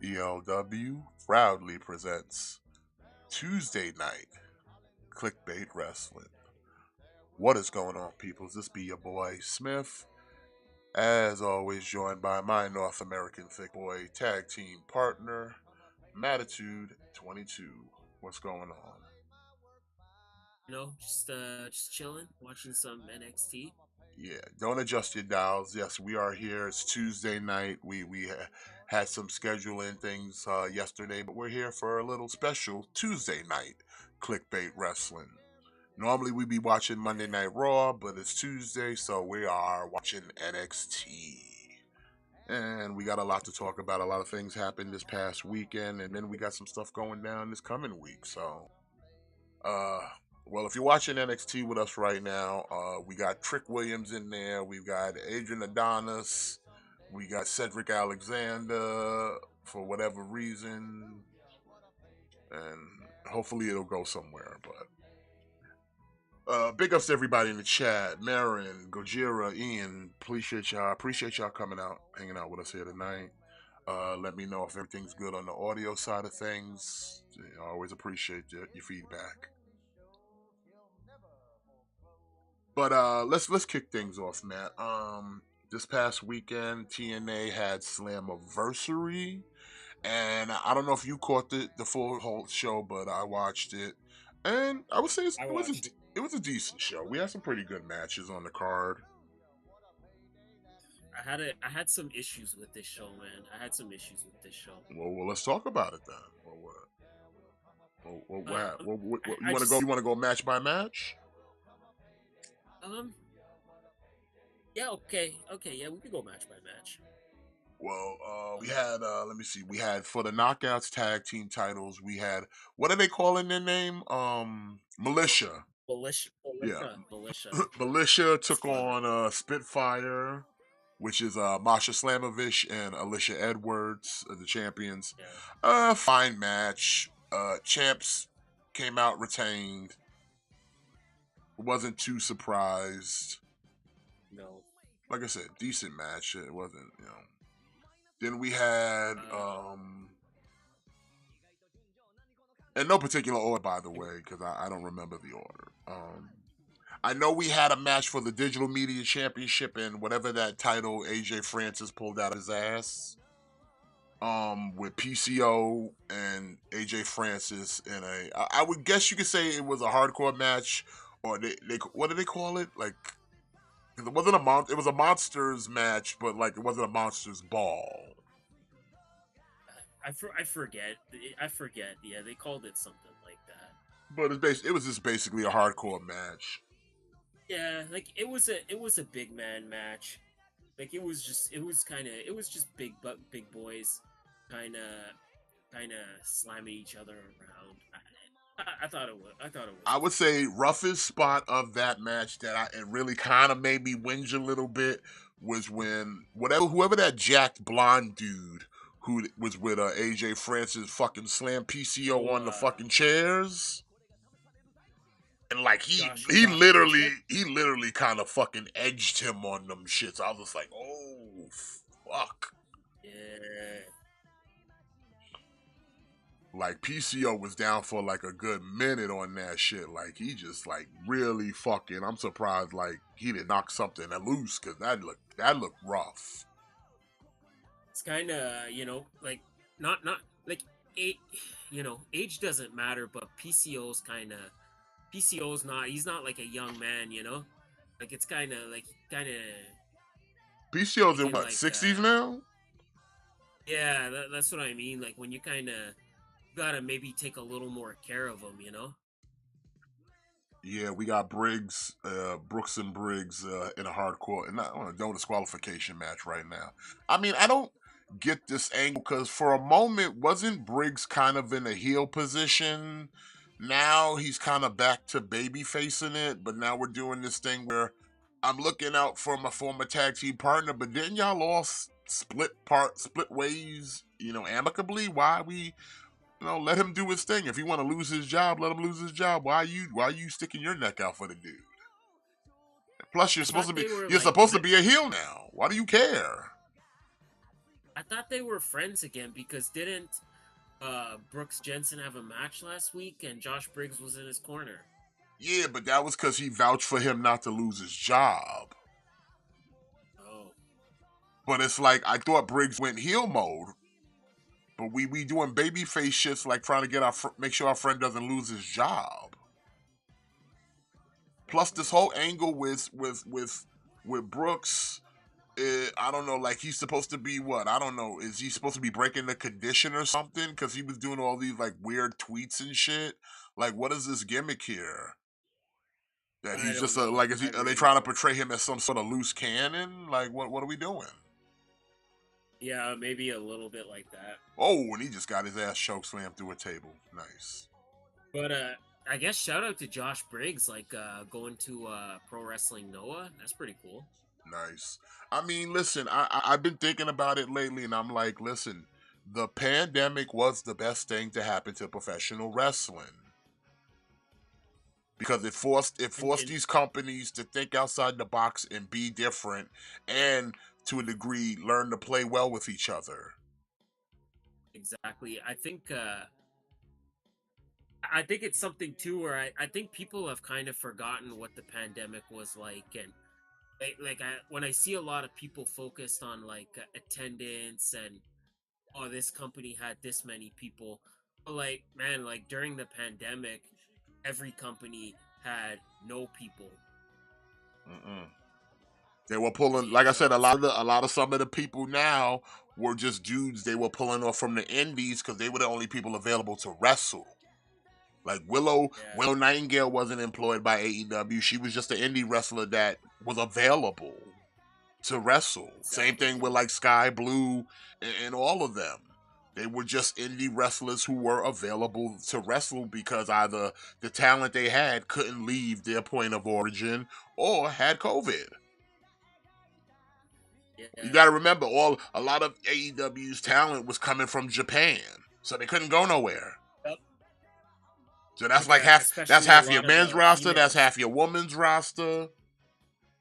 ELW proudly presents Tuesday night Kliqbait Wrestling. What is going on, peoples? This be your boy Smith, as always, joined by my North American thick boy tag team partner, Matitude 22. What's going on? Just chilling, watching some NXT. Yeah, don't adjust your dials. Yes, we are here. It's Tuesday night. We had some scheduling things yesterday, but we're here for a little special Tuesday night Kliqbait Wrestling. Normally we be watching Monday Night Raw, but it's Tuesday, so we are watching NXT. And we got a lot to talk about. A lot of things happened this past weekend, and then we got some stuff going down this coming week. So uh, well, if you're watching NXT with us right now, we got Trick Williams in there. We've got Adrian Adonis. We got Cedric Alexander for whatever reason, and hopefully it'll go somewhere. But big ups to everybody in the chat: Marin, Gojira, Ian. Appreciate y'all. Appreciate y'all coming out, hanging out with us here tonight. Let me know if everything's good on the audio side of things. I always appreciate your feedback. But let's kick things off, Matt. This past weekend, TNA had SLammiversary, and I don't know if you caught the full whole show, but I watched it, and I would say I it was watched. it was a decent show. We had some pretty good matches on the card. I had some issues with this show, man. I had some issues with this show. Well, let's talk about it then. You I want to go? just You want to go match by match? um yeah, okay, yeah, we can go match by match. Well, we had let me see. We had for the knockouts tag team titles. We had what are they calling their name? Militia. Militia, Yeah, militia, militia. Militia It's took fun. on Spitfire, which is Masha Slamovich and Alicia Edwards, the champions. Yeah, Fine match. Champs came out retained. Wasn't too surprised. no. Like I said, decent match. It wasn't. Then we had Uh, in no particular order, by the way, because I don't remember the order. I know we had a match for the Digital Media Championship and whatever that title AJ Francis pulled out of his ass. With PCO and AJ Francis in I would guess you could say it was a hardcore match, or they what do they call it? Like, 'cause it wasn't it was a monsters match, but like it wasn't a monsters ball. I forget. I forget. Yeah, they called it something like that. But it was just basically a hardcore match. Yeah, like it was a big man match. Like it was just big boys kind of slamming each other around. I thought it was I would fun. say roughest spot of that match that it really kind of made me whinge a little bit was when whoever that jacked blonde dude who was with AJ Francis fucking slam PCO Oh, on the fucking chairs. And like Josh Bridget. he literally kind of fucking edged him on them shits. I was just like, oh fuck. Yeah, Like PCO was down for like a good minute on that shit. Like he just like really fucking. I'm surprised like he didn't knock something loose because that looked rough. it's kind of like not like it. Age doesn't matter, but PCO's not. He's not like a young man. Like it's kind of PCO's in making what like 60s now? yeah. That's what I mean. Like when you kind of gotta maybe take a little more care of him. Yeah, we got Brooks and Briggs in a hardcore and no disqualification match right now. I mean, I don't get this angle because for a moment wasn't Briggs kind of in a heel position. Now he's kind of back to baby facing it, but now we're doing this thing where I'm looking out for my former tag team partner, but then y'all all split ways, amicably. Why we let him do his thing. If he want to lose his job, let him lose his job. Why you sticking your neck out for the dude? Plus, I thought they were you're like supposed to be a heel now. Why do you care? thought they were friends again because didn't Brooks Jensen have a match last week and Josh Briggs was in his corner? Yeah, but that was because he vouched for him not to lose his job. Oh, But it's like I thought Briggs went heel mode, but we doing babyface shits like trying to get make sure our friend doesn't lose his job. Plus, this whole angle with Brooks, I don't know. Like he's supposed to be what? I don't know. Is he supposed to be breaking the condition or something? Because he was doing all these like weird tweets and shit. Like, what is this gimmick here? That I he's don't just know. like, I are they really trying to don't. portray him as some sort of loose cannon? Like, what are we doing? Yeah, maybe a little bit like that. Oh, and he just got his ass choke slammed through a table. Nice. But I guess shout out to Josh Briggs, like going to Pro Wrestling Noah. That's pretty cool. Nice. I mean, listen, I've been thinking about it lately, and I'm like, listen, the pandemic was the best thing to happen to professional wrestling because it forced And these companies to think outside the box and be different, and to a degree, learn to play well with each other. exactly, I think it's something too where I think people have kind of forgotten what the pandemic was like, and when I see a lot of people focused on like attendance and oh this company had this many people, but like man, like during the pandemic, every company had no people. Mm-mm. They were pulling, like I You know, said, it's a lot of some of the people now were just dudes they were pulling off from the indies because they were the only people available to wrestle. Like yeah, Willow Nightingale wasn't employed by AEW. She was just an indie wrestler that was available to wrestle. Same thing exactly. with like Sky Blue and all of them. They were just indie wrestlers who were available to wrestle because either the talent they had couldn't leave their point of origin or had COVID. You Yeah. got to remember, a lot of AEW's talent was coming from Japan, so they couldn't go nowhere. Yep. So that's Like like half. That's especially a half your lot of men's the roster. That's females. half your women's roster.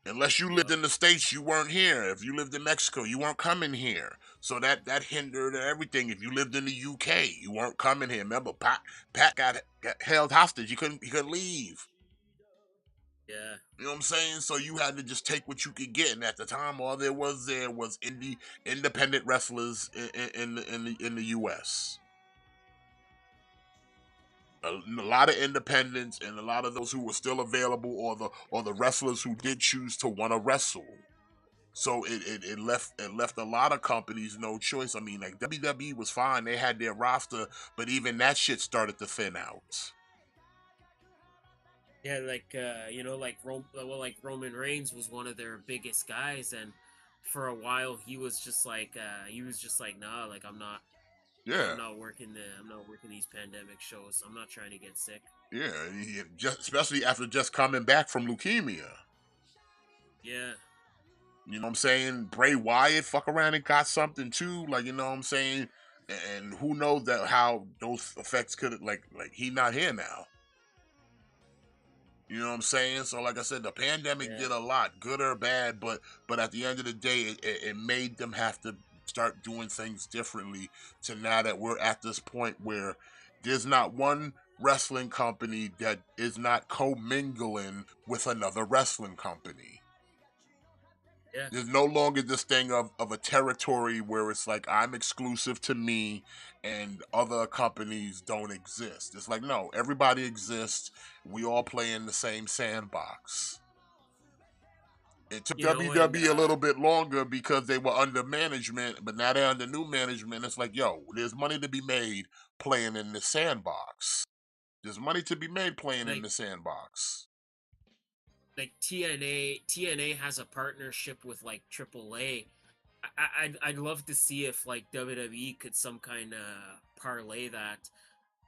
Unless you lived Yep. in the States, you weren't here. If you lived in Mexico, you weren't coming here. So that hindered everything. If you lived in the UK, you weren't coming here. Remember, Pat got held hostage. He couldn't leave. Yeah. You know what I'm saying? So you had to just take what you could get. And at the time, all there was independent wrestlers in the U.S. A lot of independents and a lot of those who were still available, or the wrestlers who did choose to want to wrestle. So it left a lot of companies no choice. I mean, like WWE was fine; they had their roster, but even that shit started to thin out. Yeah, like like Roman Reigns was one of their biggest guys, and for a while he was just like nah, like Yeah, I'm not working these pandemic shows. I'm not trying to get sick. yeah, just especially after just coming back from leukemia. Yeah, You know what I'm saying? Bray Wyatt fuck around and got something too. Like you know what I'm saying? And who knows that how those effects could like he not here now. You know what I'm saying? So, like I said, the pandemic yeah, did a lot, good or bad, but at the end of the day, it made them have to start doing things differently. To now that we're at this point where there's not one wrestling company that is not commingling with another wrestling company. yeah. There's no longer this thing of a territory where it's like I'm exclusive to me and other companies don't exist. It's like no, everybody exists. We all play in the same sandbox. It took You know, and WWE a little bit longer because they were under management, but now they're under new management. It's like, yo, there's money to be made playing in the sandbox. There's money to be made playing in like the sandbox. TNA has a partnership with like AAA. I'd love to see if like WWE could some kind of parlay that.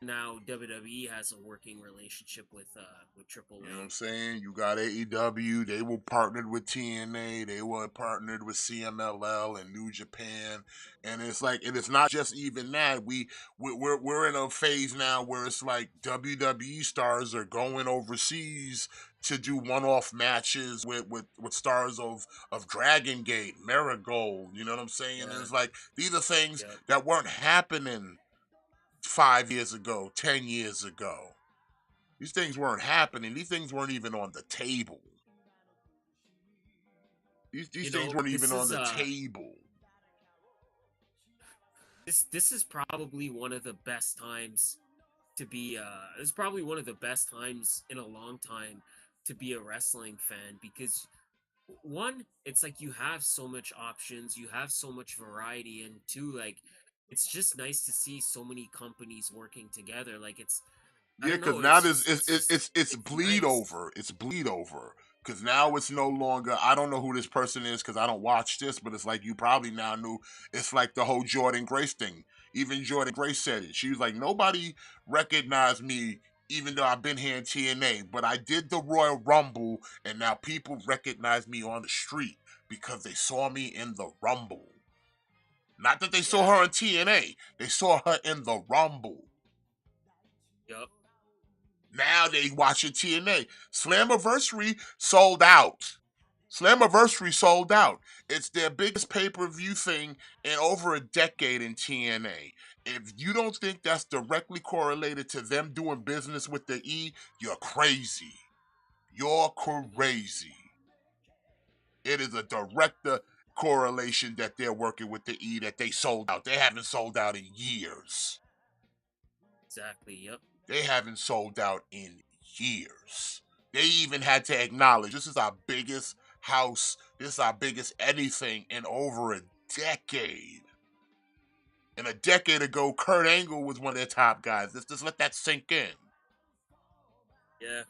Now WWE has a working relationship with You know what AAA. I'm saying? You got AEW. They were partnered with TNA. They were partnered with CMLL and New Japan. And it's like, and it's not just even that. We're in a phase now where it's like WWE stars are going overseas to do one-off matches with stars of Dragon Gate, Marigold. You know what I'm saying? And Yeah. it's like these are things Yep. that weren't happening 5 years ago, 10 years ago. These things weren't happening. These things weren't even on the table. These things weren't even This on is the table. this is probably one of the best times to be this is probably one of the best times in a long time to be a wrestling fan, because one, it's like you have so much options, you have so much variety, and two, like it's just nice to see so many companies working together. Like it's I Yeah, don't because know, now it's it's bleed nice. over. It's bleed over. Because now it's no longer. I don't know who this person is because I don't watch this, but it's like you probably now knew. It's like the whole Jordan Grace thing. Even Jordan Grace said it. She was like, nobody recognized me, even though I've been here in TNA, but I did the Royal Rumble, and now people recognize me on the street because they saw me in the Rumble. Not that they saw Yeah. her in TNA. They saw her in the Rumble. Yep. Now they watching TNA. Slammiversary sold out. Slammiversary sold out. It's their biggest pay-per-view thing in over a decade in TNA. If you don't think that's directly correlated to them doing business with the E, you're crazy. You're Hmm. crazy. It is a direct correlation that they're working with the E, that they sold out. They haven't sold out in years. Exactly. Yep. They haven't sold out in years. They even had to acknowledge this is our biggest house, this is our biggest anything in over a decade. And a decade ago, Kurt Angle was one of their top guys. Let's just let that sink in. Yeah.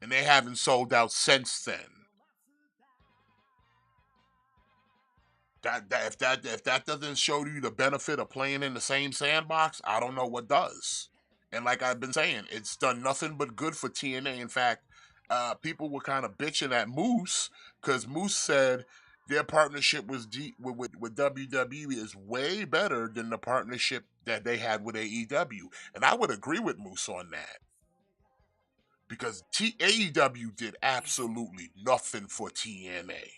And they haven't sold out since then. If that doesn't show you the benefit of playing in the same sandbox, I don't know what does. And like I've been saying, it's done nothing but good for TNA. In fact, people were kind of bitching at Moose because Moose said their partnership with WWE is way better than the partnership that they had with AEW. And I would agree with Moose on that because AEW did absolutely nothing for TNA.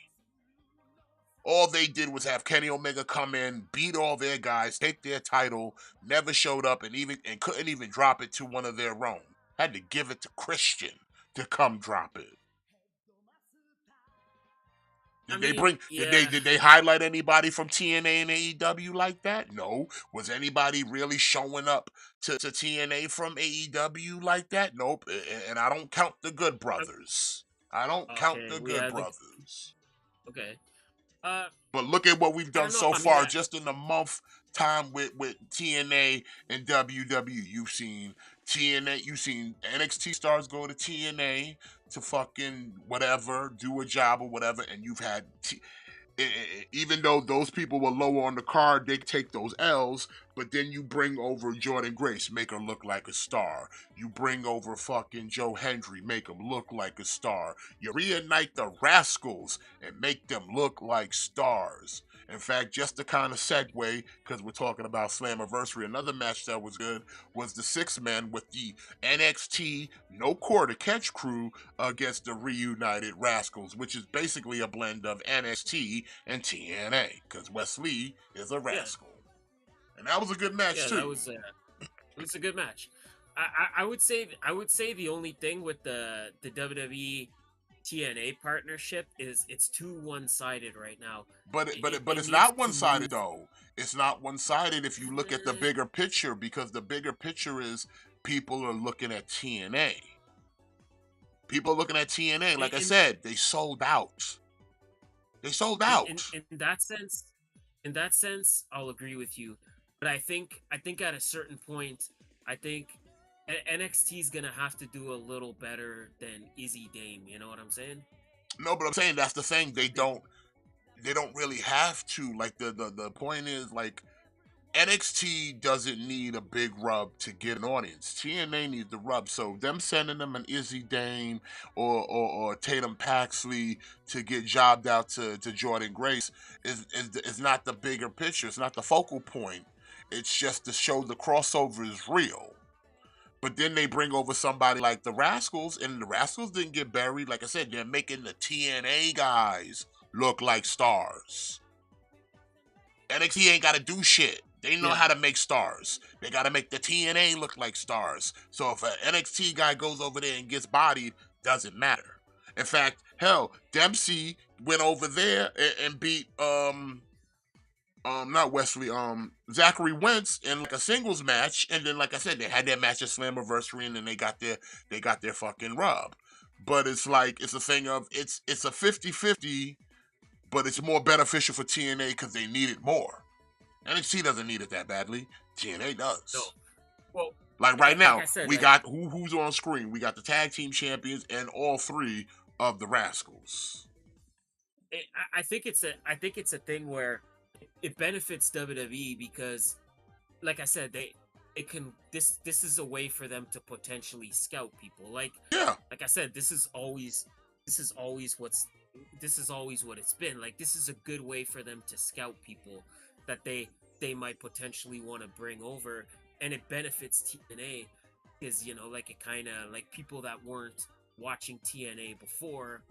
All they did was have Kenny Omega come in, beat all their guys, take their title, never showed up, and couldn't even drop it to one of their own. Had to give it to Christian to come drop it. I Did they mean, bring? yeah. Did they highlight anybody from TNA and AEW like that? No. Was anybody really showing up to TNA from AEW like that? Nope. And I don't count the Good Brothers. I don't count Okay. the We Good had the Brothers. okay. Uh, But look at what we've I done don't know. so I mean, far just in a month time with TNA and WWE. You've seen TNA, you've seen NXT stars go to TNA to fucking whatever, do a job or whatever, and you've had even though those people were low on the card, they take those L's. But then you bring over Jordan Grace, make her look like a star. You bring over fucking Joe Hendry, make him look like a star. You reunite the Rascals and make them look like stars. In fact, just to kind of segue, because we're talking about Slammiversary, another match that was good was the six man with the NXT No Quarter Catch crew against the reunited Rascals, which is basically a blend of NXT and TNA, because Wesley is a yeah, Rascal. And that was a good match yeah. too. It was a good match. I would say the only thing with the WWE TNA partnership is it's too one sided right now. But It it's needs not one to sided move. though. It's not one sided if you look at the Eh, bigger picture, because the bigger picture is people are looking at TNA. People are looking at TNA. Like I In said, they sold out. They sold out. in that sense, I'll agree with you. But I think at a certain point, I think NXT is gonna have to do a little better than Izzy Dame. You know what I'm saying? No, but I'm saying that's the thing. I think They don't really have to. Like the point is, like, NXT doesn't need a big rub to get an audience. TNA needs the rub. So them sending them an Izzy Dame or Tatum Paxley to get jobbed out to Jordan Grace is not the bigger picture. It's not the focal point. It's just to show the crossover is real. But then they bring over somebody like the Rascals, and the Rascals didn't get buried. Like I said, they're making the TNA guys look like stars. NXT ain't got to do shit. They know how to make stars. They got to make the TNA look like stars. So if an NXT guy goes over there and gets bodied, doesn't matter. In fact, hell, Dempsey went over there and beat not Wesley, Zachary Wentz in like a singles match, and then like I said, they had that match at Slammiversary, and then they got their fucking rub. But it's like it's a thing of it's a 50-50, but it's more beneficial for TNA because they need it more. NXT doesn't need it that badly. TNA does. No. Well, like right now, like I said, we got who's on screen. We got the tag team champions and all three of the Rascals. I think it's a thing where it benefits WWE because, like I said, this is a way for them to potentially scout people. Like I said, this is always what it's been. Like, this is a good way for them to scout people that they might potentially want to bring over, and it benefits TNA because, you know, like, it kind of like people that weren't watching TNA before,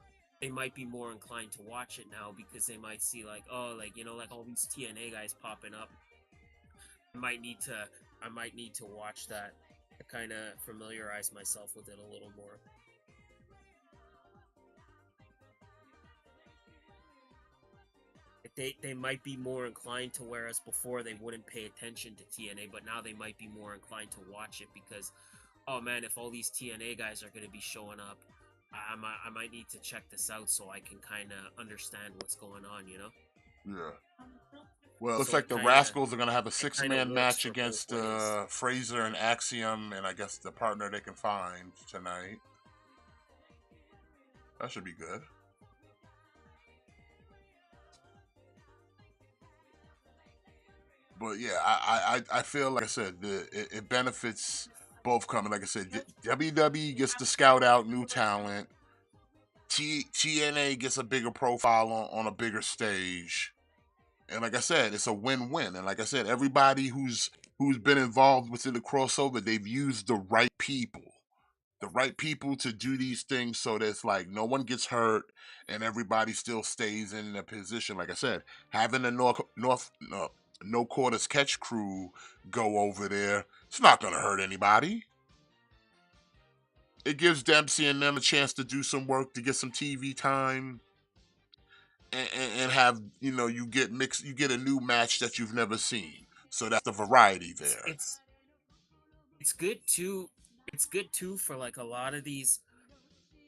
they might be more inclined to watch it now because they might see like, oh, like, you know, like all these TNA guys popping up. I might need to watch that to kind of familiarize myself with it a little more. They might be more inclined to, whereas before they wouldn't pay attention to TNA, but now they might be more inclined to watch it because, oh man, if all these TNA guys are going to be showing up, I might need to check this out so I can kind of understand what's going on, you know? Yeah. Well, it looks like the Rascals are going to have a 6-man match against Fraser and Axiom, and I guess the partner they can find tonight. That should be good. But yeah, I feel like I said it benefits both coming. Like I said, WWE gets to scout out new talent. TNA gets a bigger profile on a bigger stage. And like I said, it's a win-win. And like I said, everybody who's been involved within the crossover, they've used the right people. The right people to do these things so that it's like no one gets hurt and everybody still stays in their position. Like I said, having the No Quarters Catch crew go over there, it's not going to hurt anybody. It gives Dempsey and them a chance to do some work, to get some TV time, and have, you know, you get a new match that you've never seen. So that's the variety there. It's good too. It's good too for like a lot of these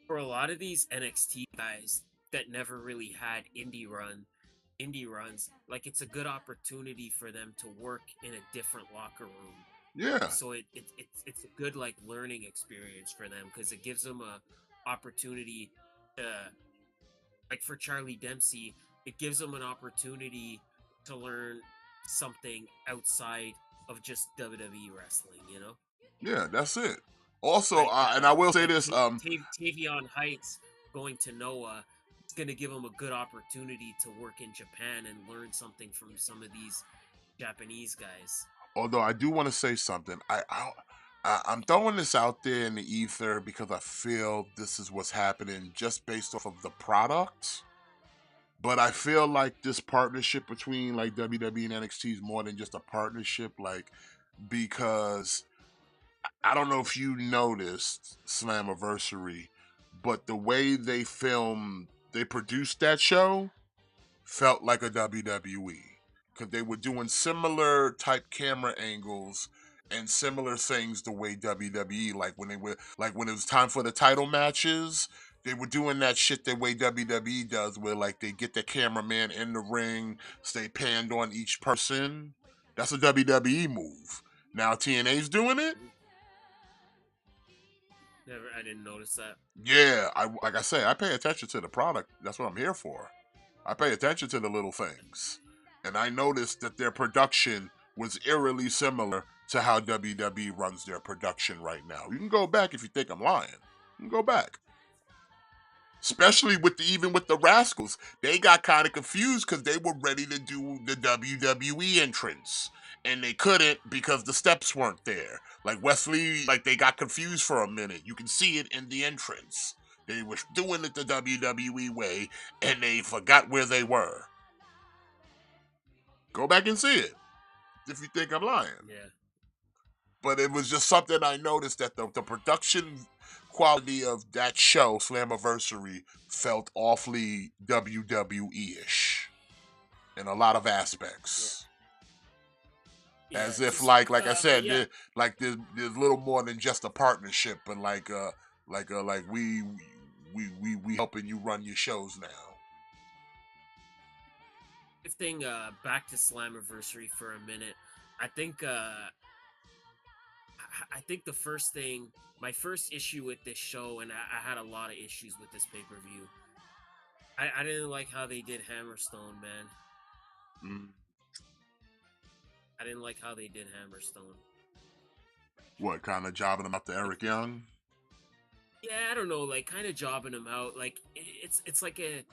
NXT guys that never really had indie runs. Like, it's a good opportunity for them to work in a different locker room. Yeah. So it's a good like learning experience for them because it gives them a opportunity to, like, for Charlie Dempsey, it gives them an opportunity to learn something outside of just WWE wrestling, you know? Yeah, that's it. Also, and I will say this, Tavion Heights going to Noah, it's going to give him a good opportunity to work in Japan and learn something from some of these Japanese guys. Although I do want to say something, I'm throwing this out there in the ether because I feel this is what's happening just based off of the product. But I feel like this partnership between like WWE and NXT is more than just a partnership, like, because I don't know if you noticed Slammiversary, but the way they produced that show felt like a WWE. Because they were doing similar type camera angles and similar things the way WWE, like when it was time for the title matches, they were doing that shit the way WWE does, where like they get the cameraman in the ring, stay panned on each person. That's a WWE move. Now TNA's doing it. I didn't notice that. Yeah, like I say, I pay attention to the product. That's what I'm here for. I pay attention to the little things. And I noticed that their production was eerily similar to how WWE runs their production right now. You can go back if you think I'm lying. You can go back. Especially even with the Rascals, they got kind of confused because they were ready to do the WWE entrance, and they couldn't because the steps weren't there. Like Wesley, like they got confused for a minute. You can see it in the entrance. They were doing it the WWE way, and they forgot where they were. Go back and see it if you think I'm lying. Yeah. But it was just something I noticed that the production quality of that show, Slammiversary, felt awfully WWE ish in a lot of Yeah. aspects. Yeah. As if, Just like I but said, yeah, like there's little more than just a partnership, but like we helping you run your shows now. shifting back to Slammiversary for a minute. I think I think the first thing, my first issue with this show, and I had a lot of issues with this pay per view. I didn't like how they did Hammerstone, man. Mm. I didn't like how they did Hammerstone. What kind of jobbing them up to Like, Eric Young? yeah, I don't know, like kind of jobbing him out. Like it's like a,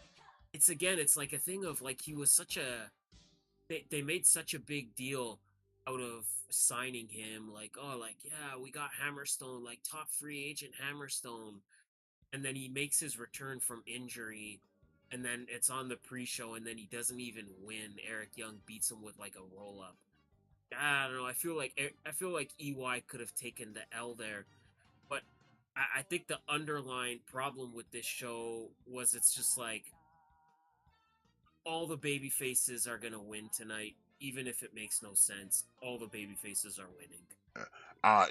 it's again, it's like a thing of like he was such a, they made such a big deal out of signing him. Like, oh, like yeah, we got Hammerstone, like top free agent Hammerstone, and then he makes his return from injury, and then it's on the pre-show, and then he doesn't even win. Eric Young beats him with like a roll up. I don't know. I feel like EY could have taken the L there, but I think the underlying problem with this show was it's just like all the baby faces are gonna win tonight, even if it makes no sense. All the baby faces are winning.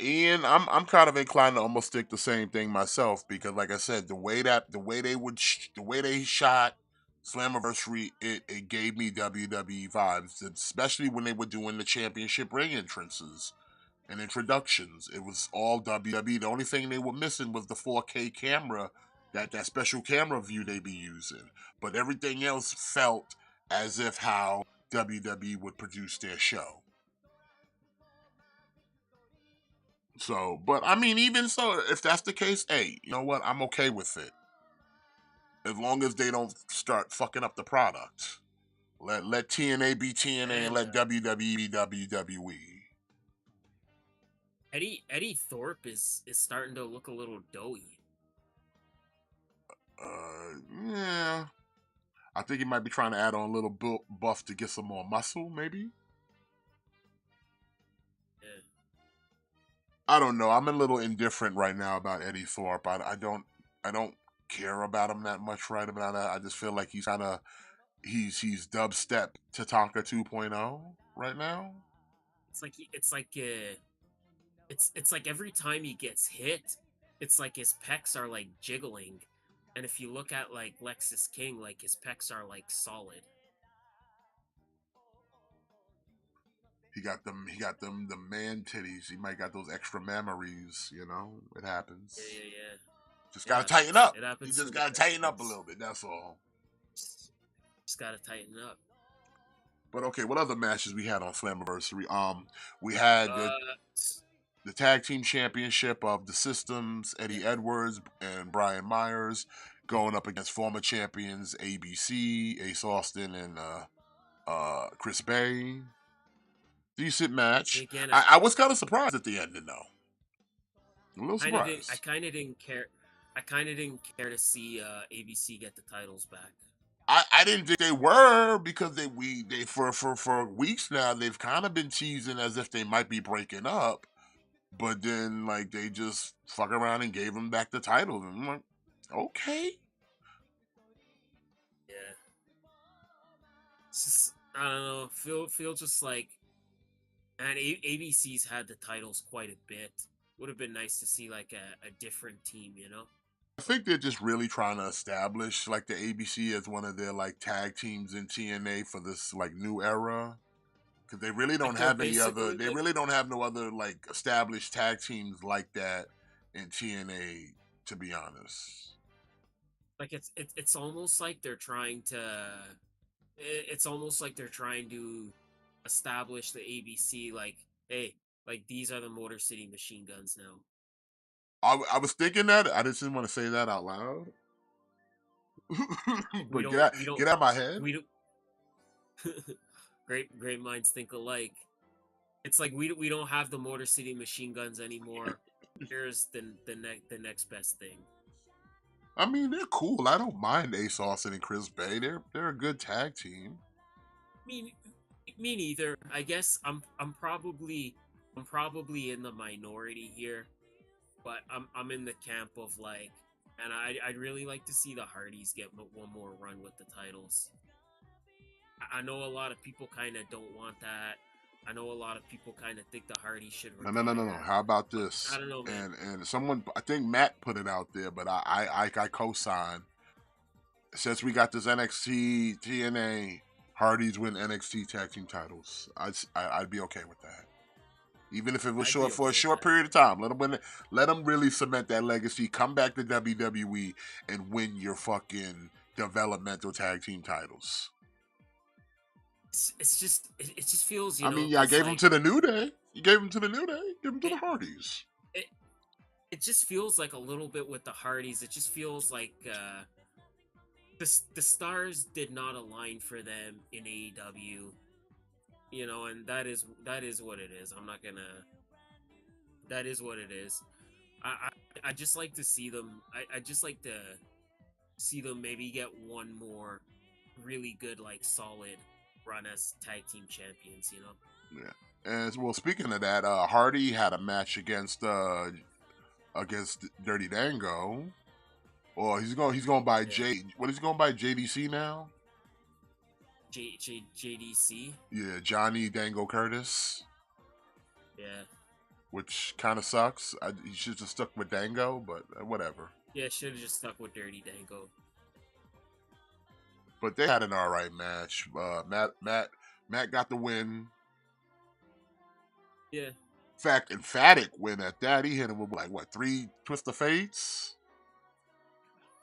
Ian, I'm kind of inclined to almost stick the same thing myself because, like I said, the way they shot Slammiversary, it gave me WWE vibes, especially when they were doing the championship ring entrances and introductions. It was all WWE. The only thing they were missing was the 4K camera, that special camera view they be using. But everything else felt as if how WWE would produce their show. So, but I mean, even so, if that's the case, hey, you know what? I'm okay with it as long as they don't start fucking up the product. Let TNA be TNA and And let WWE be WWE. Eddie Thorpe is starting to look a little doughy. Yeah, I think he might be trying to add on a little buff to get some more muscle, maybe. Yeah. I don't know. I'm a little indifferent right now about Eddie Thorpe. I don't care about him that much right about that. I just feel like he's kind of he's dubstep Tatanka 2.0 right now. It's like every time he gets hit, it's like his pecs are like jiggling. And if you look at like Lexus King, like his pecs are like solid. He got them the man titties. He might got those extra mammaries, you know. It Yeah, happens. yeah, yeah. Just It gotta tighten happens. up. It You happens to just the gotta best tighten up a ones. little bit, that's all. Just gotta tighten up. But okay, what other matches we had on Slammiversary? We had Uh, the tag team championship of the Systems, yeah. Eddie Edwards and Brian Myers going up against former champions ABC, Ace Austin and Chris Bay. Decent See, match. again, I was kind of surprised at the ending though. A little I surprised. kind of didn't care. I kind of didn't care to see ABC get the titles back. I didn't think they were because they for weeks now they've kind of been teasing as if they might be breaking up, but then like they just fuck around and gave them back the titles, and I'm like, okay. Yeah. It's just, I don't know. Feel just like, and ABC's had the titles quite a bit. Would have been nice to see like a different team, you know? I think they're just really trying to establish like the ABC as one of their like tag teams in TNA for this like new era. Because they really don't Like they're have any other. basically They really don't have no other like established tag teams like that in TNA. To be honest. like it's almost like they're trying to. It's almost like they're trying to establish the ABC. Like, hey, like these are the Motor City Machine Guns now. I was thinking that I just didn't want to say that out loud. We But don't we get don't out of my head. we don't great minds think alike. It's like we don't have the Motor City Machine Guns anymore. Here's the next best thing. I mean, they're cool. I don't mind Ace Austin and Chris Bay. They're a good tag team. Me me neither. I guess I'm probably in the minority here, but I'm in the camp of like, and I'd really like to see the Hardys get one more run with the titles. I know a lot of people kind of don't want that. I know a lot of people kind of think the Hardys should No. retire, How about but this? I don't know, man. And someone, I think Matt put it out there, but I co-sign. Since we got this NXT TNA, Hardys win NXT tag team titles. I'd be okay with that. Even if it was I'd short be for a okay with short that. period of time, let them win. Let them really cement that legacy. Come back to WWE and win your fucking developmental tag team titles. It's just it just feels, I mean, yeah, I because gave them like to the New Day. You gave them to the New Day. Give them to the it, Hardys. it it just feels like a little bit with the Hardys. It just feels like the stars did not align for them in AEW, and that is what it is. I'm not gonna. That is what it is. I just like to see them. I just like to see them maybe get one more really good, like solid run as tag team champions. Yeah. And well, speaking of that, Hardy had a match against Dirty Dango. Or he's going by Yeah. What is he going by, JDC now? JDC. Yeah, Johnny Dango Curtis, Yeah. which kind of sucks. He should have stuck with Dango, but whatever. Yeah. Should have just stuck with Dirty Dango. But they had an all right match. Matt got the win. Yeah. Emphatic win at that. He hit him with like what, 3 twist of fates.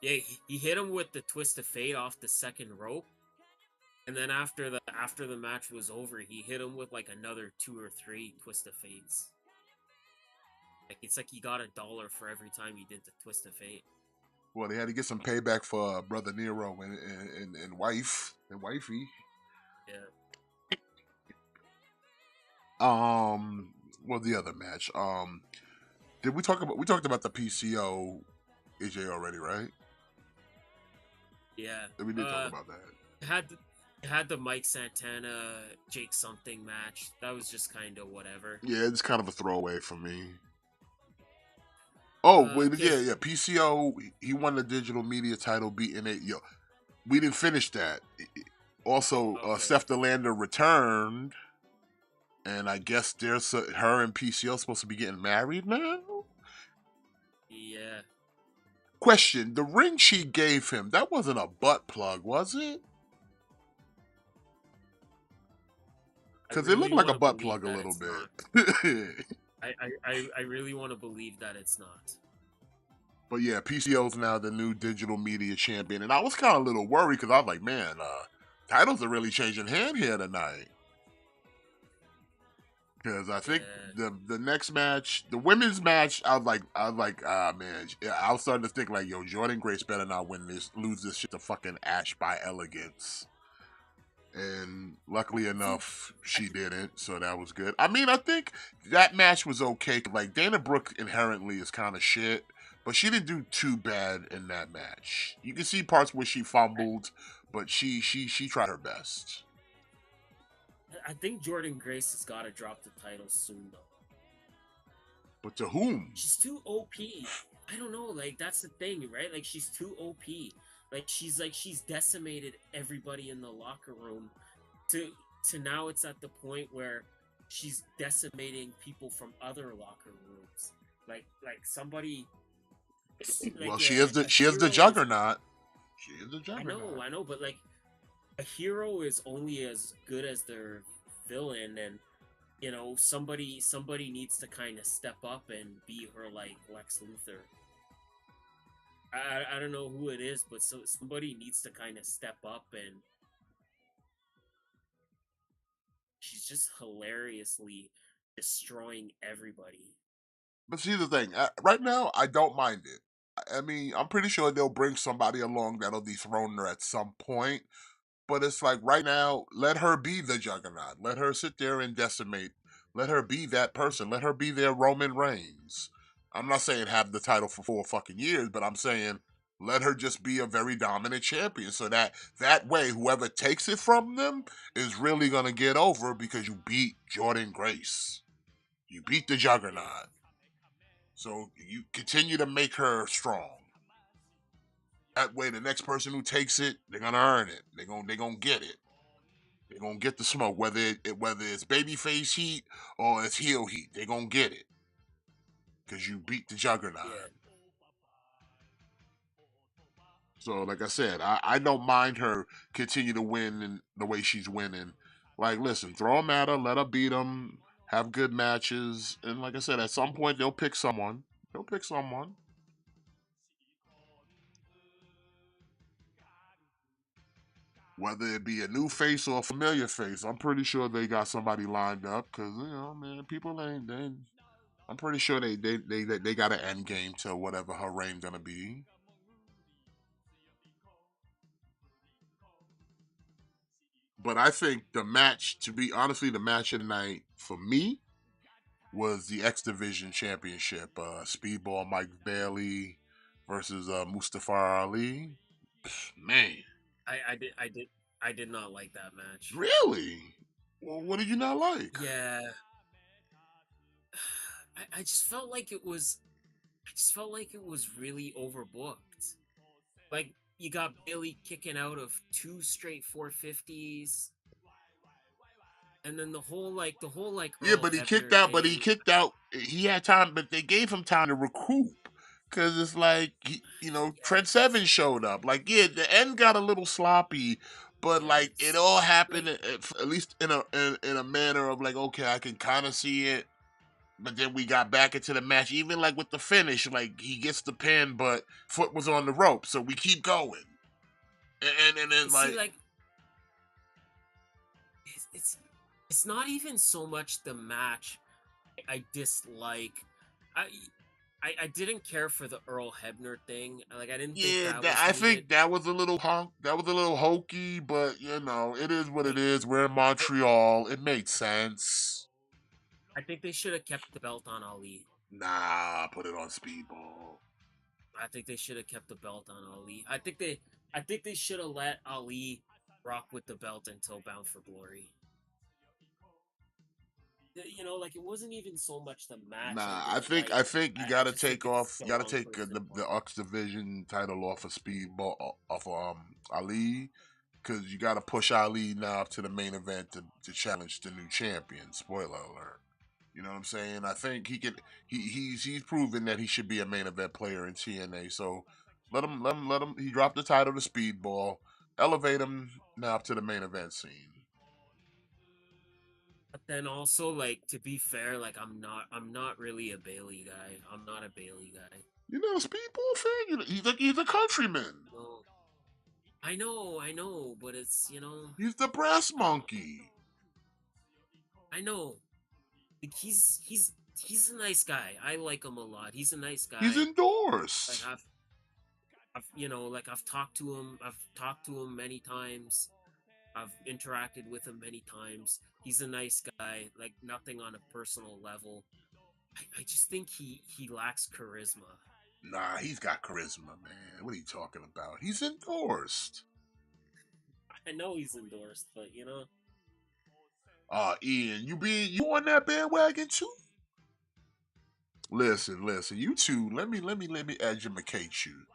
Yeah. He hit him with the twist of fate off the second rope. And then after the match was over, he hit him with like another 2 or 3 twist of fates. Like it's like he got $1 for every time he did the twist of fate. Well, they had to get some payback for brother Nero and wife and wifey. Yeah. Well, the other match. Did we talked about the PCO AJ already, right? Yeah. We did talk about that. Had the Mike Santana Jake something match. That was just kind of whatever. Yeah, it's kind of a throwaway for me. Oh, wait, Yeah. yeah. PCO, he won the digital media title, beating it. Yo, we didn't finish that. Also, Okay. Steph DeLander returned, and I guess there's her and PCO supposed to be getting married now. Yeah. Question: the ring she gave him, that wasn't a butt plug, was it? Because it looked like a butt plug a little bit. I really want to believe that it's not. But yeah, PCO's now the new digital media champion, and I was kind of a little worried because I was like, man, titles are really changing hand here tonight. Because I think the next match, the women's match, I was like, ah man, I was starting to think like, yo, Jordan Grace better not lose this shit to fucking Ash by elegance. And luckily enough, she didn't, so that was good. I mean, I think that match was okay. Like Dana Brooke inherently is kind of shit, but she didn't do too bad in that match. You can see parts where she fumbled, but she tried her best. I think Jordan Grace has got to drop the title soon, though. But to whom? She's too OP. I don't know. Like that's the thing, right? Like she's too OP. Like she's decimated everybody in the locker room. To now, it's at the point where she's decimating people from other locker rooms. Like somebody. Like Well, she is the juggernaut. She is the juggernaut. I know, but like a hero is only as good as their villain, and somebody needs to kind of step up and be her like Lex Luthor. I don't know who it is, but somebody needs to kind of step up, and she's just hilariously destroying everybody. But see the thing, right now I don't mind it. I mean, I'm pretty sure they'll bring somebody along that'll dethrone her at some point. But it's like right now, let her be the juggernaut. Let her sit there and decimate. Let her be that person. Let her be their Roman Reigns. I'm not saying have the title for 4 fucking years, but I'm saying let her just be a very dominant champion so that way whoever takes it from them is really gonna get over because you beat Jordan Grace. You beat the Yeah. juggernaut. So you continue to make her strong. That way the next person who takes it, they're gonna earn it. They're gonna get it. They're gonna get the smoke, whether it's babyface heat or it's heel heat. They're gonna get it because you beat the Yeah. juggernaut. So, like I said, I don't mind her continue to win in the way she's winning. Like, listen, throw them at her, let her beat them, have good matches, and like I said, at some point they'll pick someone. They'll pick someone, whether it be a new face or a familiar face. I'm pretty sure they got somebody lined up because man, people ain't they. I'm pretty sure they got an end game to whatever her reign gonna be. But I think the match, to be honestly, the match of the night for me was the X Division Championship. Speedball Mike Bailey versus Mustafa Ali. Man, I did not like that match. really? Well, what did you not like? Yeah. I just felt like it was I just felt like it was really overbooked. Like you got Bailey kicking out of two straight 450s, and then the whole Yeah, Earl but he kicked Hebner out. But he thing. kicked out. He had time, but they gave him time to recoup. Cause it's like Trent Seven Yes, showed up. Like, yeah, the end got a little sloppy, but like it yes. all happened Like at least in a manner of like, okay, I can kind of see it. But then we got back into the match. Even like with the finish, like he gets the pin, but foot was on the rope, so we keep going. And you then see, like, like it's not even so much the match I dislike. I I didn't care for the Earl Hebner thing. Like I didn't think yeah, that was I needed. think that was a little hunk. That was a little hokey, but it is what it Like is. We're in I Montreal. It made sense. I think they should have kept the belt on Ali. Nah, put it on Speedball. I think they should have kept the belt on Ali. I think they should have let Ali rock with the belt until Bound for Glory. Like it wasn't even so much the match I Nah, I didn't think like. I think you I gotta just think take it's off. You the gotta wrong take person the for it. X Division title off of Speedball off of Ali, because you gotta push Ali now to the main event to challenge the new champion. Spoiler alert. You know what I'm saying? I think he could. He's proven that he should be a main event player in TNA. So let him. He dropped the title to Speedball. Elevate him now to the main event scene. But then also, like, to be fair, like I'm not really a Bailey guy. I'm not a Bailey guy. You know, Speedball fan. He's a countryman. No, I know, but He's the brass I don't know. monkey. I know. Like he's a nice guy. I like him a lot. He's a nice He's guy. Like endorsed. I've talked to him. I've talked to him many times. I've interacted with him many times. He's a nice guy. Like nothing on a personal level. I just think he lacks charisma. Nah, he's got charisma, man. What are you talking about? He's endorsed. I know he's endorsed, but Ian, you on that bandwagon too? Listen, you two. Let me educate you.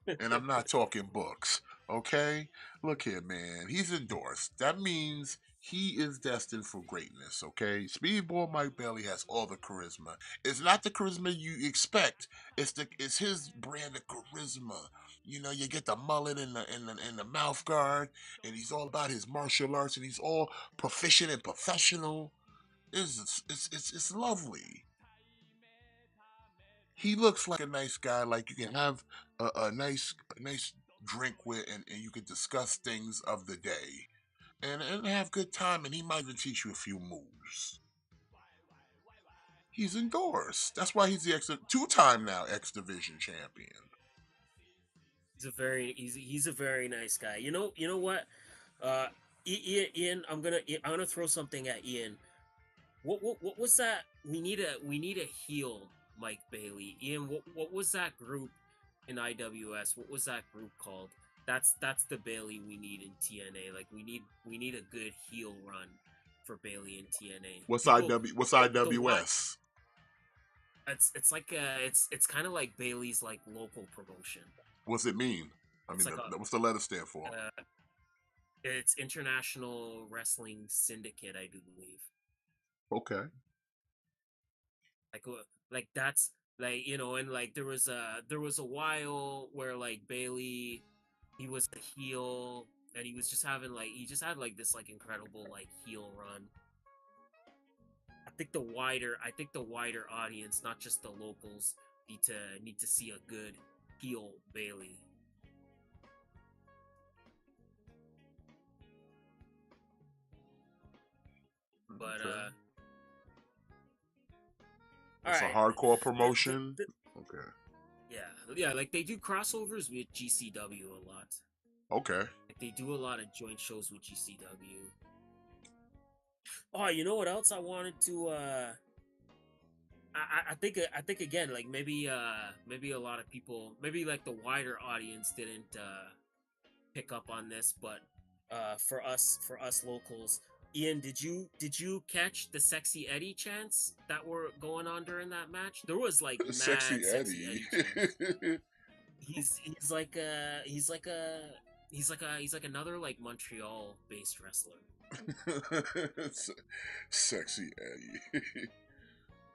And I'm not talking books. Okay? Look here, man. He's endorsed. That means he is destined for greatness, okay? Speedball Mike Bailey has all the charisma. It's not the charisma you expect. It's his brand of charisma. You get the mullet and the mouth guard, and he's all about his martial arts, and he's all proficient and professional. It's lovely. He looks like a nice guy, like you can have a nice drink with, and you can discuss things of the day and have good time, and he might even teach you a few moves. He's endorsed. That's why he's the two-time now X Division champion. He's a very nice guy. You know what? Uh, Ian, I'm gonna throw something at Ian. What was that? We need a heel Mike Bailey. Ian, what was that group in IWS? What was that group called? That's the Bailey we need in TNA. Like we need a good heel run for Bailey in TNA. What's People IW? What's the what IWS? it's like it's kind of like Bailey's like local promotion. What's it mean? I It's mean, like what's the letter stand for? it's International Wrestling Syndicate, I do believe. Okay. Like like that's like and like there was a while where like Bailey, he was the heel, and he was just having like he just had like this like incredible like heel run. I think the wider audience, not just the locals, need to see a good heel Bailey. But Okay. all It's a right. hardcore The, promotion. Okay. yeah, like they do crossovers with GCW a lot. Okay. Like they do a lot of joint shows with GCW. Oh, you know what else I wanted to I think again like maybe a lot of people, maybe like the wider audience didn't pick up on this, but for us locals, Ian, did you catch the Sexy Eddie chants that were going on during that match? There was like Sexy mad Sexy Eddie. Eddie chants. He's like he's like another like Montreal based wrestler. Sexy Eddie.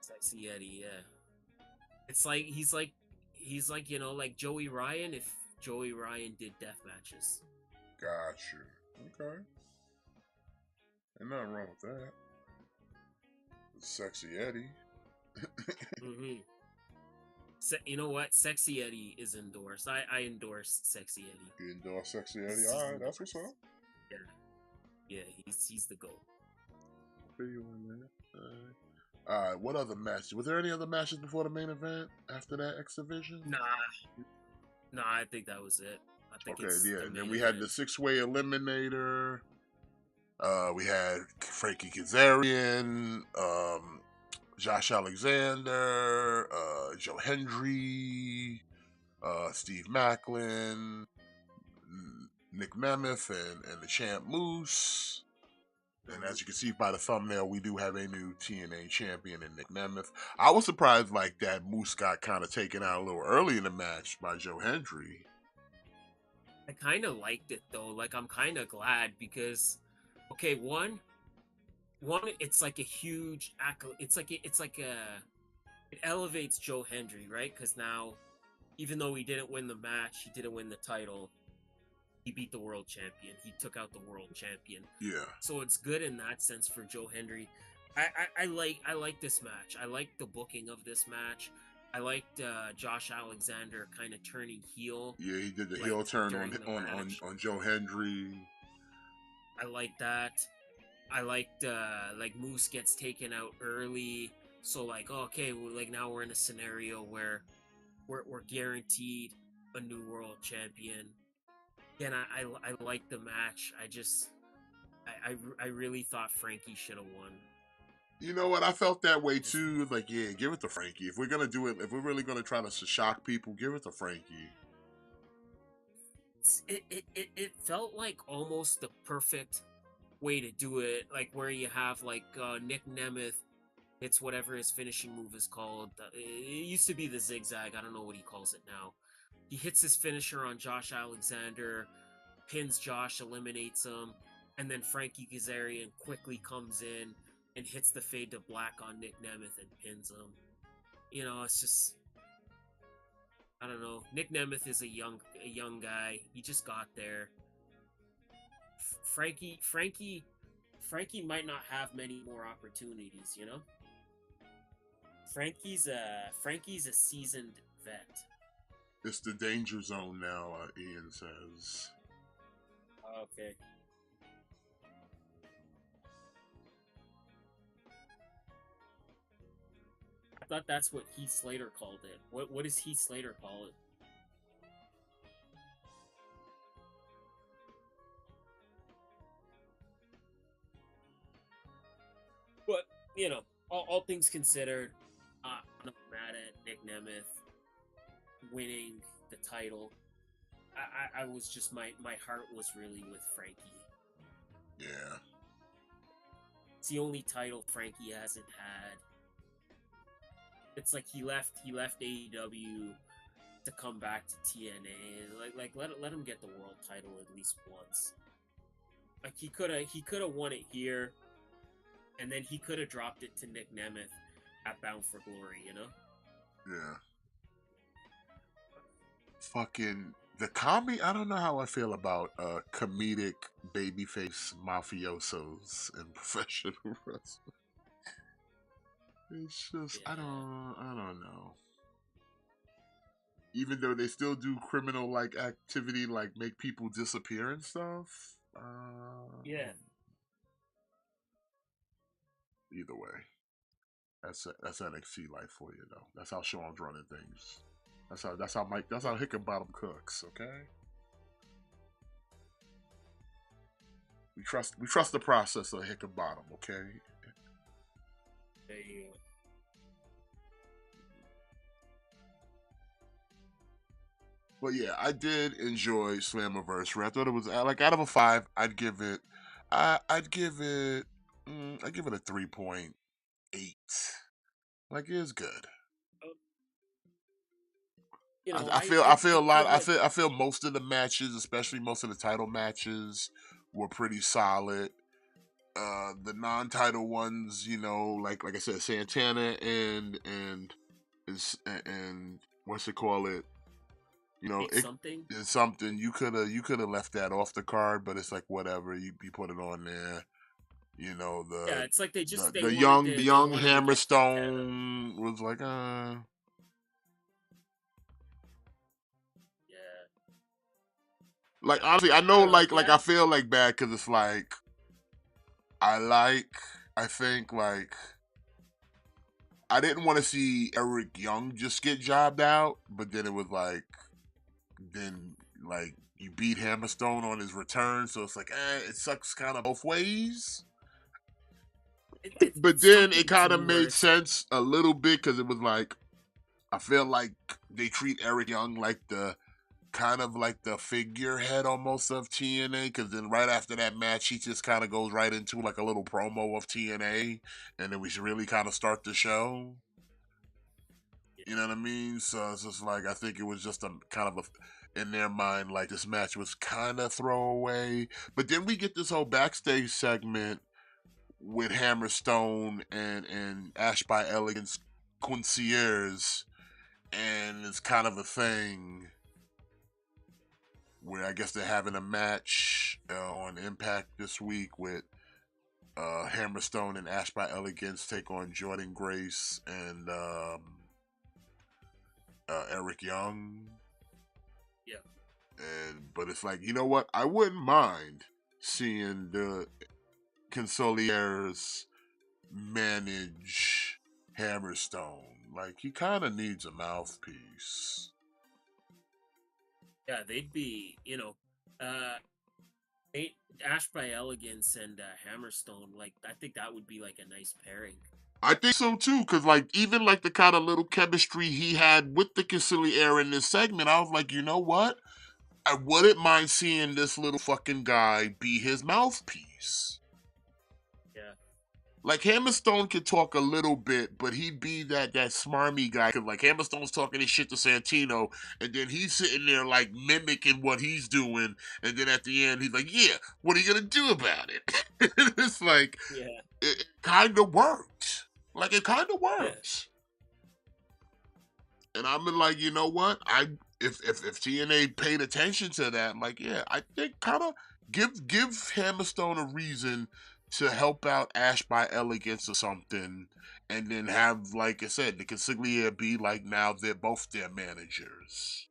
Sexy Eddie, yeah. It's like he's like like Joey Ryan if Joey Ryan did death matches. Gotcha. Okay. Ain't nothing wrong with that. Sexy Eddie. Mm-hmm. You know what? Sexy Eddie is endorsed. I endorse Sexy Eddie. You endorse Sexy Eddie? He's Alright, that's what's endorsed. up. Yeah, yeah. He's the goat. Feel you on that. Alright, what other matches? Was there any other matches before the main event after that X Division? Nah. I think that was it. I think Okay, it's yeah. the And then main we had event. the 6-way eliminator. We had Frankie Kazarian, Josh Alexander, Joe Hendry, Steve Macklin, Nick Nemeth, and the champ Moose. And as you can see by the thumbnail, we do have a new TNA champion in Nick Nemeth. I was surprised like that Moose got kind of taken out a little early in the match by Joe Hendry. I kind of liked it though. Like I'm kind of glad because, okay, one, it's like a huge it's like a it elevates Joe Hendry, right? Because now, even though he didn't win the match, he didn't win the title. He beat the world champion. He took out the world champion. Yeah. So it's good in that sense for Joe Hendry. I like this match. I like the booking of this match. I liked Josh Alexander kind of turning heel. Yeah, he did the Like heel turn during the match. on Joe Hendry. I like that. I liked like Moose gets taken out early. So like okay, well, like now we're in a scenario where we're guaranteed a new world champion. Again, I like the match. I really thought Frankie should have won. You know what? I felt that way too. Like, yeah, give it to Frankie. If we're gonna do it, if we're really gonna try to shock people, give it to Frankie. It felt like almost the perfect way to do it, like where you have like Nick Nemeth hits whatever his finishing move is called. It used to be the zigzag. I don't know what he calls it now. He hits his finisher on Josh Alexander, pins Josh, eliminates him, and then Frankie Kazarian quickly comes in and hits the fade to black on Nick Nemeth and pins him. It's just I don't know. Nick Nemeth is a young guy. He just got there. Frankie might not have many more opportunities. Frankie's a seasoned vet. It's the danger zone now, Ian says. Okay. I thought that's what Heath Slater called it. What does Heath Slater call it? all things considered, I'm not mad at Nick Nemeth winning the title. I was just my heart was really with Frankie. Yeah. It's the only title Frankie hasn't had. It's like he left AEW to come back to TNA. Like let him get the world title at least once. Like he could have won it here, and then he could have dropped it to Nick Nemeth at Bound for Glory. Yeah. Fucking the comedy. I don't know how I feel about comedic babyface mafiosos in professional wrestling. It's just Yeah. I don't know. Even though they still do criminal like activity, like make people disappear and stuff. Yeah. Either way, that's NXT life for you, though. That's how Sean's running things. That's how Mike. That's how Hickenbottom cooks. Okay. We trust the process of Hickenbottom. Okay. There you go. But yeah, I did enjoy Slammiversary. I thought it was like out of a 5, I'd give it. I'd give it. I'd give it a 3.8. Like it's good. Oh, I I feel a lot. feel like I feel most of the matches, especially most of the title matches, were pretty solid. The non-title ones, like I said, Santana and what's it call it? it's It something. is something you could have left that off the card, but it's like whatever you put it on there. Yeah, The it's like they the wanted young to the they young wanted to get Santana. Hammerstone was like Yeah. like honestly I I know don't know. like Yeah. I feel like bad because it's like I like I think like I didn't want to see Eric Young just get jobbed out, but then it was like then like you beat Hammerstone on his return, so it's like it sucks kind of both ways. But It's then it something kind of too where made it's like, sense a little bit because it was like I feel like they treat Eric Young like the kind of like the figurehead almost of TNA because then right after that match he just kind of goes right into like a little promo of TNA and then we should really kind of start the show. You know yeah. what I mean? So it's just like I think it was just a kind of a in their mind like this match was kind of throwaway. But then we get this whole backstage segment with Hammerstone and Ash by Elegance concierge, and it's kind of a thing where I guess they're having a match on Impact this week with Hammerstone and Ash by Elegance take on Jordan Grace and Eric Young. Yeah. But it's like, you know what? I wouldn't mind seeing the Consoliers manage Hammerstone. Like, he kind of needs a mouthpiece. Yeah, they'd be, uh, Ash by Elegance and Hammerstone. Like, I think that would be like a nice pairing. I think so too, because like even like the kind of little chemistry he had with the Conciliaire in this segment, I was like, you know what? I wouldn't mind seeing this little fucking guy be his mouthpiece. Yeah. Like Hammerstone could talk a little bit, but he'd be that smarmy guy. Cause like Hammerstone's talking his shit to Santino, and then he's sitting there like mimicking what he's doing, and then at the end he's like, "Yeah, what are you gonna do about it?" It's like Yeah. it kind of works. Like it kind of Yeah. works. And I'm like, you know what? If TNA paid attention to that, I'm like, yeah, I think kind of give Hammerstone a reason to help out Ash by Elegance or something, and then have, like I said, the Consigliere be like now they're both their managers.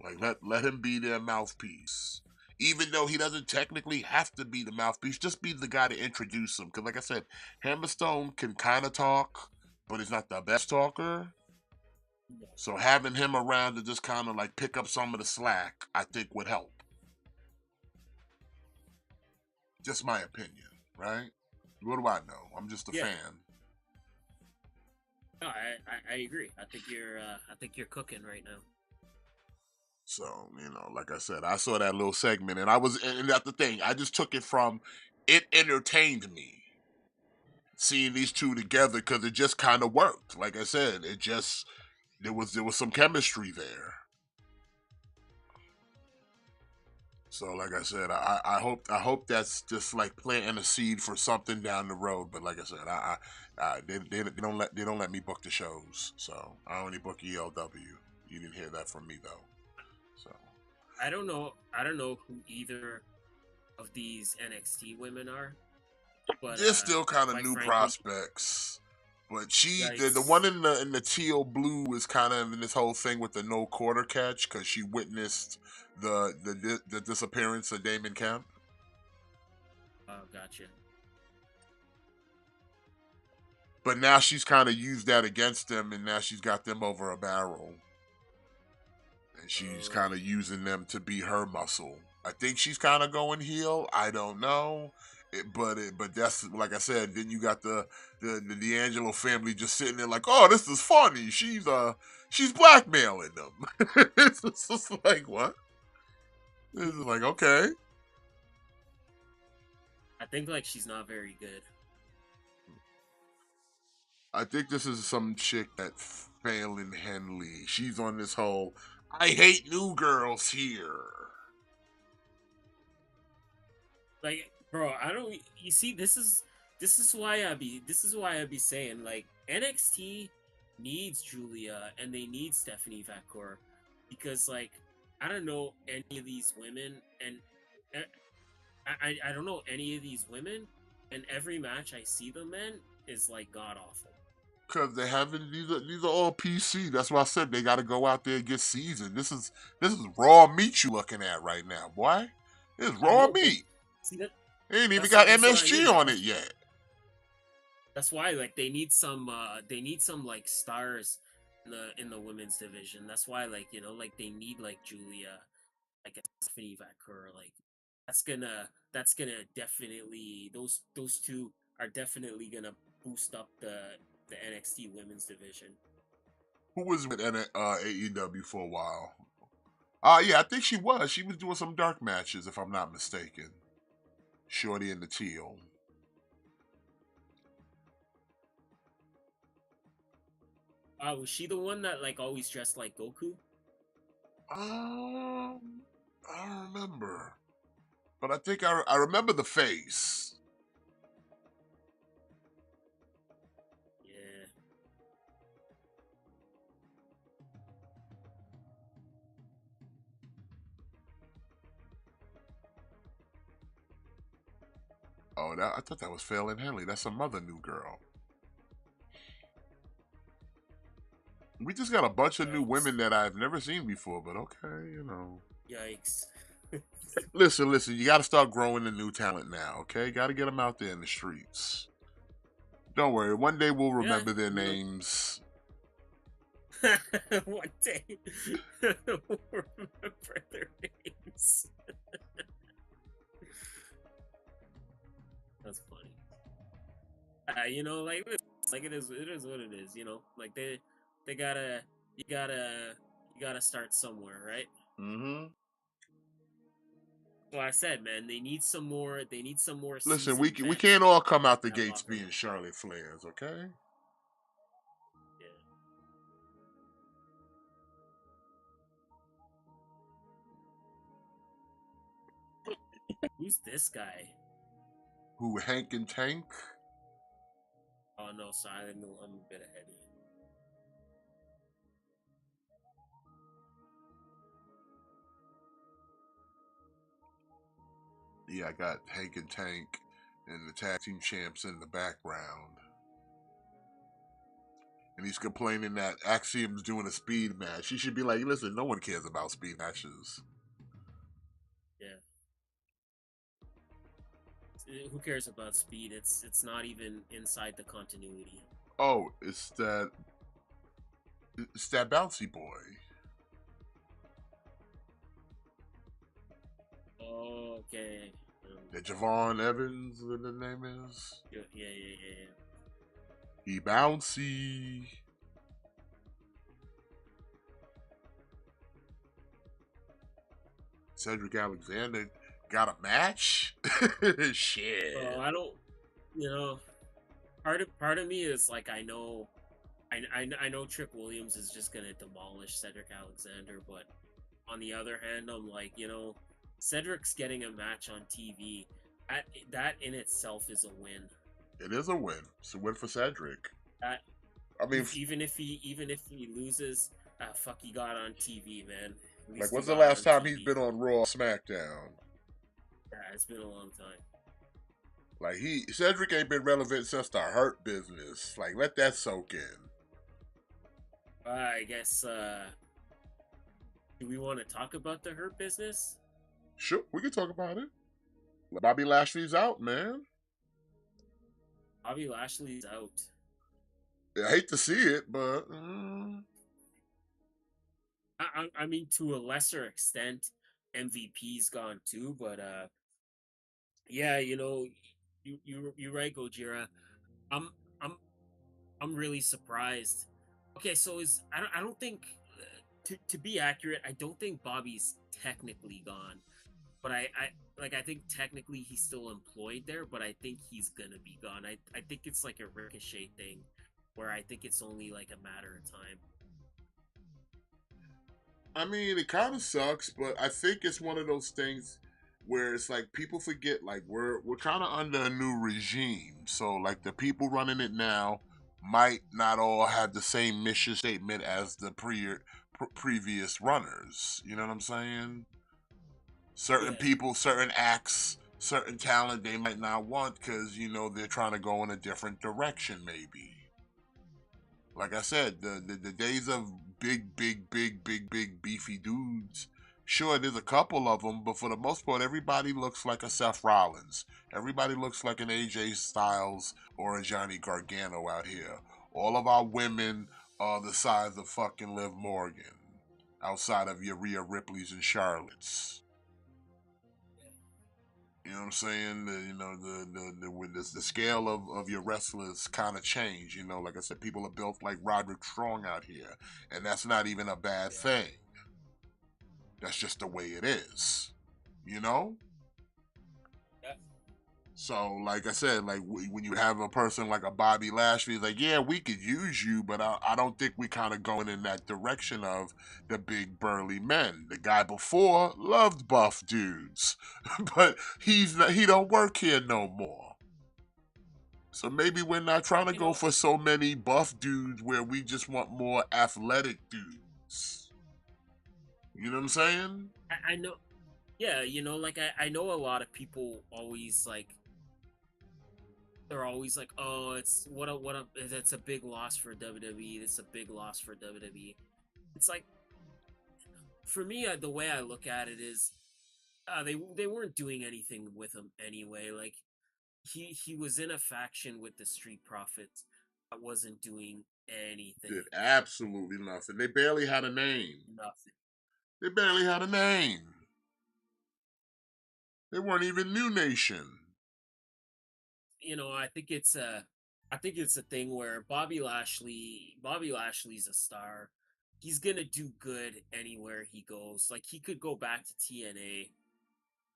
Like let him be their mouthpiece. Even though he doesn't technically have to be the mouthpiece, just be the guy to introduce him. Because, like I said, Hammerstone can kind of talk, but he's not the best talker. No. So having him around to just kind of like pick up some of the slack, I think would help. Just my opinion, right? What do I know? I'm just a Yeah. fan. No, I agree. I think you're cooking right now. So, like I said, I saw that little segment and and that's the thing. I just took it from, it entertained me seeing these two together because it just kind of worked. Like I said, there was some chemistry there. So, like I said, I hope that's just like planting a seed for something down the road. But like I said, they don't let me book the shows, so I only book ELW. You didn't hear that from me though. So I don't know who either of these NXT women are, but they're still kind of quite new frankly, prospects. But the one yikes. in the teal blue is kind of in this whole thing with the no quarter catch because she witnessed the disappearance of Damon Kemp. Oh, gotcha. But now she's kind of used that against them, and now she's got them over a barrel, and she's Oh, kind of using them to be her muscle. I think she's kind of going heel. I don't know, but that's like I said. Then you got the D'Angelo family just sitting there like, oh, this is funny. She's blackmailing them. It's just like what? It's like okay. I think like she's not very good. I think this is some chick that Phelan Henley. She's on this whole I hate new girls here. Like, bro, I don't. You see, this is why I be saying like NXT needs Julia and they need Stephanie Vacour because like I don't know any of these women and uh, I don't know any of these women and every match I see them in is like god awful. Cause they haven't. These are all PC. That's why I said they got to go out there and get seasoned. This is raw meat you looking at right now, boy. This is I raw know, but meat. see that They ain't even got that's what I MSG mean. Like on it yet. that's why like they need some like stars in the women's division. That's why like like they need like Julia, like a Stephanie Vacour, like that's gonna definitely those two are definitely gonna boost up the NXT women's division. Who was with AEW for a while? Yeah, I think she was. She was doing some dark matches, if I'm not mistaken. Shorty and the Teal. Was she the one that like always dressed like Goku? I don't remember, but I think I remember the face. Yeah. Oh, I thought that was Phelan Henley. That's some other new girl. We just got a bunch of new Yikes. women that I've never seen before, but okay. Yikes. Listen, you got to start growing the new talent now, okay? Got to get them out there in the streets. Don't worry, one day we'll Yeah, remember their you know. names. One day we'll remember their names. That's funny. Like it is what it is. Like they gotta, you gotta, you gotta start somewhere, right? Mm-hmm. So I said, man, they need some more. They need some more Listen, seasoned we vets can't all come out the in that gates locker being room. Charlotte Flairs, okay? Yeah. Who's this guy? Who, Hank and Tank? Oh no, sorry, I'm a bit ahead. Yeah, I got Hank and Tank and the tag team champs in the background. And he's complaining that Axiom's doing a speed match. He should be like, listen, no one cares about speed matches. Yeah. Who cares about speed? It's not even inside the continuity. Oh, it's that bouncy boy. Oh, okay. That Javon Evans, what the name is. Yeah, yeah, yeah, yeah. He bouncy. Cedric Alexander got a match? So Shit. I don't, you know, part of me is like I know Trick Williams is just gonna demolish Cedric Alexander, but on the other hand, I'm like, Cedric's getting a match on TV. That in itself is a win. It is a win. It's a win for Cedric. That I mean, even if he loses, fuck, he got on TV, man. At like, least he when's the got last on time he's TV. been on Raw or SmackDown? Yeah, it's been a long time. Like, Cedric ain't been relevant since the Hurt Business. Like, let that soak in. I guess. Do we want to talk about the Hurt Business? Sure, we can talk about it. Bobby Lashley's out, man. Bobby Lashley's out. I hate to see it, but I mean, to a lesser extent, MVP's gone too, but yeah, you're right, Gojira. I'm I'm I'm really surprised. Okay, so I don't think to be accurate, I don't think Bobby's technically gone, but I think technically he's still employed there, but I think he's gonna be gone. I think it's like a Ricochet thing, where I think it's only like a matter of time. I mean, it kind of sucks, but I think it's one of those things where it's like people forget, like we're kind of under a new regime, so like the people running it now might not all have the same mission statement as the previous runners. You know what I'm saying? Certain Yeah, people, certain acts, certain talent they might not want because they're trying to go in a different direction, maybe. Like I said, the days of big beefy dudes. Sure, there's a couple of them, but for the most part, everybody looks like a Seth Rollins. Everybody looks like an AJ Styles or a Johnny Gargano out here. All of our women are the size of fucking Liv Morgan, outside of your Rhea Ripley's and Charlotte's. You know what I'm saying? The scale of your wrestlers kind of change. Like I said, people are built like Roderick Strong out here, and that's not even a bad yeah, thing. That's just the way it is. You know. yeah. So, like I said, like when you have a person like a Bobby Lashley, like, yeah, we could use you, but I don't think we kind of going in that direction of the big burly men. The guy before loved buff dudes, but he don't work here no more. So maybe we're not trying to You go know, for so many buff dudes where we just want more athletic dudes. You know what I'm saying? I know. Yeah, like I know a lot of people always like they're always like, oh, it's what a that's a big loss for WWE. It's a big loss for WWE. It's like for me, the way I look at it is, they weren't doing anything with him anyway. Like he was in a faction with the Street Profits that wasn't doing anything, Did absolutely nothing. They barely had a name. nothing. They barely had a name. They weren't even New Nation. I think it's a thing where Bobby Lashley's a star. He's gonna do good anywhere he goes. Like he could go back to TNA,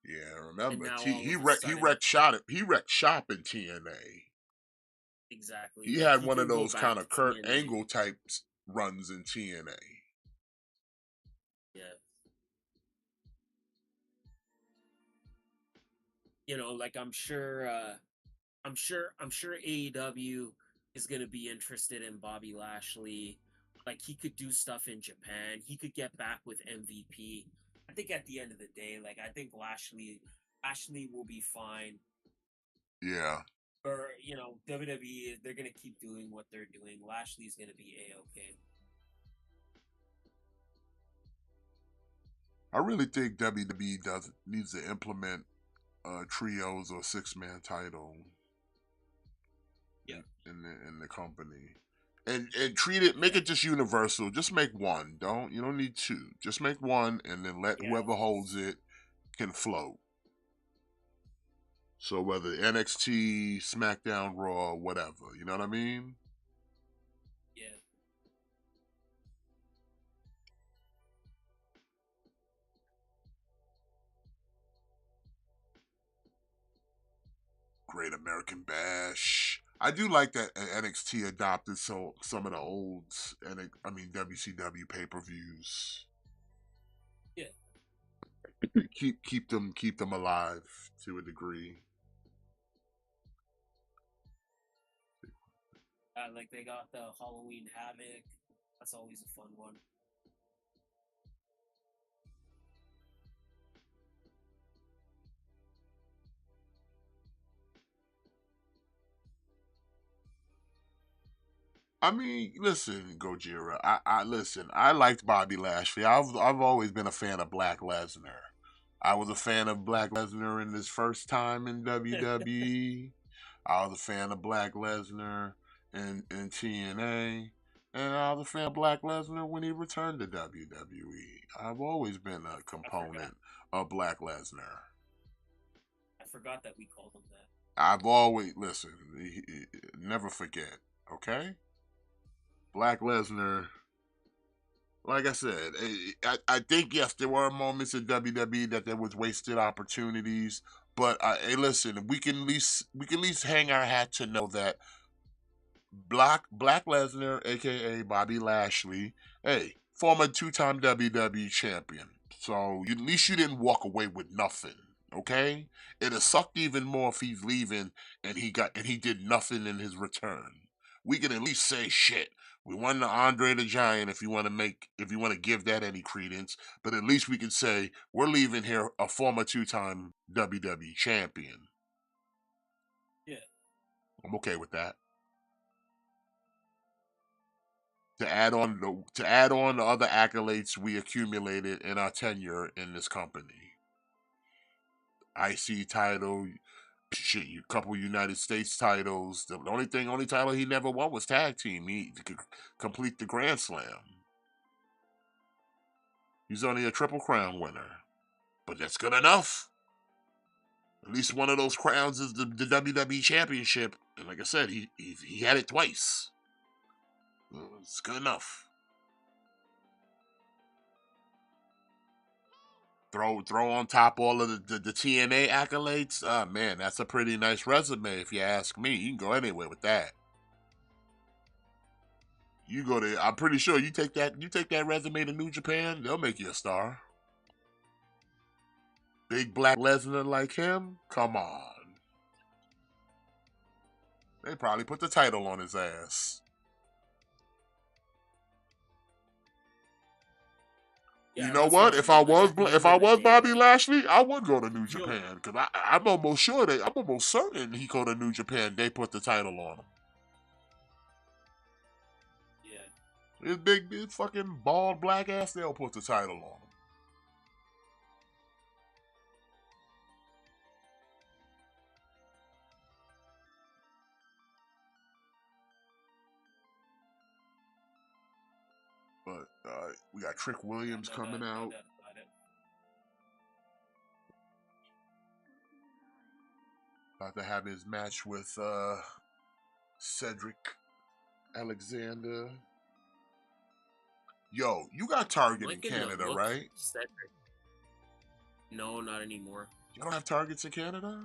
Yeah, and remember now all he of a wrecked he sudden, wrecked shot he wrecked shop in TNA. exactly, He like had he one of can go those back kind to of Kurt TNA. Angle type runs in TNA. Yeah, like I'm sure AEW is gonna be interested in Bobby Lashley. Like he could do stuff in Japan. He could get back with MVP. I think at the end of the day, like I think Lashley will be fine. Yeah, Or WWE, they're gonna keep doing what they're doing. Lashley's gonna be a-okay. I really think WWE does needs to implement trios or 6-man title Yeah, in the company. And treat it, make yeah, it just universal. Just make one. You don't need two. Just make one, and then let yeah, whoever holds it can float. So whether NXT, SmackDown, Raw, whatever, you know what I mean? yeah. Great American Bash. I do like that NXT adopted some of the old WCW pay-per-views. Yeah. Keep them alive to a degree. Like they got the Halloween Havoc. That's always a fun one. I mean, listen, Gojira. I listen. I liked Bobby Lashley. I've always been a fan of Black Lesnar. I was a fan of Black Lesnar in his first time in WWE. I was a fan of Black Lesnar in TNA. And I was a fan of Black Lesnar when he returned to WWE. I've always been a I forgot. component of Black Lesnar. I forgot that we called him that. I've always, listen, never forget, okay? Black Lesnar, like I said, I think yes, there were moments in WWE that there was wasted opportunities, but hey, listen, we can at least hang our hat to know that Black Lesnar, aka Bobby Lashley, hey, former two-time WWE champion. So at least you didn't walk away with nothing. Okay, it'd sucked even more if he's leaving and he did nothing in his return. We can at least say shit. We won the Andre the Giant if you want to give that any credence, but at least we can say we're leaving here a former two-time WWE champion. Yeah. I'm okay with that. To add on the other accolades we accumulated in our tenure in this company. IC title, shit, a couple United States titles. The only title he never won was tag team. He could complete the Grand Slam. He's only a Triple Crown winner, but that's good enough. At least one of those crowns is the WWE Championship, and like I said, he had it twice. It's good enough. Throw on top all of the TNA accolades. Man, that's a pretty nice resume if you ask me. You can go anywhere with that. You go to I'm pretty sure you take that resume to New Japan, they'll make you a star. Big Black Lesnar like him? Come on. They probably put the title on his ass. You Yeah, know most what? definitely. Like at the If end I of the was day, Bobby like Lashley, I would go to New yo, Japan because I'm almost certain he go to New Japan. They put the title on him. yeah, His fucking bald black ass, they'll put the title on him. But we got Trick yeah, Williams coming no out. doubt about it. About to have his match with Cedric Alexander. Yo, you got I'm Target in liking the Canada, look, right? Cedric. No, not anymore. You don't have Targets in Canada?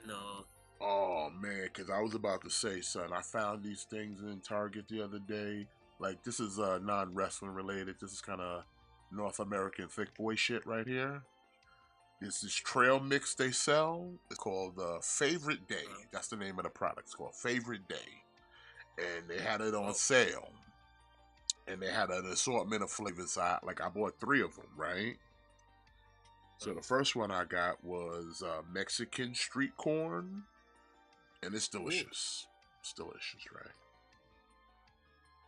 No. Oh man, because I was about to say, son, I found these things in Target the other day. Like this is non-wrestling related. This is kind of North American thick boy shit right here. This is trail mix they sell. It's called Favorite Day. That's the name of the product. It's called Favorite Day, and they had it on Oh, sale. And they had an assortment of flavors. I bought 3 of them, right? So the first one I got was Mexican street corn, and it's ooh, delicious. It's delicious, right?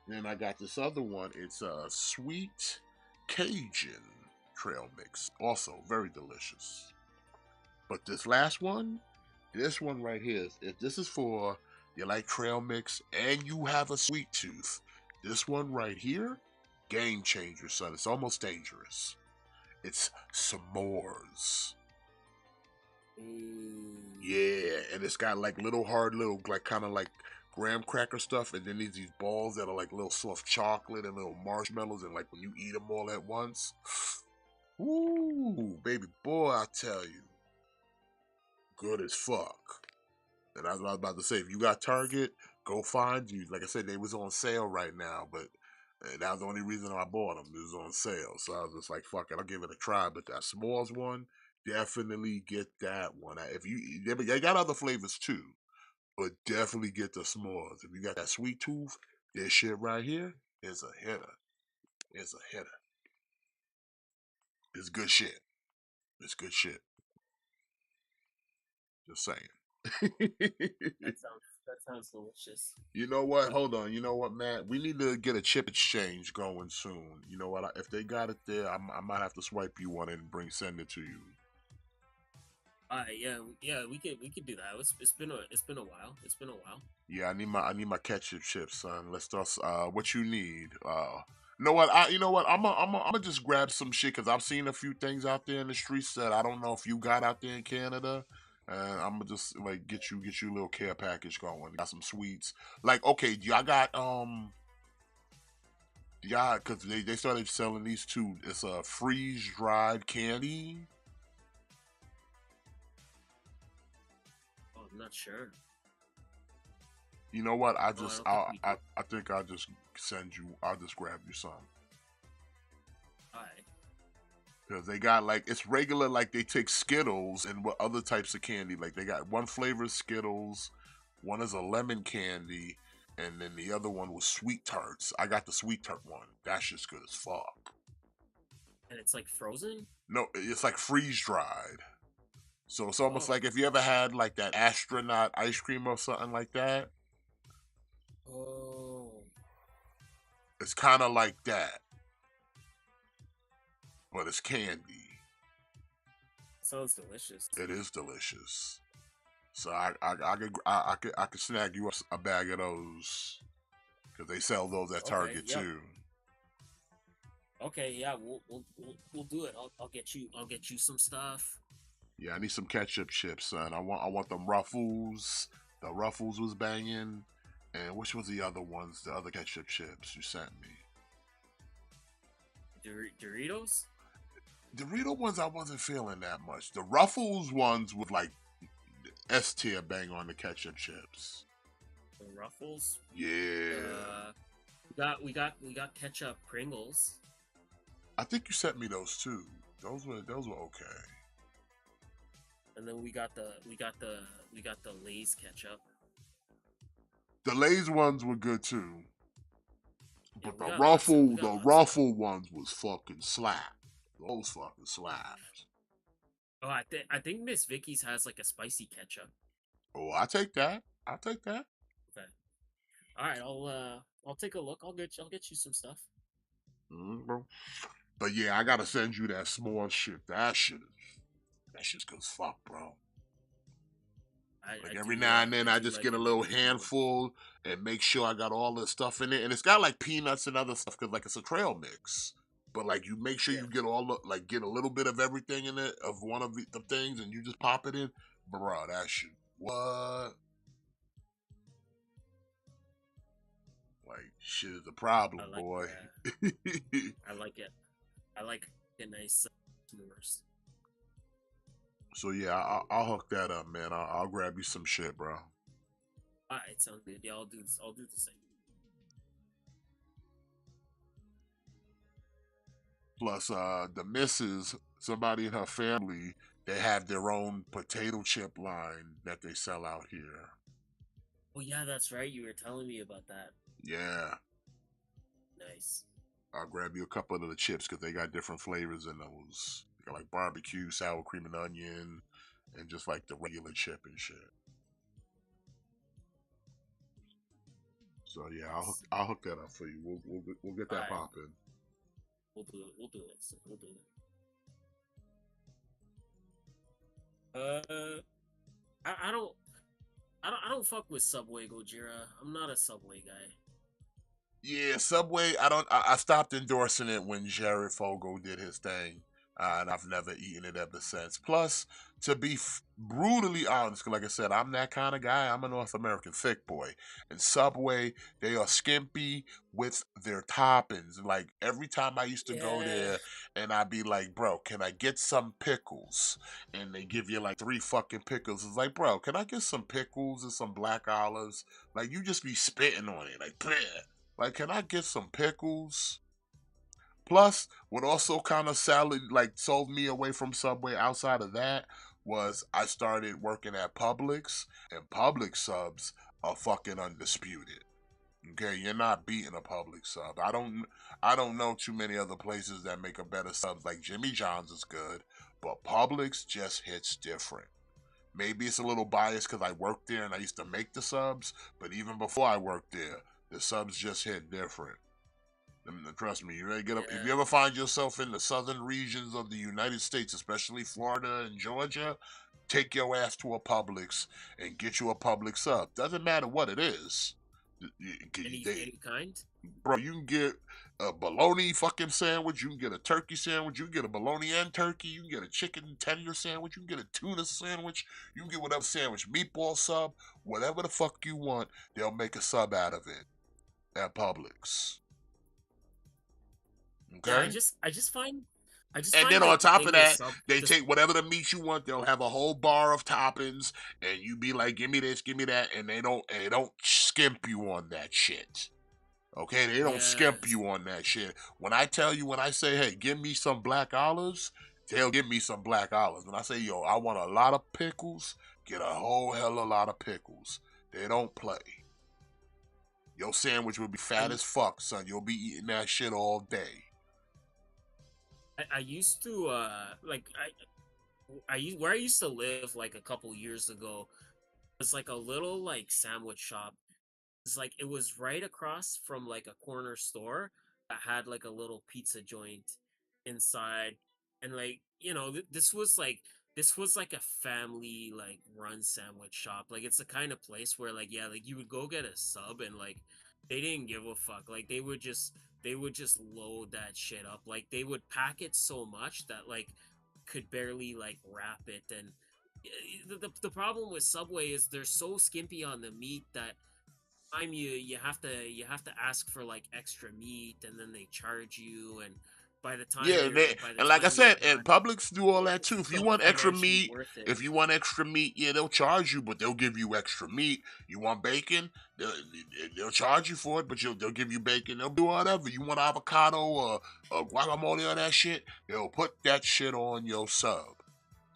Then I got this other one. It's a sweet Cajun trail mix, also very delicious. But this one right here, if this is for you like trail mix and you have a sweet tooth, this one right here, game changer, son. It's almost dangerous. It's s'mores. ooh, Yeah, and it's got like little hard little like kind of like graham cracker stuff, and then these balls that are like little soft chocolate and little marshmallows, and like when you eat them all at once, ooh, baby boy, I tell you, good as fuck. And that's what I was about to say. If you got Target, go find you. Like I said, they was on sale right now, but that was the only reason I bought them. It was on sale, so I was just like, "Fuck it, I'll give it a try." But that s'mores one, definitely get that one. If they got other flavors too, but definitely get the s'mores. If you got that sweet tooth, this shit right here is a hitter. It's a hitter. It's good shit. It's good shit. Just saying. That sounds delicious. You know what? Hold on. You know what, Matt? We need to get a chip exchange going soon. You know what? If they got it there, I might have to swipe you one and send it to you. Yeah, we could do that. It's been a while. It's been a while. Yeah, I need my ketchup chips, son. Let's start. What you need? You know what? I'm gonna just grab some shit because I've seen a few things out there in the streets that I don't know if you got out there in Canada. And I'm gonna just like get you a little care package going. Got some sweets. Like, okay, y'all got yeah, because they started selling these too. It's a freeze dried candy. Oh, I'm not sure. You know what? No, I don't think we do. I think I'll just send you. I'll just grab you some. Alright. Because they got like it's regular, like they take Skittles and what other types of candy. Like they got one flavor of Skittles, one is a lemon candy, and then the other one was sweet tarts. I got the sweet tart one. That's just good as fuck. And it's like frozen? No, it's like freeze dried. So it's almost Oh. like if you ever had like that astronaut ice cream or something like that. Oh. It's kind of like that, but it's candy. Sounds delicious. It is delicious. So I could snag you a bag of those because they sell those at Target Yep. too. Okay, yeah, we'll do it. I'll get you some stuff. Yeah, I need some ketchup chips, son. I want them Ruffles. The Ruffles was banging, and which was the other ones? The other ketchup chips you sent me. Doritos. Dorito ones I wasn't feeling that much. The Ruffles ones with like S tier bang on the ketchup chips. The Ruffles. Yeah. We got ketchup Pringles. I think you sent me those too. Those were okay. And then we got the Lay's ketchup. The Lay's ones were good too. Yeah, But we the got lots of- we got lots of Ruffle ones was fucking slap. Those fucking slaps. Oh, I think Miss Vicky's has like a spicy ketchup. Oh, I take that. I'll take that. Okay. All right, I'll take a look. I'll get you some stuff. Bro. But yeah, I gotta send you that small shit. That shit's good as fuck, bro. Like every now and then, I just get a little handful and make sure I got all the stuff in it, and it's got like peanuts and other stuff because like it's a trail mix. But like you make sure you get get a little bit of everything in it of one of the things, and you just pop it in, bro. That shit, what? Like shit is a problem, boy. I like it. I like a nice s'mores. So yeah, I'll hook that up, man. I'll grab you some shit, bro. All right, sounds good. Yeah, I'll do this. I'll do the same. Plus, the missus, somebody in her family, they have their own potato chip line that they sell out here. Oh yeah, that's right. You were telling me about that. Yeah. Nice. I'll grab you a couple of the chips because they got different flavors in those. They got like barbecue, sour cream and onion, and just like the regular chip and shit. So yeah, I'll hook that up for you. We'll get that popping. We'll do it. We'll do it. I don't fuck with Subway Gojira. I'm not a Subway guy. Yeah, Subway. I stopped endorsing it when Jared Fogo did his thing. and I've never eaten it ever since. Plus, to be brutally honest, 'cause like I said, I'm that kind of guy. I'm a North American thick boy. And Subway, they are skimpy with their toppings. Like every time I used to go Yeah, there, and I'd be like, bro, can I get some pickles? And they give you like three fucking pickles. It's like, bro, can I get some pickles and some black olives? Like you just be spitting on it, like, bleh. Like, can I get some pickles? Plus, what also kind of sold me away from Subway outside of that was I started working at Publix, and Publix subs are fucking undisputed. Okay, you're not beating a Publix sub. I don't know too many other places that make a better subs. Like Jimmy John's is good, but Publix just hits different. Maybe it's a little biased because I worked there and I used to make the subs, but even before I worked there, the subs just hit different. Trust me, if yeah, you ever find yourself in the southern regions of the United States, especially Florida and Georgia, take your ass to a Publix and get you a Publix sub. Doesn't matter what it is. any kind. Bro, you can get a bologna fucking sandwich. You can get a turkey sandwich. You can get a bologna and turkey. You can get a chicken tender sandwich. You can get a tuna sandwich. You can get whatever sandwich, meatball sub, whatever the fuck you want. They'll make a sub out of it at Publix. Yeah, Okay. I just And find then on the top of thing with that, sub they just take whatever the meat you want. They'll have a whole bar of toppings, and you be like, "Give me this, give me that," and they don't skimp you on that shit. Okay, they don't skimp yes. you on that shit. When I tell you, when I say, "Hey, give me some black olives," they'll give me some black olives. When I say, "Yo, I want a lot of pickles," get a whole hell of a lot of pickles. They don't play. Your sandwich will be fat I as fuck, son. You'll be eating that shit all day. I used to where I used to live like a couple years ago. It's like a little like sandwich shop. It's like it was right across from like a corner store that had like a little pizza joint inside, and like this was like a family like run sandwich shop. Like it's the kind of place where like yeah, like you would go get a sub and like they didn't give a fuck. Like they would just load that shit up. Like they would pack it so much that like could barely like wrap it. And the problem with Subway is they're so skimpy on the meat that time you have to ask for like extra meat, and then they charge you, and Yeah, by the and like I time you're said, and done Publix do all that it's too. just not financially worth it. If you want extra meat, yeah, they'll charge you, but they'll give you extra meat. You want bacon, they'll charge you for it, but they'll give you bacon. They'll do whatever. You want avocado or guacamole or that shit, they'll put that shit on your sub.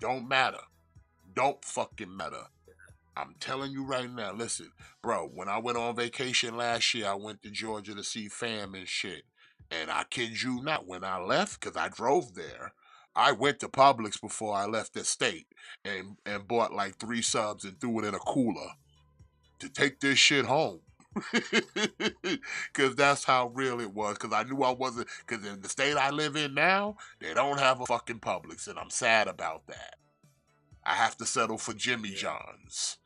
Don't matter. Don't fucking matter. I'm telling you right now, listen, bro, when I went on vacation last year, I went to Georgia to see fam and shit. And I kid you not, when I left, because I drove there, I went to Publix before I left the state and bought like three subs and threw it in a cooler to take this shit home. Because that's how real it was. Because I knew I wasn't, because in the state I live in now, they don't have a fucking Publix, and I'm sad about that. I have to settle for Jimmy Yeah, John's.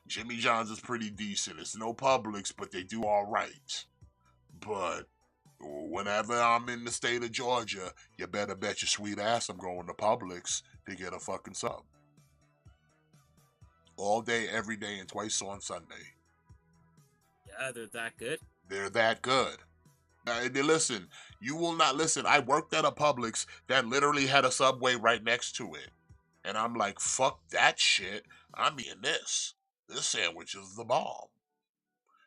Jimmy John's is pretty decent. It's no Publix, but they do all right. But whenever I'm in the state of Georgia, you better bet your sweet ass I'm going to Publix to get a fucking sub. All day, every day, and twice on Sunday. yeah, they're that good. They're that good. Listen, you will not listen. I worked at a Publix that literally had a Subway right next to it. And I'm like, fuck that shit. I'm eating this. This sandwich is the bomb.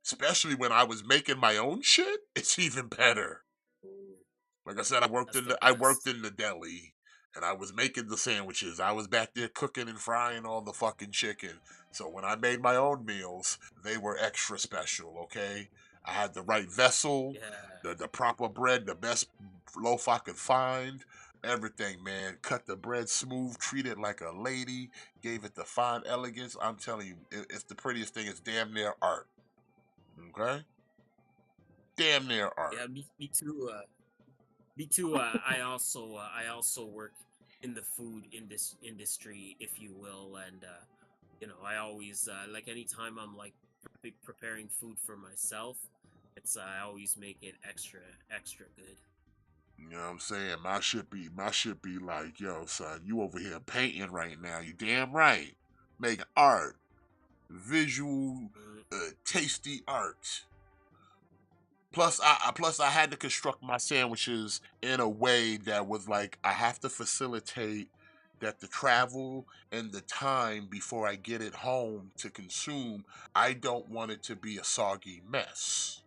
Especially when I was making my own shit, it's even better. Ooh, Like I said, that's the I worked best. in the deli and I was making the sandwiches. I was back there cooking and frying all the fucking chicken. So when I made my own meals, they were extra special, okay? I had the right vessel, Yeah, the proper bread, the best loaf I could find. Everything, man. Cut the bread smooth, treat it like a lady, gave it the fine elegance. I'm telling you, it's the prettiest thing. It's damn near art. Okay? Damn near art. yeah, me too. Me too. I also work in the food industry, if you will, and I always like anytime I'm like preparing food for myself, it's I always make it extra good. You know what I'm saying? My shit be like, yo, son, you over here painting right now. You damn right. Making art, visual, Mm. tasty art. Plus I had to construct my sandwiches in a way that was like I have to facilitate that the travel and the time before I get it home to consume, I don't want it to be a soggy mess.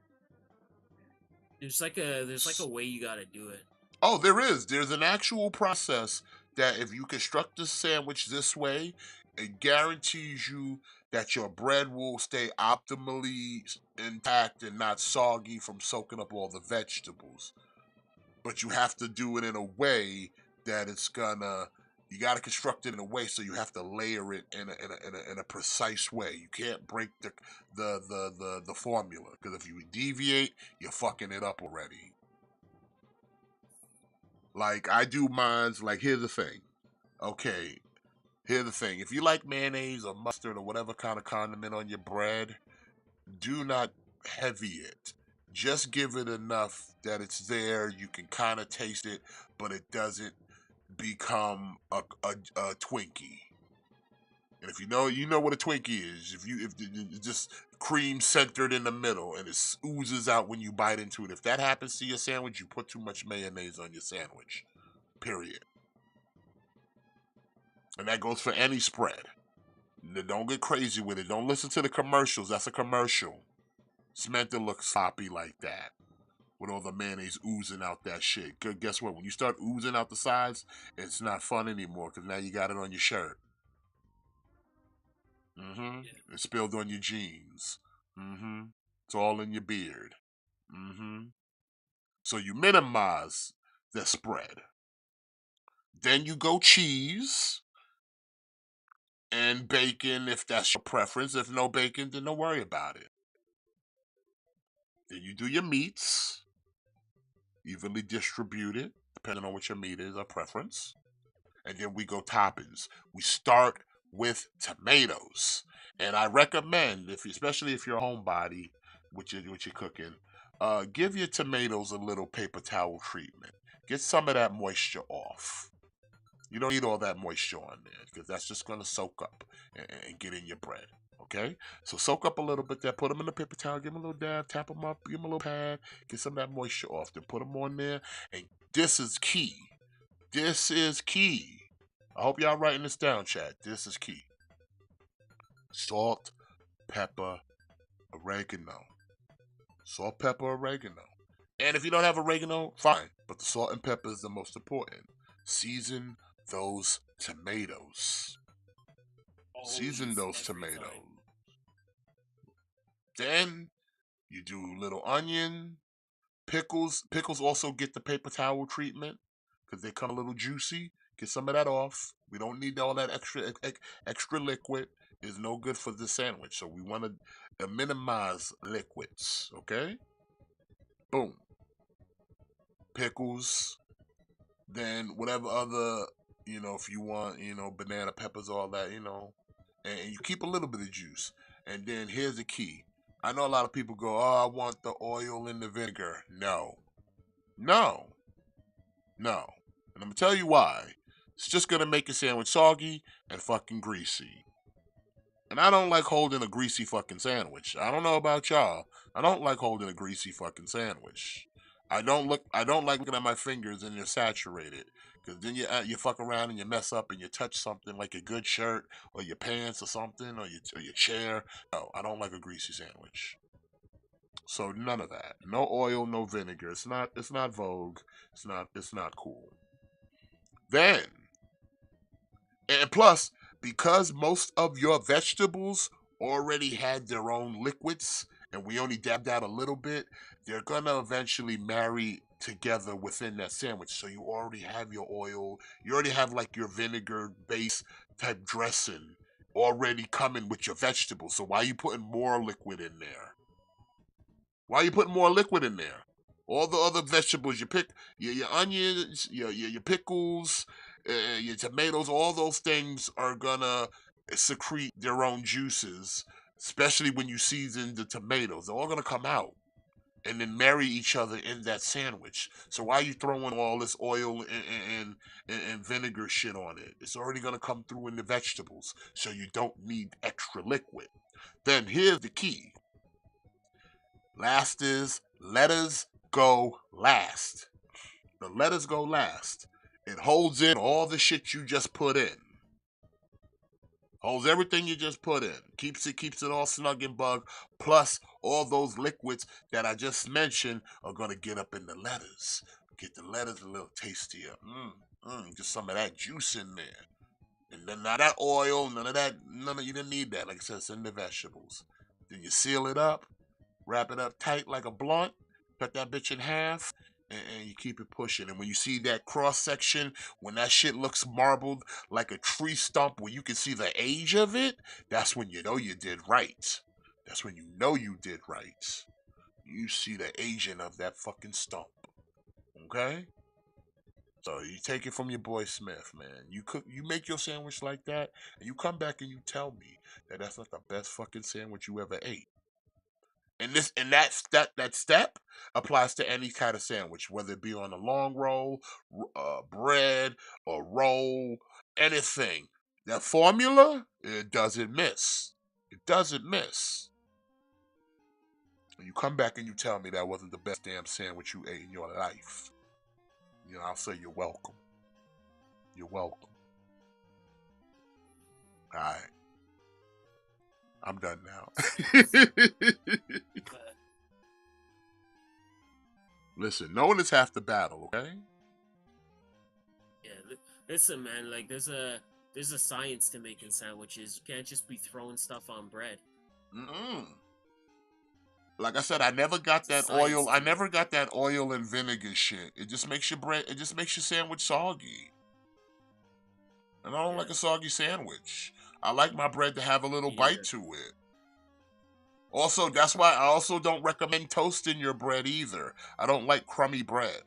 There's like a way you gotta do it. Oh, there is. There's an actual process that if you construct the sandwich this way, it guarantees you that your bread will stay optimally intact and not soggy from soaking up all the vegetables. But you have to do it in a way that it's gonna. You got to construct it in a way so you have to layer it in a precise way. You can't break the formula because if you deviate, you're fucking it up already. Like I do mines. Like here's the thing. Okay, here's the thing. If you like mayonnaise or mustard or whatever kind of condiment on your bread, do not heavy it. Just give it enough that it's there. You can kind of taste it, but it doesn't become a Twinkie. And if you know what a Twinkie is. If it's just cream centered in the middle and it oozes out when you bite into it. If that happens to your sandwich, you put too much mayonnaise on your sandwich. Period. And that goes for any spread. Don't get crazy with it. Don't listen to the commercials. That's a commercial. It's meant to look sloppy like that. With all the mayonnaise oozing out that shit. Guess what? When you start oozing out the sides, it's not fun anymore because now you got it on your shirt. Mm-hmm. Yeah. It spilled on your jeans. Mm-hmm. It's all in your beard. Mm-hmm. So you minimize the spread. Then you go cheese and bacon if that's your preference. If no bacon, then don't worry about it. Then you do your meats, evenly distributed, depending on what your meat is, or preference. And then we go toppings. We start with tomatoes. And I recommend, especially if you're a homebody, which you're cooking, give your tomatoes a little paper towel treatment. Get some of that moisture off. You don't need all that moisture on there because that's just going to soak up and get in your bread. Okay? So soak up a little bit there, put them in the paper towel, give them a little dab, tap them up, give them a little pad, get some of that moisture off, then put them on there. And this is key. This is key. I hope y'all writing this down, chat. This is key. Salt, pepper, oregano. Salt, pepper, oregano. And if you don't have oregano, fine. But the salt and pepper is the most important. Season those tomatoes. Season Always, those every tomatoes. time. Then you do little onion, pickles. Pickles also get the paper towel treatment because they come a little juicy. Get some of that off. We don't need all that extra liquid. Is no good for the sandwich. So we want to minimize liquids. Okay. Boom. Pickles. Then whatever other if you want banana peppers, all that and you keep a little bit of juice. And then here's the key. I know a lot of people go, "Oh, I want the oil and the vinegar." No, no, no. And I'm gonna tell you why. It's just gonna make your sandwich soggy and fucking greasy. And I don't like holding a greasy fucking sandwich. I don't know about y'all. I don't like holding a greasy fucking sandwich. I don't like looking at my fingers and they're saturated. Cause then you fuck around and you mess up and you touch something like a good shirt or your pants or something or your chair. No, I don't like a greasy sandwich. So none of that. No oil, no vinegar. It's not vogue. It's not cool. Then and plus, because most of your vegetables already had their own liquids and we only dabbed out a little bit, they're gonna eventually marry together within that sandwich. So you already have your oil, you already have like your vinegar base type dressing already coming with your vegetables. So why are you putting more liquid in there? Why are you putting more liquid in there? All the other vegetables you pick, your onions, your pickles, your tomatoes, all those things are gonna secrete their own juices, especially when you season the tomatoes. They're all gonna come out. and then marry each other in that sandwich. So why are you throwing all this oil and vinegar shit on it? It's already gonna come through in the vegetables, so you don't need extra liquid. Then here's the key. Last is lettuce go last. The lettuce go last. It holds in all the shit you just put in. Holds everything you just put in. Keeps it all snug and bug. Plus, all those liquids that I just mentioned are gonna get up in the lettuce. Get the lettuce a little tastier. Just some of that juice in there. And then not that oil, none of you didn't need that. Like I said, it's in the vegetables. Then you seal it up, wrap it up tight like a blunt, cut that bitch in half, and you keep it pushing. And when you see that cross section, when that shit looks marbled like a tree stump where you can see the age of it, that's when you know you did right. That's when you know you did right. You see the aging of that fucking stump. Okay? So you take it from your boy Smith, man. You make your sandwich like that, and you come back and you tell me that that's not the best fucking sandwich you ever ate. And that step applies to any kind of sandwich, whether it be on a long roll, bread, or roll, anything. That formula, it doesn't miss. It doesn't miss. And you come back and you tell me that wasn't the best damn sandwich you ate in your life. You know, I'll say you're welcome. You're welcome. All right. I'm done now. Listen, knowing is half the battle, okay? Yeah, listen, man. Like, there's a science to making sandwiches. You can't just be throwing stuff on bread. Like I said, I never got that Science oil. I to it. never got that oil and vinegar shit. It just makes your bread. It just makes your sandwich soggy. And I don't like a soggy sandwich. I like my bread to have a little bite to it. Also, that's why I also don't recommend toasting your bread either. I don't like crummy bread.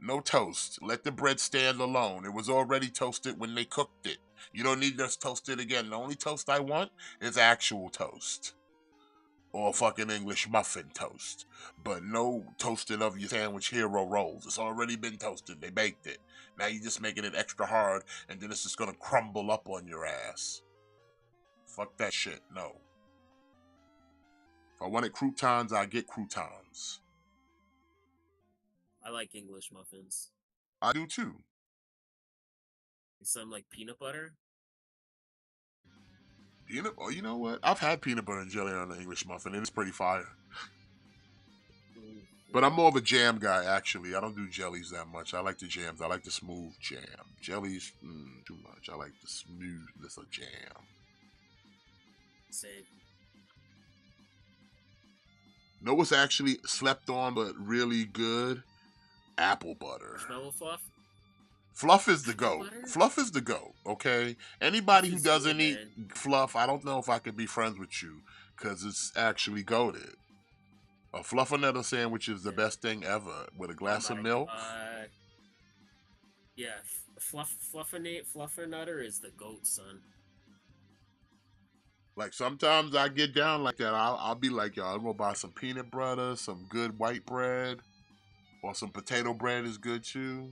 No toast. Let the bread stand alone. It was already toasted when they cooked it. You don't need to toast it again. The only toast I want is actual toast. Or fucking English muffin toast. But no toasting of your sandwich hero rolls. It's already been toasted. They baked it. Now you're just making it extra hard, and then it's just gonna crumble up on your ass. Fuck that shit. No. If I wanted croutons, I get croutons. I like English muffins. I do too. Some like peanut butter. Oh, you know what? I've had peanut butter and jelly on the English muffin, and it's pretty fire. But I'm more of a jam guy, actually. I don't do jellies that much. I like the jams. I like the smooth jam. Jellies, too much. I like the smoothness of jam. Same. Know what's actually slept on but really good? Apple butter. Marshmallow fluff? Fluff is the goat. Fluff is the goat, okay? Anybody who doesn't eat fluff, I don't know if I could be friends with you, because it's actually goated. A fluffernutter sandwich is the best thing ever, with a glass of milk. Yeah, fluffernutter is the goat, son. Like, sometimes I get down like that. I'll be like, y'all, I'm gonna buy some peanut butter, some good white bread, or some potato bread is good too.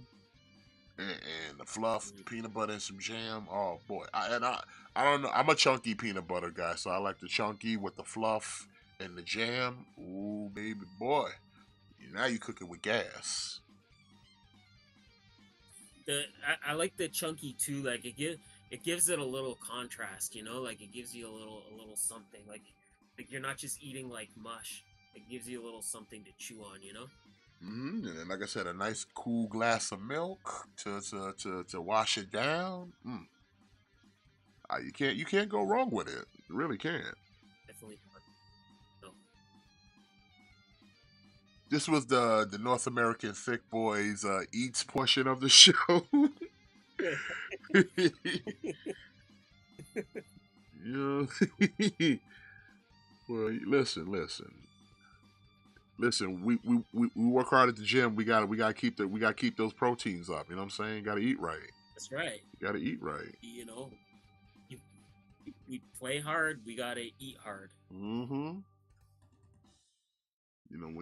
And the fluff, peanut butter, and some jam. Oh boy! I don't know. I'm a chunky peanut butter guy, so I like the chunky with the fluff and the jam. Ooh, baby boy! Now you cooking with gas. I like the chunky too. Like it gives it a little contrast, you know. Like it gives you a little something. Like you're not just eating like mush. It gives you a little something to chew on, you know. And then, like I said, a nice cool glass of milk to wash it down. You can't go wrong with it. You really can't. Definitely not. No. This was the North American Thick Boys eats portion of the show. Yeah. Well, listen. We work hard at the gym. We gotta keep those proteins up. You know what I'm saying? Gotta eat right. That's right. You gotta eat right. You know, we play hard. We gotta eat hard. You You know,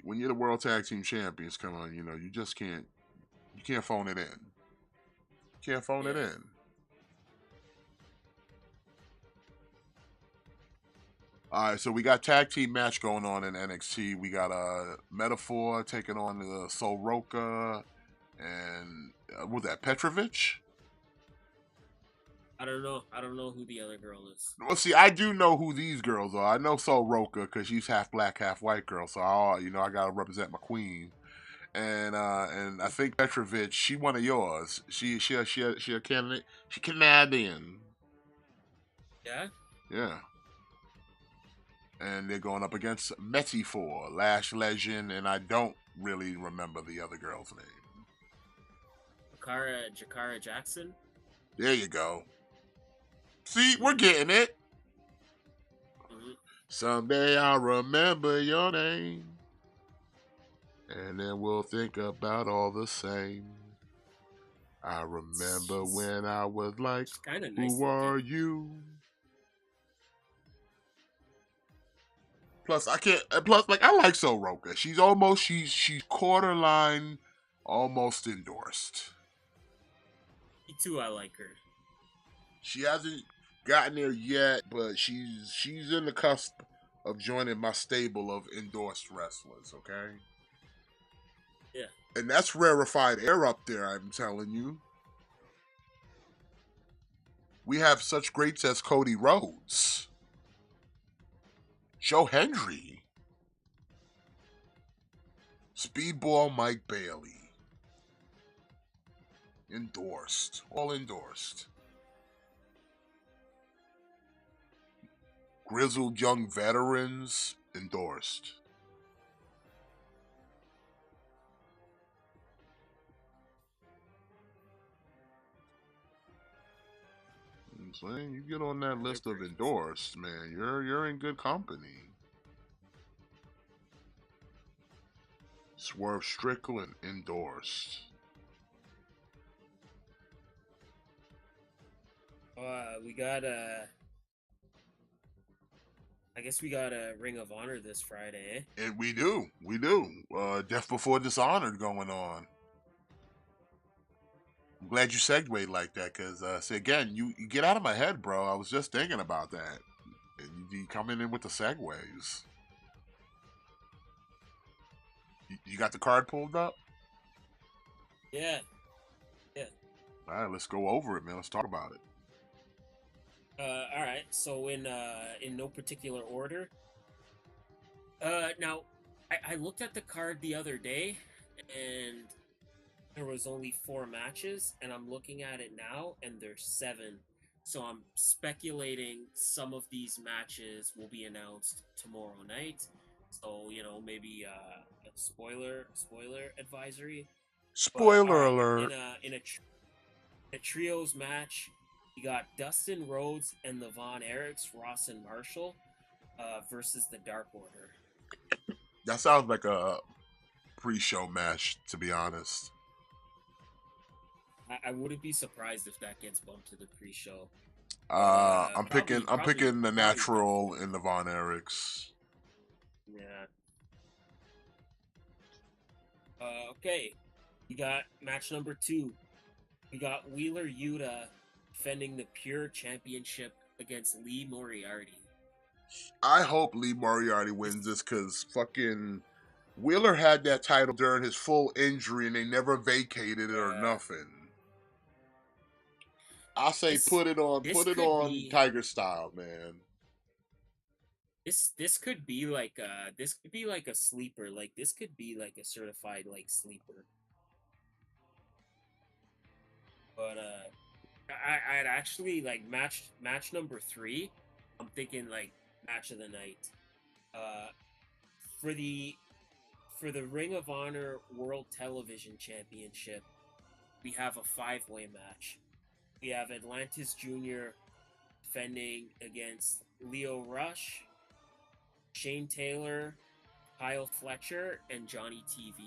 when you're the World Tag Team Champions, come on, you know, you just can't phone it in. You can't phone it Yeah. in. All right, so we got tag team match going on in NXT. We got Metaphor taking on Soroka and was that Petrovic? I don't know. I don't know who the other girl is. Well, see, I do know who these girls are. I know Soroka because she's half black, half white girl. So I gotta represent my queen. And I think Petrovic, she one of yours. She a candidate. She Canadian. Yeah. Yeah. And they're going up against Metaphor, Lash Legend, and I don't really remember the other girl's name. Jakara Jackson. There you go. See, we're getting it. Mm-hmm. Someday I'll remember your name, and then we'll think about all the same. I remember when I was like, She's kind of nice who are looking. you? Plus, I can't. Plus, like, I like Soroka. She's borderline, almost endorsed. Me too. I like her. She hasn't gotten there yet, but she's in the cusp of joining my stable of endorsed wrestlers. Okay. Yeah. And that's rarefied air up there. I'm telling you. We have such greats as Cody Rhodes, Joe Hendry, Speedball Mike Bailey. Endorsed. All endorsed. Grizzled young veterans. Endorsed. I'm saying, you get on that list of endorsed, man, you're in good company. Swerve Strickland endorsed. We got I guess we got a Ring of Honor this Friday, eh? And we do. Death Before Dishonored going on. I'm glad you segued like that, because see, again, you get out of my head, bro. I was just thinking about that. And you coming in with the segues. You got the card pulled up? Yeah. Yeah. All right, let's go over it, man. Let's talk about it. All right. So in no particular order. Now, I looked at the card the other day, and there was only 4 matches, and I'm looking at it now, and there's 7. So I'm speculating some of these matches will be announced tomorrow night. So maybe a spoiler advisory. But all Spoiler right, alert. in a trios match, you got Dustin Rhodes and the Von Erichs, Ross and Marshall, versus the Dark Order. That sounds like a pre-show match, to be honest. I wouldn't be surprised if that gets bumped to the pre-show. I'm picking the natural in the Von Erichs. Yeah. Okay. We got match number 2. We got Wheeler Yuta defending the Pure Championship against Lee Moriarty. I hope Lee Moriarty wins this, because fucking Wheeler had that title during his full injury and they never vacated it or nothing. I say put it on Tiger Style, man. This could be like a sleeper. Like, this could be like a certified like sleeper. But I'd actually like match number 3. I'm thinking like match of the night. For the Ring of Honor World Television Championship, we have a 5-way match. We have Atlantis Jr. defending against Leo Rush, Shane Taylor, Kyle Fletcher, and Johnny TV.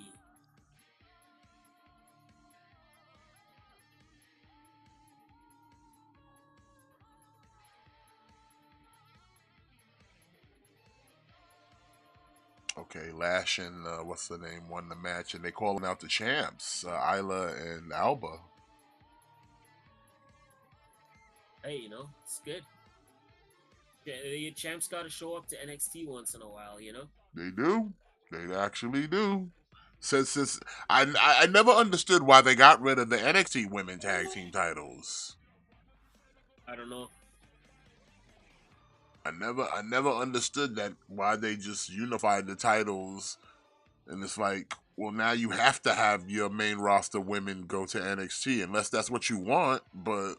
Okay, Lash and what's the name won the match, and they calling out the champs, Isla and Alba. Hey, it's good. The champs got to show up to NXT once in a while, They do. They actually do. Since I never understood why they got rid of the NXT Women Tag Team titles. I don't know. I never understood that, why they just unified the titles, and it's like, well, now you have to have your main roster women go to NXT unless that's what you want, but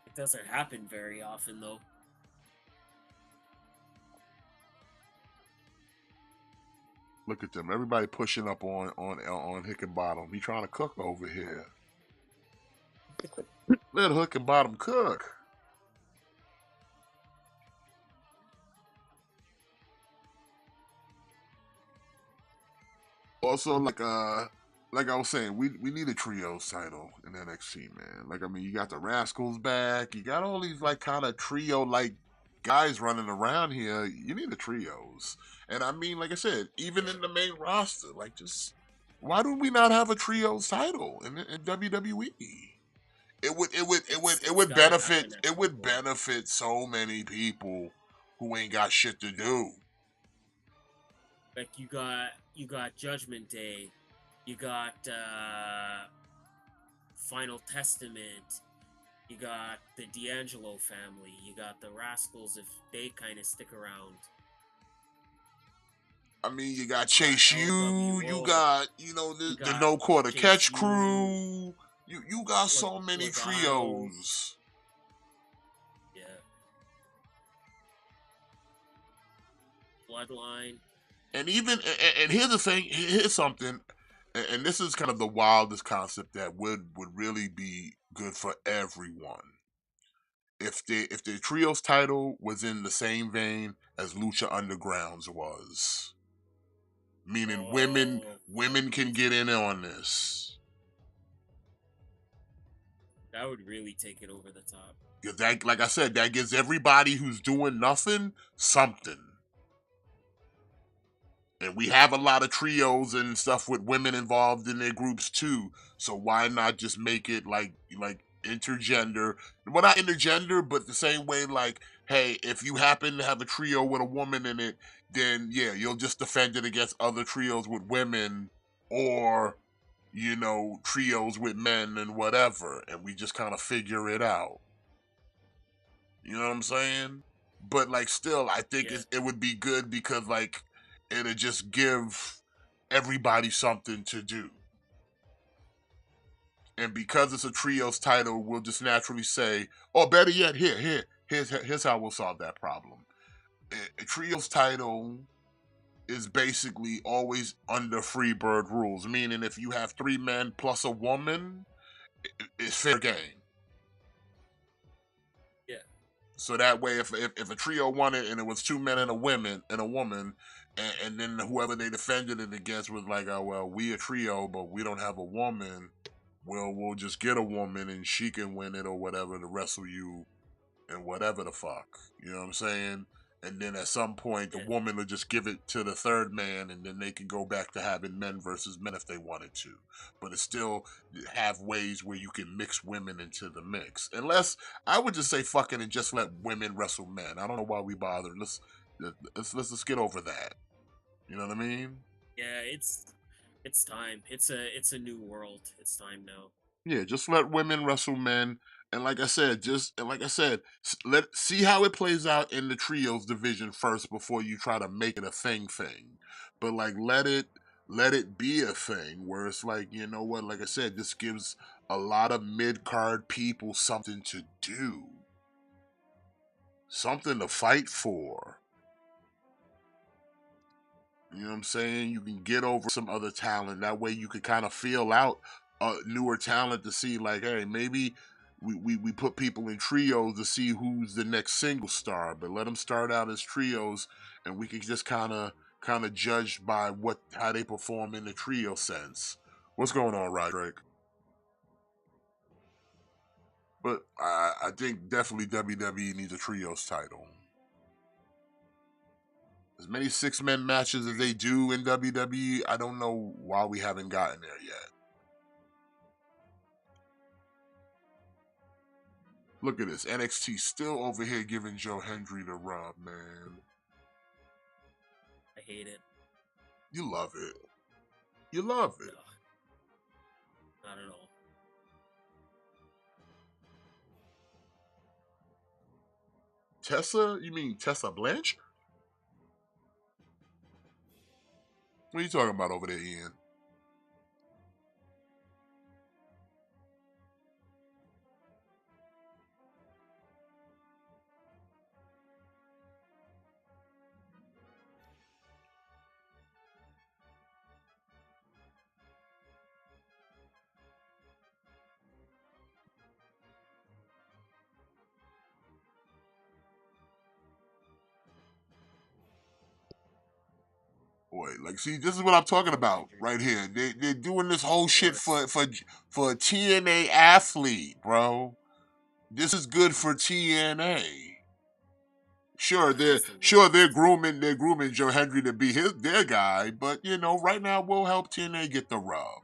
It doesn't happen very often, though. look at them, everybody pushing up on Hickenbottom. He trying to cook over here. Let Hickenbottom cook. Also, like I was saying, we need a trios title in NXT, man. Like, I mean, you got the Rascals back, you got all these like kind of trio like guys running around here. You need a trios, and I mean, like I said, even in the main roster, like, just why do we not have a trios title in WWE? It It's would got to benefit happen at it some would point. benefit so many people who ain't got shit to do. Like you got Judgment Day, you got Final Testament, you got the D'Angelo family, you got the Rascals if they kind of stick around. I mean, you got You got Chase U, you LWO, got you the got No Quarter Chase Catch U, crew. You got so many Legado, trios, yeah, Bloodline. and even and here's the thing. Here's something, and this is kind of the wildest concept that would really be good for everyone. If the trios title was in the same vein as Lucha Underground's was, meaning Oh, women can get in on this. that would really take it over the top. 'Cause that, like I said, that gives everybody who's doing nothing something. And we have a lot of trios and stuff with women involved in their groups too. So why not just make it like intergender? Well, not intergender, but the same way. Like, hey, if you happen to have a trio with a woman in it, then yeah, you'll just defend it against other trios with women, or trios with men and whatever, and we just kind of figure it out. You know what I'm saying? But like, still, I think Yeah, it would be good because like it'll just give everybody something to do. And because it's a trios title, we'll just naturally say, or better yet, here's how we'll solve that problem. A trios title is basically always under Freebird rules, meaning if you have three men plus a woman, it's fair game. yeah, So that way, if a trio won it and it was two men and a woman, and then whoever they defended it against was like, oh well, we a trio, but we don't have a woman. Well, we'll just get a woman and she can win it or whatever to wrestle you and whatever the fuck. You know what I'm saying? And then at some point, the yeah, woman will just give it to the third man, and then they can go back to having men versus men if they wanted to. But it still have ways where you can mix women into the mix. Unless I would just say fuck it and just let women wrestle men. I don't know why we bother. Let's just get over that. You know what I mean? yeah. It's time. It's a new world. It's time now. Yeah, just let women wrestle men. And like I said, let see how it plays out in the trios division first before you try to make it a thing. But like let it be a thing where it's like, you know what, like I said, this gives a lot of mid card people something to do. Something to fight for. You know what I'm saying? You can get over some other talent. That way you can kind of feel out newer talent to see, like, hey, maybe we put people in trios to see who's the next single star, but let them start out as trios, and we can just kind of judge by how they perform in the trio sense. What's going on, Roderick? But I think definitely WWE needs a trios title. As many 6-man matches as they do in WWE, I don't know why we haven't gotten there yet. Look at this. NXT still over here giving Joe Hendry the rub, man. I hate it. You love it. You love it. No, not at all. Tessa? You mean Tessa Blanchard? What are you talking about over there, Ian? Boy, like, see, this is what I'm talking about right here. They're doing this whole shit for a TNA athlete, bro. This is good for TNA. Sure, they're grooming Joe Hendry to be their guy, but you know, right now we'll help TNA get the rub.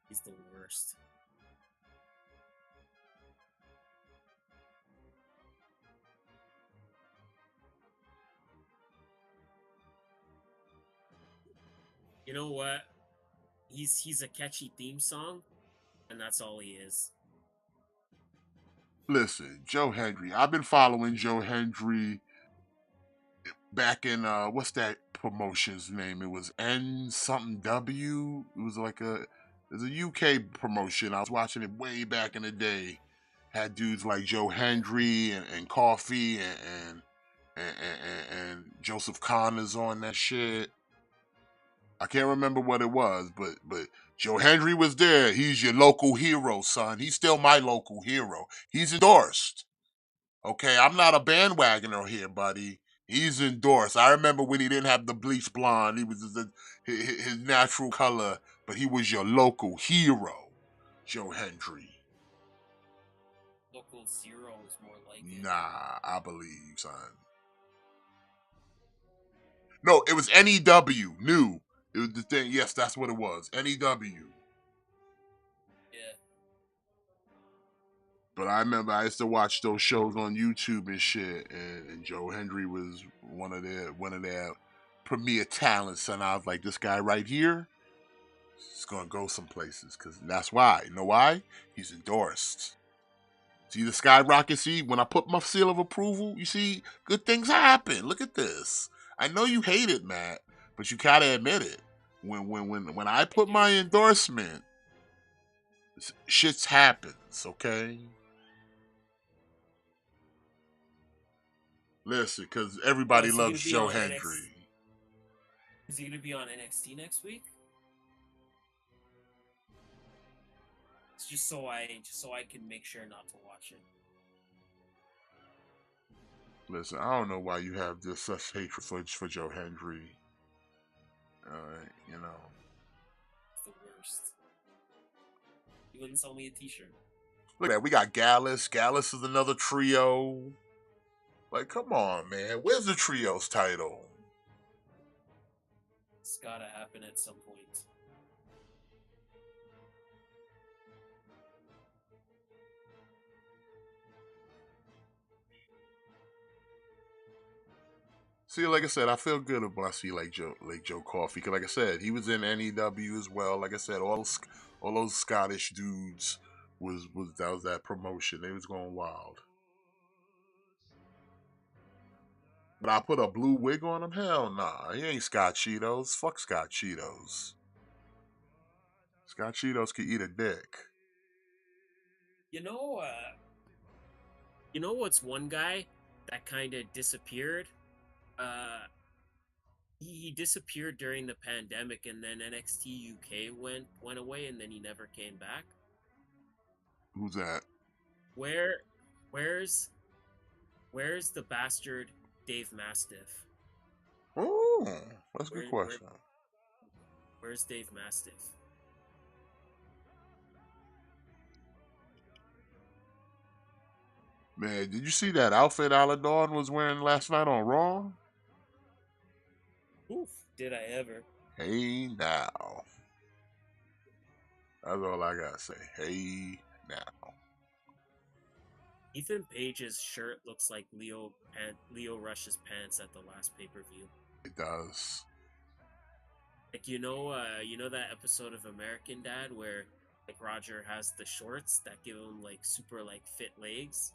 He's the worst. You know what? He's a catchy theme song, and that's all he is. Listen, Joe Hendry. I've been following Joe Hendry back in what's that promotion's name? It was N something W. It was like a UK promotion. I was watching it way back in the day. Had dudes like Joe Hendry and Coffee and Joseph Connors on that shit. I can't remember what it was, but Joe Hendry was there. He's your local hero, son. He's still my local hero. He's endorsed. Okay, I'm not a bandwagoner here, buddy. He's endorsed. I remember when he didn't have the bleach blonde. He was his natural color, but he was your local hero, Joe Hendry. Local Zero is more like it. Nah, I believe, son. No, it was NEW. New. It was the thing. Yes, that's what it was. NEW. Yeah. But I remember I used to watch those shows on YouTube and shit, and Joe Hendry was one of their premier talents, and I was like, this guy right here is gonna go some places, cause that's why. You know why? He's endorsed. See the skyrocket. See when I put my seal of approval, you see good things happen. Look at this. I know you hate it, Matt, but you gotta admit it. When I put my endorsement, shit happens. Okay. Listen, because everybody loves Joe Hendry. Is he gonna be on NXT next week? It's just so I can make sure not to watch it. Listen, I don't know why you have this such hatred for Joe Hendry. You know. It's the worst. You wouldn't sell me a t-shirt. Look at that. We got Gallus. Gallus is another trio. Like, come on, man. Where's the trios title? It's gotta happen at some point. See, like I said, I feel good when I see like Joe Coffey, because like I said, he was in NEW as well. Like I said, all those Scottish dudes was that promotion. They was going wild. But I put a blue wig on him? Hell nah. He ain't Scott Cheetos. Fuck Scott Cheetos. Scott Cheetos can eat a dick. You know what's one guy that kind of disappeared? He disappeared during the pandemic, and then NXT UK went away, and then he never came back. Who's that? Where's the bastard Dave Mastiff? Oh, that's a good question. Where's Dave Mastiff? Man, did you see that outfit Aladon was wearing last night on Raw? Oof, did I ever? Hey now. That's all I gotta say. Hey now. Ethan Page's shirt looks like Leo Rush's pants at the last pay-per-view. It does. Like you know that episode of American Dad where like Roger has the shorts that give him like super like fit legs,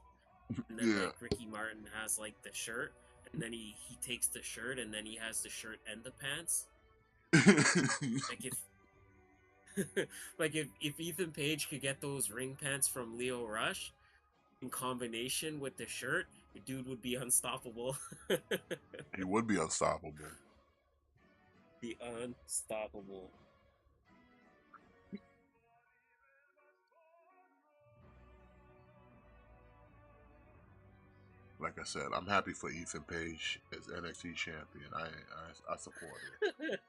and then Yeah. like Ricky Martin has like the shirt, and then he takes the shirt and then he has the shirt and the pants. Like if like if Ethan Page could get those ring pants from Leo Rush in combination with the shirt, the dude would be unstoppable. He would be unstoppable. Be unstoppable. Like I said, I'm happy for Ethan Page as NXT champion. I support it.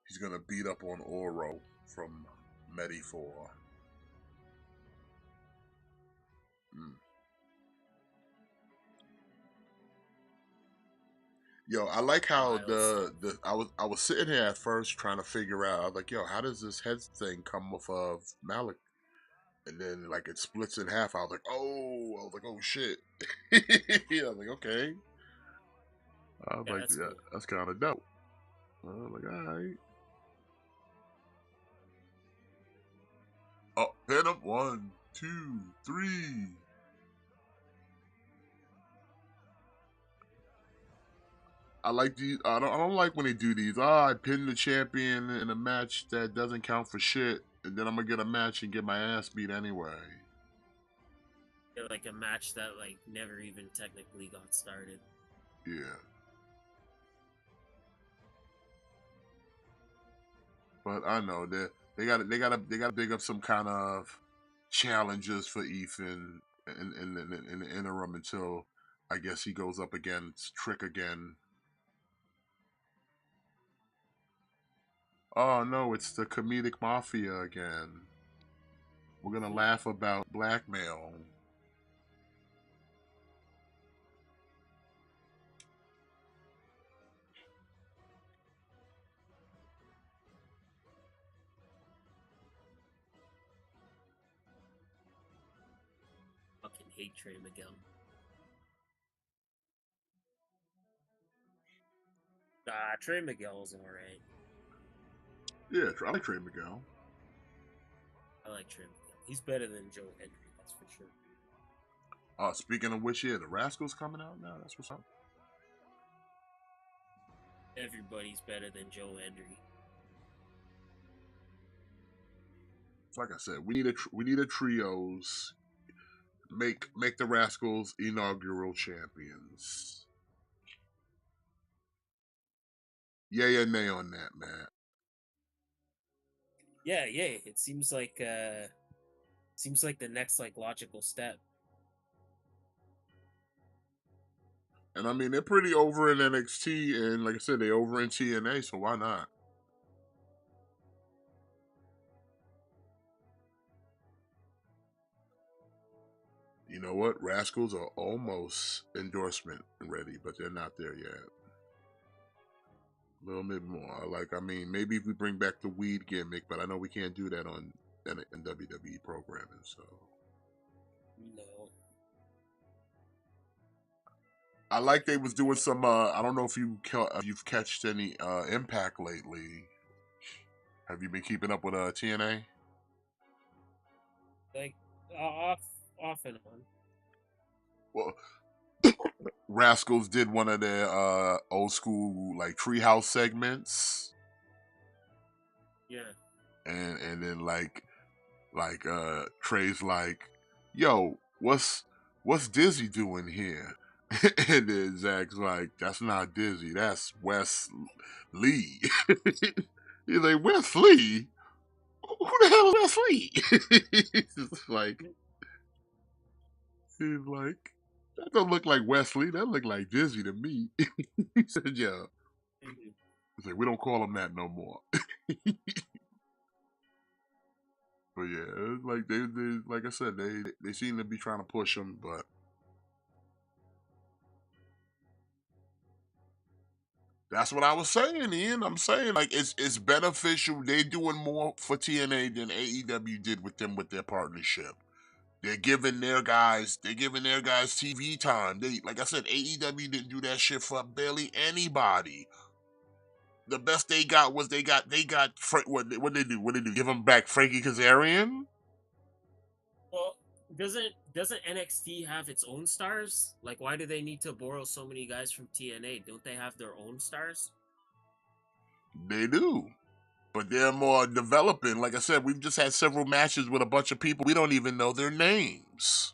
He's gonna beat up on Oro from Medi 4. Yo, I like how Wild stuff. I was sitting here at first trying to figure out. I was like, yo, how does this head thing come off of Malik? And then like it splits in half. I was like, oh shit. Yeah, I was like, okay. I was Yeah, like, that's yeah, cool. that's kind of dope. I was like, all right. Oh, pin up 1, 2, 3. I like these. I don't like when they do these. I pin the champion in a match that doesn't count for shit, and then I'm gonna get a match and get my ass beat anyway. Yeah, like a match that like never even technically got started. Yeah, but I know that they got to dig up some kind of challenges for Ethan in the interim until I guess he goes up against Trick again. Oh no, it's the comedic mafia again. We're gonna laugh about blackmail. Fucking hate Trey Miguel. Trey Miguel's alright. Yeah, I like Trey Miguel. I like Trey Miguel. He's better than Joe Hendry, that's for sure. Speaking of which, yeah, the Rascals coming out now. That's what's up. Everybody's better than Joe Hendry. Like I said, we need a trios. Make the Rascals inaugural champions. Yay or nay on that, man. Yeah, yeah. It seems like the next like logical step. And I mean, they're pretty over in NXT, and like I said, they're over in TNA, so why not? You know what? Rascals are almost endorsement ready, but they're not there yet. A little bit more. I mean, maybe if we bring back the weed gimmick, but I know we can't do that on in WWE programming. So No. I like they was doing some. I don't know if you've catched any Impact lately. Have you been keeping up with TNA? Like off and on. Well, Rascals did one of their old school like treehouse segments, Yeah. and then Trey's like, "Yo, what's Dizzy doing here?" And then Zach's like, "That's not Dizzy, that's Wes Lee." He's like, "Wes Lee? Who the hell is Wes Lee?" He's like, "That don't look like Wesley. That look like Dizzy to me." He said, "Yeah." Mhm. He's like, "We don't call him that no more." But yeah, like they like I said, they seem to be trying to push him, but that's what I was saying, Ian. I'm saying like it's beneficial. They doing more for TNA than AEW did with them with their partnership. They're giving their guys TV time. They like I said, AEW didn't do that shit for barely anybody. The best they got was what they do? What they do? Give them back Frankie Kazarian? Well, doesn't NXT have its own stars? Like, why do they need to borrow so many guys from TNA? Don't they have their own stars? They do. But they're more developing. Like I said, we've just had several matches with a bunch of people we don't even know their names.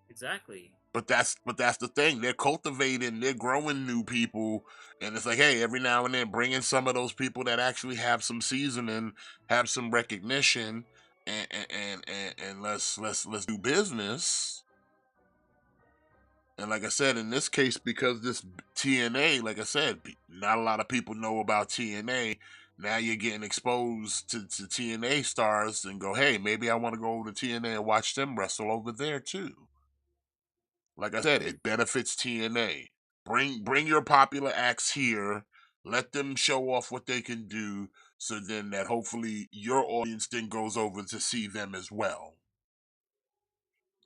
Exactly. But that's the thing. They're cultivating, they're growing new people, and it's like, hey, every now and then, bring in some of those people that actually have some seasoning, have some recognition, and let's do business. And like I said, in this case, because this TNA, like I said, not a lot of people know about TNA. Now you're getting exposed to TNA stars and go, hey, maybe I want to go over to TNA and watch them wrestle over there too. Like I said, it benefits TNA. Bring your popular acts here. Let them show off what they can do, so then that hopefully your audience then goes over to see them as well.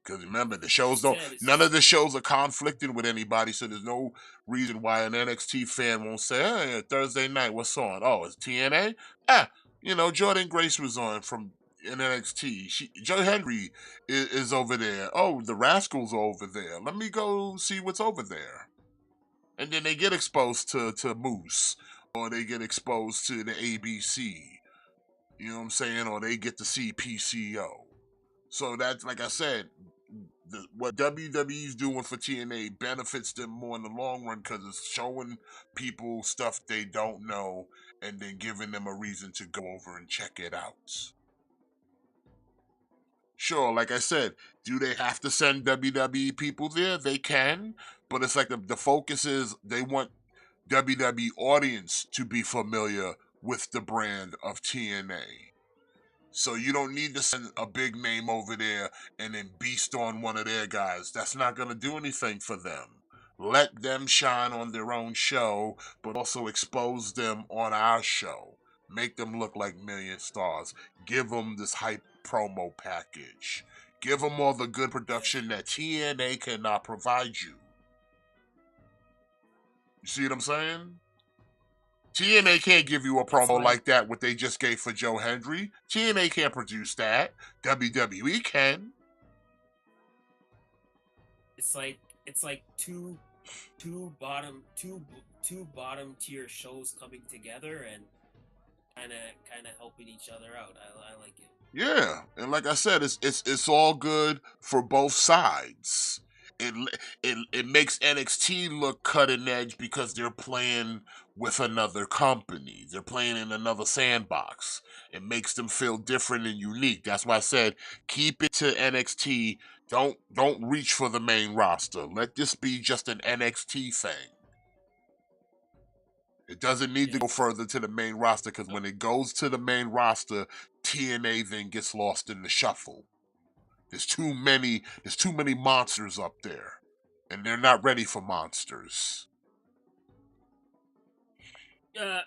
Because remember, the Like you shows don't. said, it's None of just the shows are conflicting with anybody, so there's no reason why an NXT fan won't say, "Hey, Thursday night, what's on? Oh, it's TNA. Ah, Jordan Grace was on from in NXT. Joe Henry is over there. Oh, the Rascals are over there. Let me go see what's over there." And then they get exposed to Moose, or they get exposed to the ABC. You know what I'm saying? Or they get to see PCO. So that's like I said, what WWE's doing for TNA benefits them more in the long run because it's showing people stuff they don't know and then giving them a reason to go over and check it out. Sure, like I said, do they have to send WWE people there? They can, but it's like the focus is they want WWE audience to be familiar with the brand of TNA. So you don't need to send a big name over there and then beast on one of their guys. That's not going to do anything for them. Let them shine on their own show, but also expose them on our show. Make them look like million stars. Give them this hype promo package. Give them all the good yeah, production that TNA cannot provide you. You see what I'm saying? yeah. TNA can't give you a That's promo why like that, what they just gave for Joe Hendry. TNA can't produce that. WWE can. it's like two bottom tier shows coming together and kind of helping each other out. I like it. Yeah, and like I said, it's all good for both sides. It it makes NXT look cutting edge because they're playing with another company. They're playing in another sandbox. It makes them feel different and unique. That's why I said keep it to NXT. Don't reach for the main roster. Let this be just an NXT thing. It doesn't need to Yeah. go further to the main roster because when it goes to the main roster, TNA then gets lost in the shuffle. There's too many monsters up there. And they're not ready for monsters. Uh,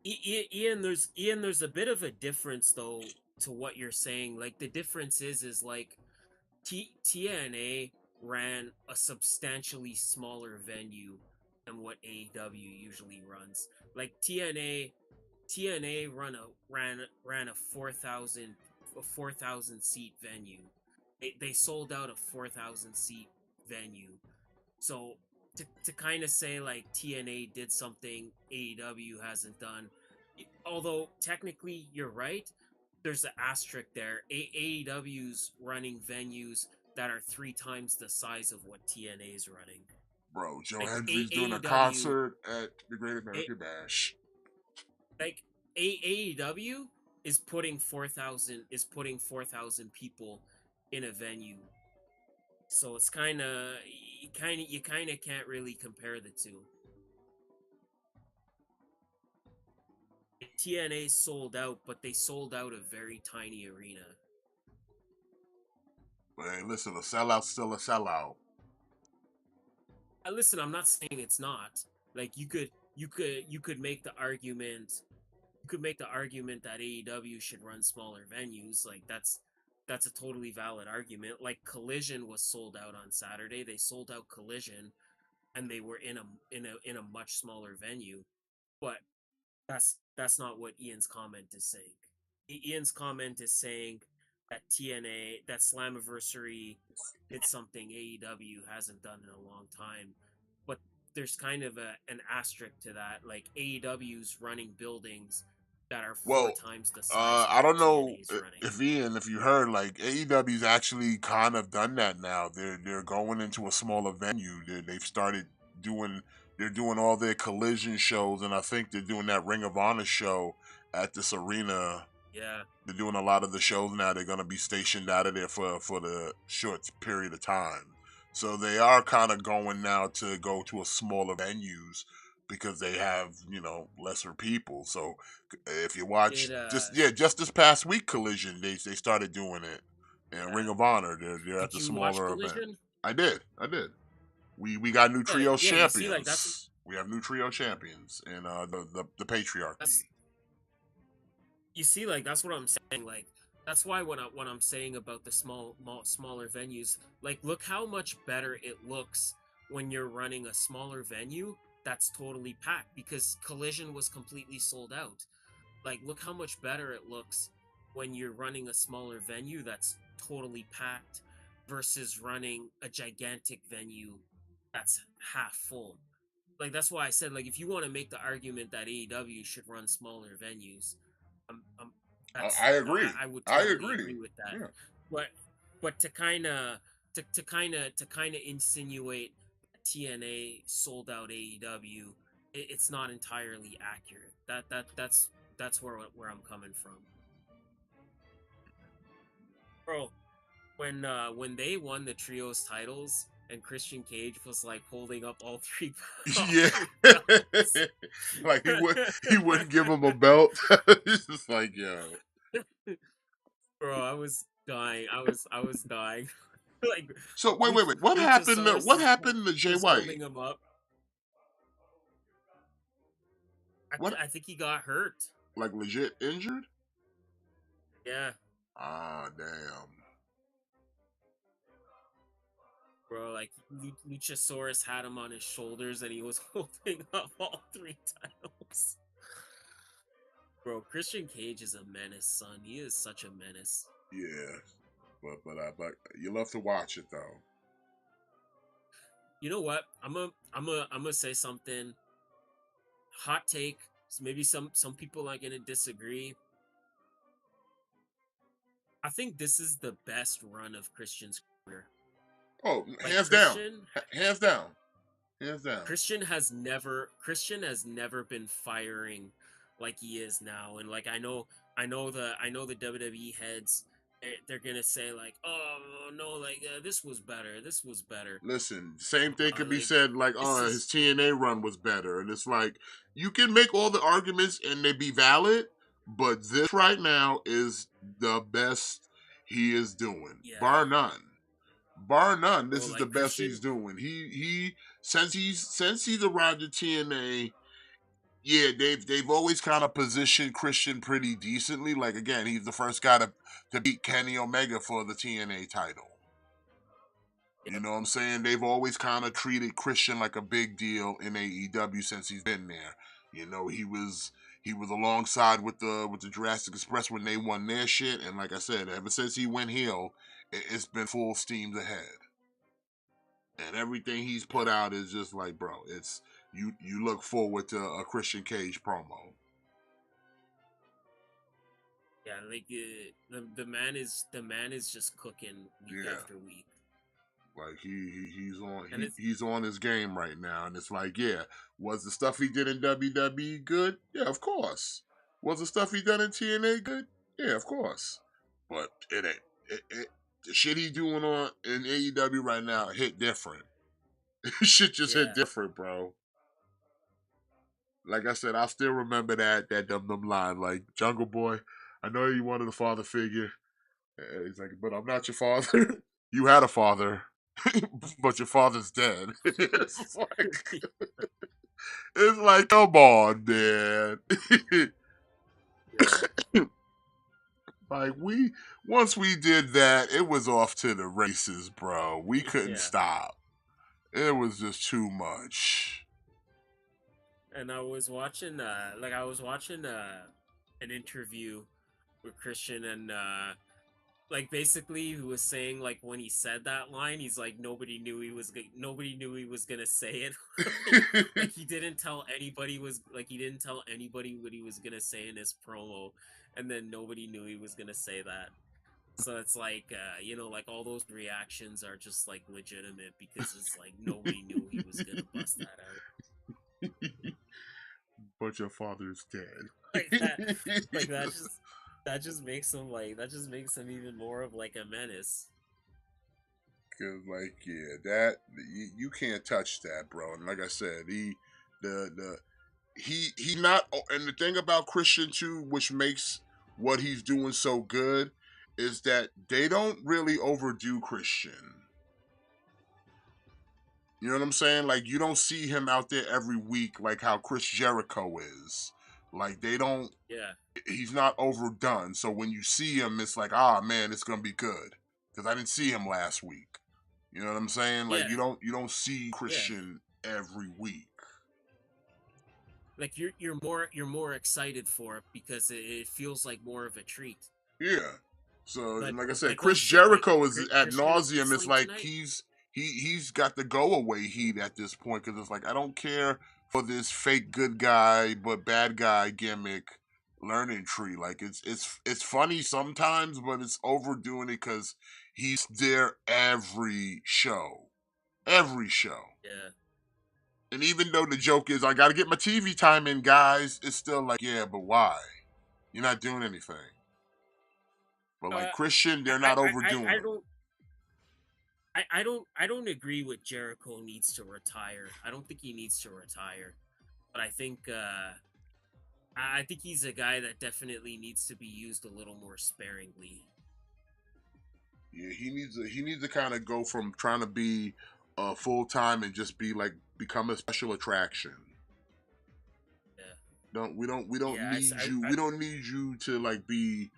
Ian, there's a bit of a difference though to what you're saying. Like the difference is like TNA ran a substantially smaller venue than what AEW usually runs. Like TNA ran a 4,000 seat venue. They sold out a 4,000 seat venue. So to kind of say like TNA did something AEW hasn't done, although technically you're right, there's an asterisk there. AEW's running venues that are 3 times the size of what TNA is running. Bro, Joe Like Hendry's doing a AEW, concert at the Great American Bash. like AEW is putting 4,000 people in a venue. So it's you kind of can't really compare the two. TNA sold out, but they sold out a very tiny arena. Hey, listen, a sellout's still a sellout. Listen, I'm not saying it's not. Like you could make the argument. You could make the argument that AEW should run smaller venues. Like that's a totally valid argument. Like Collision was sold out on Saturday. They sold out Collision, and they were in a much smaller venue. But that's not what Ian's comment is saying. Ian's comment is saying that TNA, that Slammiversary did something AEW hasn't done in a long time. But there's kind of an asterisk to that. Like AEW's running buildings that are four Well, times the size of I what don't know TNA's running. if Ian, if you heard, like AEW's actually kind of done that now. They're going into a smaller venue. They've started doing they're doing all their collision shows, and I think they're doing that Ring of Honor show at this arena. Yeah, They're doing a lot of the shows now. They're going to be stationed out of there for the short period of time. So they are kind of going now to go to a smaller venues because they have lesser people. So if you watch did just this past week Collision, they started doing it. And Ring yeah. of Honor, they're at Did the you watch smaller event. Collision? I did. We got new Yeah, trio yeah. You see, like champions. We have new trio champions in the patriarchy. that's you see, like that's what I'm saying. Like that's why when I'm saying about the smaller venues, like look how much better it looks when you're running a smaller venue that's totally packed because Collision was completely sold out. Like look how much better it looks when you're running a smaller venue that's totally packed versus running a gigantic venue that's half full. Like that's why I said like if you want to make the argument that AEW should run smaller venues, I'm I that's agree. I would I totally agree. agree with that. Yeah. But but to kind of insinuate that TNA sold out AEW, it's not entirely accurate. That's where I'm coming from, bro. When they won the trios titles and Christian Cage was like holding up all three all Yeah. three belts. Like he wouldn't give him a belt. It's just like, yo. Bro, I was dying. I was dying. Like So wait, Luch, wait, wait. What happened? Luchasaurus What happened to Jay was White? holding him up. What, I think he got hurt. like, legit injured? Yeah, Ah, damn. bro. Like Luchasaurus had him on his shoulders and he was holding up all three titles. Bro, Christian Cage is a menace, son. He is such a menace. Yeah, but you love to watch it though. You know what? I'm gonna say something. Hot take. Maybe some people are gonna disagree. I think this is the best run of Christian's career. Oh, Like hands down, hands down, hands down. Christian has never been firing like he is now. And like I know the WWE heads, they're gonna say like, oh no, like this was better. Listen, same thing could be Like said like, this oh, his is TNA run was better, and it's like you can make all the arguments and they be valid, but this right now is the best he is doing, yeah, bar none. Bar none, bro. this is the Like best he's Christian, doing. He since he's arrived at TNA, yeah, they've always kind of positioned Christian pretty decently. Like again, he's the first guy to beat Kenny Omega for the TNA title. You yeah, know what I'm saying? They've always kind of treated Christian like a big deal in AEW since he's been there. You know, he was alongside with the Jurassic Express when they won their shit, and like I said, ever since he went heel, it's been full steams ahead. And everything he's put yeah. out is just like, bro, it's you look forward to a Christian Cage promo. Yeah, like the man is just cooking week Yeah. after week, Like he's on and it's he's on his game right now, and it's like, yeah, was the stuff he did in WWE good? Yeah, of course. Was the stuff he done in TNA good? Yeah, of course. But it ain't. The shit he doing on in AEW right now hit different. Shit just hit yeah, different, bro. Like I said, I still remember that them line, like Jungle Boy. I know you wanted a father figure. He's like, but I'm not your father. You had a father, but your father's dead. It's like, come on, man. Yeah, Like once we did that, it was off to the races, bro. We couldn't yeah. stop. It was just too much. And I was watching an interview with Christian, and like basically he was saying like when he said that line, he's like nobody knew he was gonna say it. Like he didn't tell anybody what he was gonna say in his promo, and then nobody knew he was gonna say that. So it's like like all those reactions are just like legitimate because it's like nobody knew he was gonna bust that out But your father's dead. like that. Like that just makes him even more of like a menace. Cause like yeah, that you can't touch that, bro. And like I said, the he not. And the thing about Christian too, which makes what he's doing so good, is that they don't really overdo Christian. You know what I'm saying? Like you don't see him out there every week like how Chris Jericho is. Like they don't. Yeah, He's not overdone. So when you see him, it's like, ah man, it's gonna be good. Because I didn't see him last week. You know what I'm saying? Like yeah, you don't see yeah. Christian every week. Like you're more excited for it because it feels like more of a treat. Yeah. So But and like I said, like oh Chris shit, Jericho is at Christian is nauseum. It's wrestling like tonight. he's got the go away heat at this point because it's like I don't care for this fake good guy but bad guy gimmick learning tree. Like it's funny sometimes, but it's overdoing it because he's there every show. Yeah. And even though the joke is I got to get my TV time in, guys, it's still like yeah, but why? You're not doing anything. But like Uh, Christian, they're not overdoing I him. don't I don't agree with Jericho needs to retire. I don't think he needs to retire, but I think he's a guy that definitely needs to be used a little more sparingly. Yeah, he needs to kind of go from trying to be full time and just be like become a special attraction. Yeah, We don't yeah. need you we don't need you to like be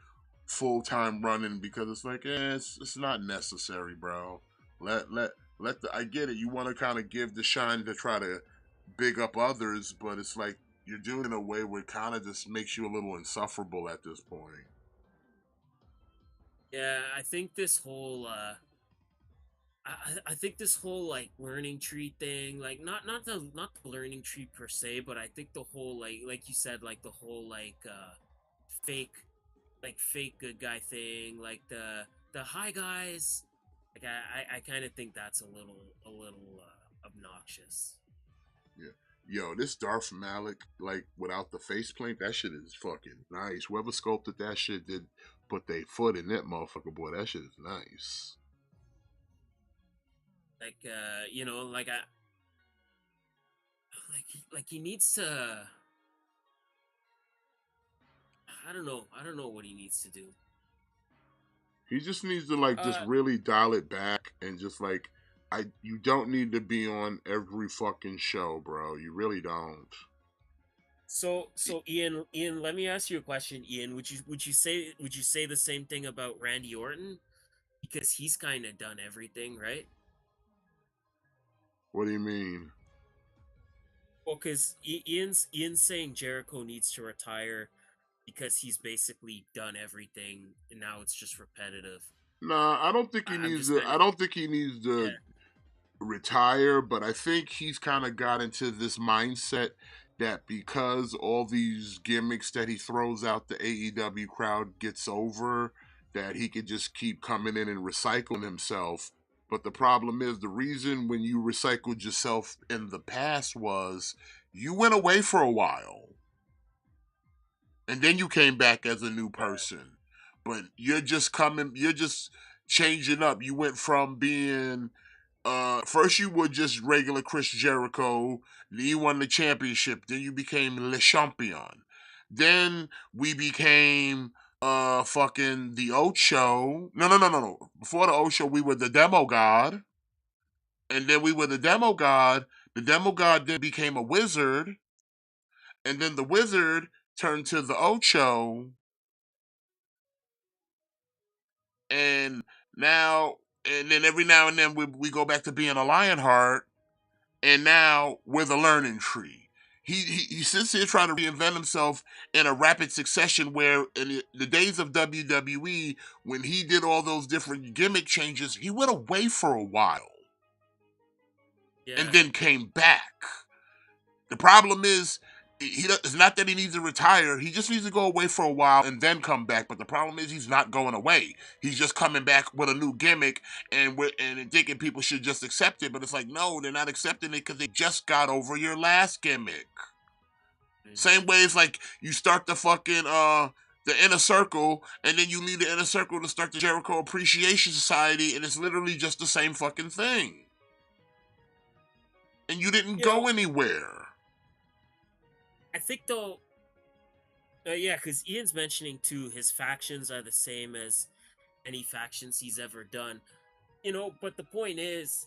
full time running because it's like it's not necessary, bro. Let let let the I get it. You want to kind of give the shine to try to big up others, but it's like you're doing it in a way where it kind of just makes you a little insufferable at this point. yeah. I think this whole I think this whole like learning tree thing, like not the learning tree per se, but I think the whole like you said, like the whole fake fake good guy thing, like the hi guys, like I kind of think that's a little obnoxious. Yeah. Yo, this Darth Malik, like without the faceplate, that shit is fucking nice. Whoever sculpted that shit did put their foot in that motherfucker, boy. That shit is nice. Like like like he needs to. I don't know what he needs to do. He just needs to like just Uh, really dial it back and just like you don't need to be on every fucking show, bro. You really don't. so Ian, let me ask you a question, Ian. Would you say the same thing about Randy Orton because he's kind of done everything, right? What do you mean? Well, because Ian's saying Jericho needs to retire because he's basically done everything and now it's just repetitive. Nah, I don't think he I'm needs just to. kind I of don't think he needs to yeah retire, but I think he's kind of got into this mindset that because all these gimmicks that he throws out the AEW crowd gets over, that he could just keep coming in and recycling himself. But the problem is the reason when you recycled yourself in the past was you went away for a while and then you came back as a new person. But you're just changing up. You went from being first you were just regular Chris Jericho, then you won the championship, then you became Le Champion. Then we became fucking the Ocho. No. Before the Ocho, we were the Demo God. And then we were the Demo God. The Demo God then became a wizard. And then the wizard turned to the Ocho. And now and then every now and then we go back to being a Lionheart. And now we're the learning tree. He sits here trying to reinvent himself in a rapid succession where in the days of WWE, when he did all those different gimmick changes, he went away for a while and Yeah. then came back. The problem is, it's not that he needs to retire. He just needs to go away for a while and then come back. But the problem is, he's not going away. He's just coming back with a new gimmick and thinking people should just accept it. But it's like, no, they're not accepting it because they just got over your last gimmick. Same way it's like you start the inner circle and then you leave the inner circle to start the Jericho Appreciation Society, and it's literally just the same fucking thing. And you didn't go anywhere. I think though, yeah, because Ian's mentioning too, his factions are the same as any factions he's ever done. But the point is,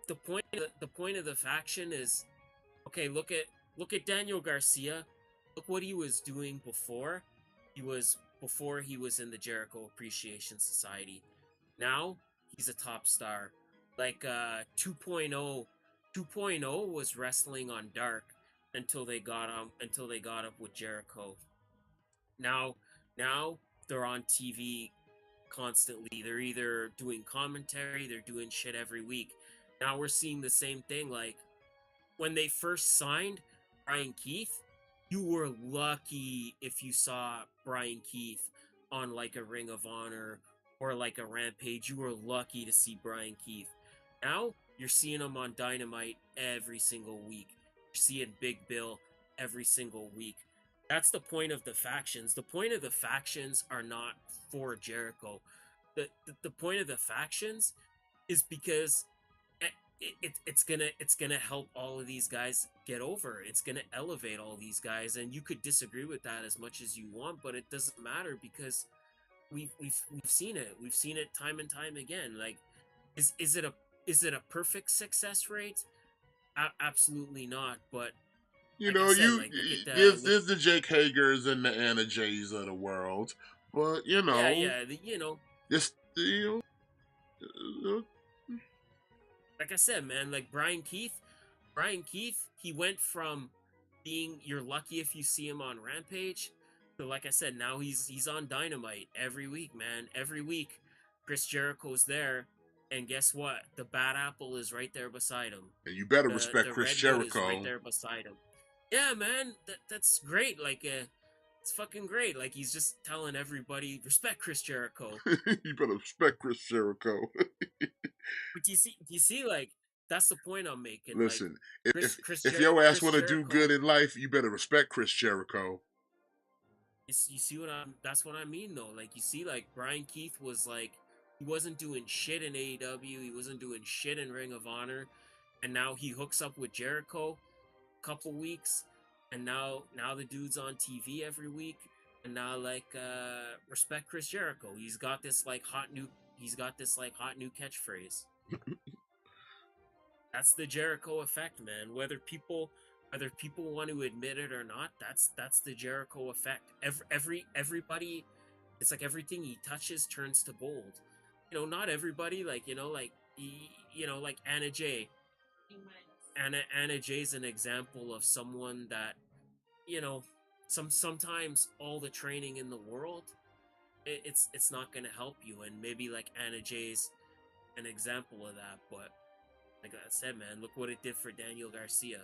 the point of the faction is, okay, look at Daniel Garcia. Look what he was doing before. Before he was in the Jericho Appreciation Society. Now he's a top star. Like 2.0 2.0 was wrestling on Dark until they got up with Jericho. Now they're on TV constantly. They're either doing commentary, they're doing shit every week. Now we're seeing the same thing. Like when they first signed Brian Keith, you were lucky if you saw Brian Keith on like a Ring of Honor or like a Rampage. You were lucky to see Brian Keith. Now you're seeing him on Dynamite every single week. You're seeing Big Bill every single week. That's the point of the factions. The point of the factions are not for Jericho. The point of the factions is because it's gonna help all of these guys get over. It's gonna elevate all these guys, and you could disagree with that as much as you want, but it doesn't matter because we've seen it. We've seen it time and time again. Like, is it a perfect success rate? Absolutely not. But You like I know, said, like look at there's the Jake Hagers and the Anna Jays of the world, but just like I said, man, like Brian Keith, he went from being you're lucky if you see him on Rampage to, like I said, now he's on Dynamite every week, man. Every week, Chris Jericho's there, and guess what? The bad apple is right there beside him. and you better respect The Chris redwood is Jericho. right there beside him. Yeah, man, that's great. Like, it's fucking great. Like he's just telling everybody respect Chris Jericho. You better respect Chris Jericho. But do you see, like that's the point I'm making. Listen, Like if your ass Chris want to do Jericho, good in life, you better respect Chris Jericho. you see that's what I mean though. Like you see, like Brian Keith was like he wasn't doing shit in AEW, he wasn't doing shit in Ring of Honor, and now he hooks up with Jericho a couple weeks, and now the dude's on TV every week, and now like respect Chris Jericho. He's got this like hot new catchphrase. That's the Jericho effect, man. Whether people want to admit it or not, that's the Jericho effect. Everybody, it's like everything he touches turns to gold. Not everybody, like like Anna Jay. Anna Jay's an example of someone that sometimes all the training in the world, it's not gonna help you, and maybe like Anna Jay's an example of that, but. Like I said, man, look what it did for Daniel Garcia.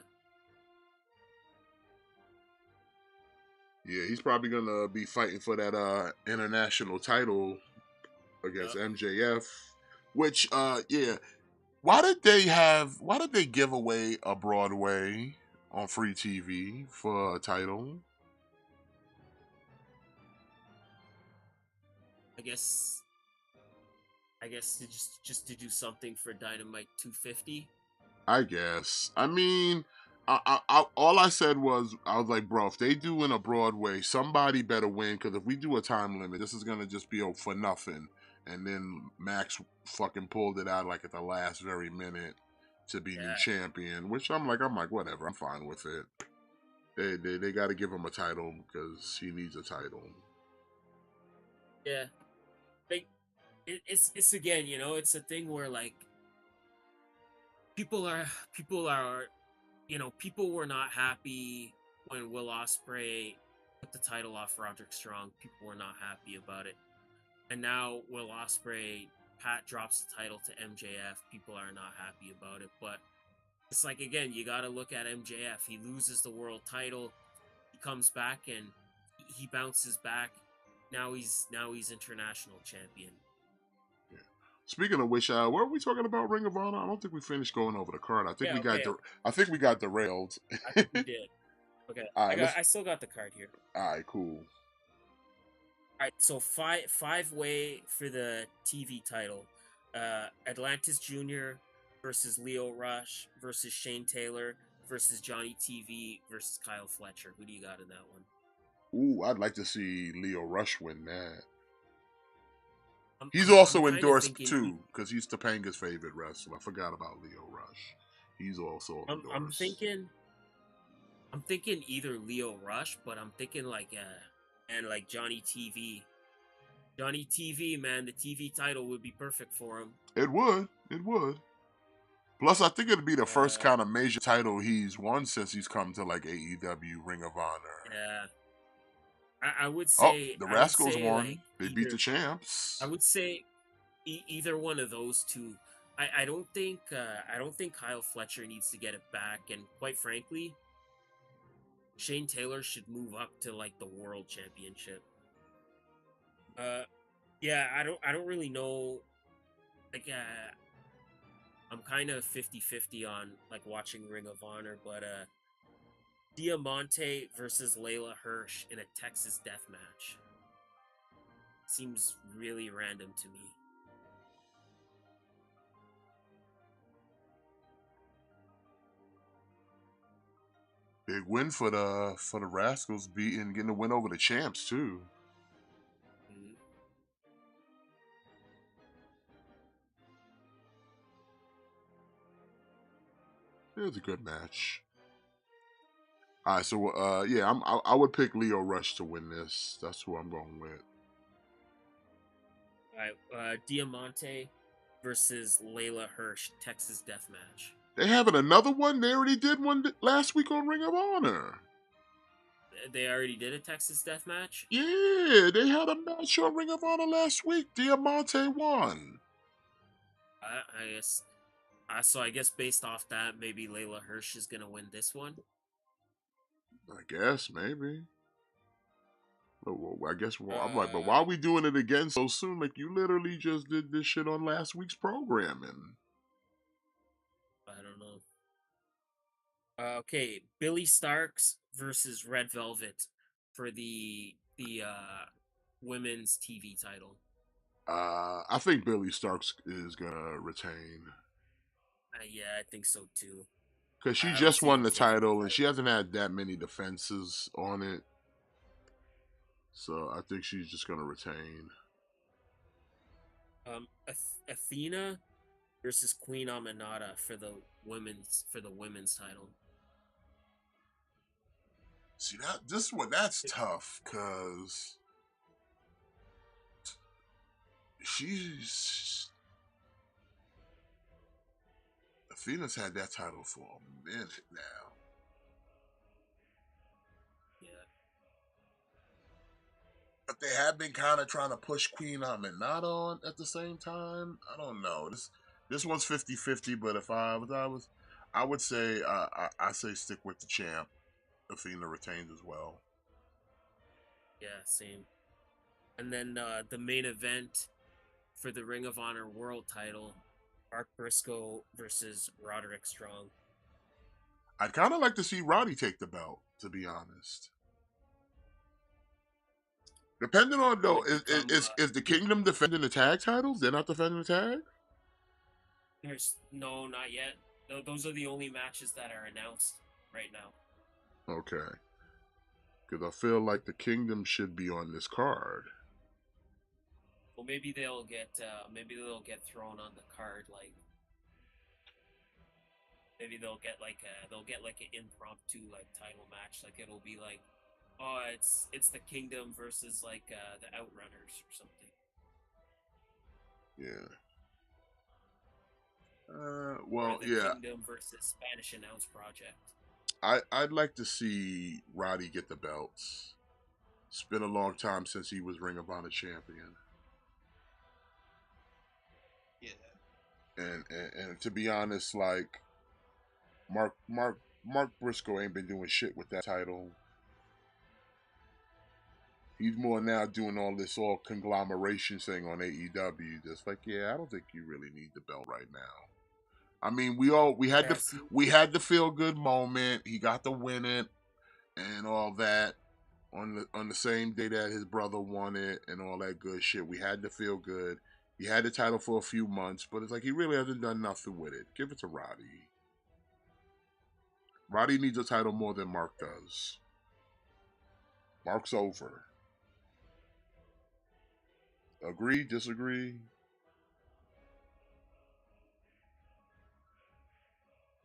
Yeah, he's probably gonna be fighting for that international title against MJF. Which yeah. Why did they give away a Broadway on free TV for a title? I guess I guess to just to do something for Dynamite 250. I guess. I mean, all I said was, I was like, bro, if they do in a Broadway, somebody better win, because if we do a time limit, this is gonna just be for nothing. And then Max fucking pulled it out like at the last very minute to be new Yeah, champion, which I'm like, whatever, I'm fine with it. They got to give him a title because he needs a title. yeah. Like it's again, it's a thing where like people are people were not happy when Will Ospreay took the title off Roderick Strong. People were not happy about it, and now Will Ospreay Pat drops the title to MJF. People are not happy about it, but it's like again, you got to look at MJF. He loses the world title, he comes back and he bounces back. Now he's international champion. Speaking of which, what are we talking about? Ring of Honor? I don't think we finished going over the card. Yeah, okay. I think we got derailed. I think we did. Okay, All right, I still got the card here. All right, cool. All right, so five-way for the TV title. Atlantis Jr. versus Leo Rush versus Shane Taylor versus Johnny TV versus Kyle Fletcher. Who do you got in that one? Ooh, I'd like to see Leo Rush win that. I'm, He's I'm, I'm also kind of endorsed thinking. too, because he's Topanga's favorite wrestler. I forgot about Leo Rush. He's also I'm, I'm endorsed. thinking. I'm thinking either Leo Rush, but I'm thinking like Johnny TV. Johnny TV, man, the TV title would be perfect for him. It would. It would. Plus, I think it'd be the first Uh, kind of major title he's won since he's come to like AEW, Ring of Honor. yeah, I would Oh, say the I would Rascals say like won. They beat either the champs. I would say either one of those two. I don't think Kyle Fletcher needs to get it back, and quite frankly, Shane Taylor should move up to like the World Championship. Uh, yeah, I don't really know. Like, I'm kind of 50-50 on like watching Ring of Honor, but Diamante versus Layla Hirsch in a Texas death match seems really random to me. Big win for the Rascals, getting a win over the champs too. Mm. It was a good match. All right, so yeah, I would pick Leo Rush to win this. That's who I'm going with. All right, Diamante versus Layla Hirsch Texas death match. They having another one. They already did one last week on Ring of Honor. They already did a Texas death match. Yeah, they had a match on Ring of Honor last week. Diamante won. I guess. So I guess based off that, maybe Layla Hirsch is gonna win this one. I guess maybe. Well, I guess I'm like, but Uh, why are we doing it again so soon? Like you literally just did this shit on last week's programming. I don't know. Okay, Billy Starks versus Red Velvet for the women's TV title. I think Billy Starks is gonna retain Yeah, I think so too. because she I don't just see won him the taking the title and she title. hasn't had that many defenses on it. So I think she's just gonna retain. Athena versus Queen Aminata for the women's title. See that's tough because she's Athena's had that title for a minute now. Yeah. But they have been kind of trying to push Queen Aminata on at the same time. I don't know. This one's 50-50, but if I would say I say stick with the champ. Athena retains as well. Yeah, same. And then the main event for the Ring of Honor World title, Mark Briscoe versus Roderick Strong. I'd kind of like to see Roddy take the belt, to be honest. Depending on though, like become is the Kingdom defending the tag titles? They're not defending the tag. there's no, not yet. Those are the only matches that are announced right now. Okay, because I feel like the Kingdom should be on this card. Well, maybe they'll get thrown on the card, like maybe they'll get like an impromptu like title match, like it'll be like, oh, it's the Kingdom versus like the Outrunners or something. Yeah. Or Well, the yeah. Kingdom versus Spanish Announce Project. I'd like to see Roddy get the belts. It's been a long time since he was Ring of Honor champion. Yeah. And to be honest, like Mark Briscoe ain't been doing shit with that title. He's more now doing all this conglomeration thing on AEW. Just like, yeah, I don't think you really need the belt right now. I mean, we had the feel good moment. He got to win it and all that on the same day that his brother won it and all that good shit. We had to feel good. He had the title for a few months, but it's like he really hasn't done nothing with it. Give it to Roddy. Roddy needs a title more than Mark does. Mark's over. Agree? Disagree?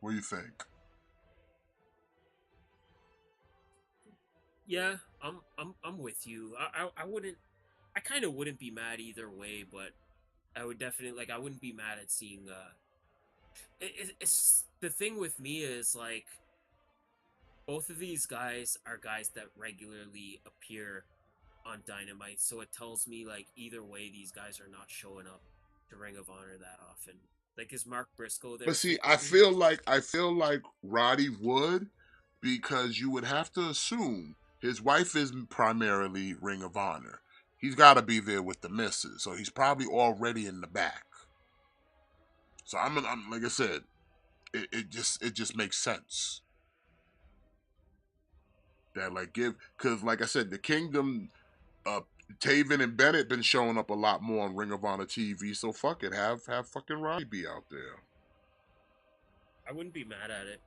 What do you think? Yeah, I'm with you. I wouldn't. I kind of wouldn't be mad either way, but I would definitely like. I wouldn't be mad at seeing. It's the thing with me is like both of these guys are guys that regularly appear on Dynamite, so it tells me like either way these guys are not showing up to Ring of Honor that often. Like, is Mark Briscoe there But see, frequently? I feel like Roddy would, because you would have to assume his wife is primarily Ring of Honor. He's got to be there with the missus, so he's probably already in the back. So I'm like I said, it just makes sense that like give because like I said, the Kingdom, uh, Taven and Bennett been showing up a lot more on Ring of Honor TV. So fuck it, have fucking Roddy be out there. I wouldn't be mad at it.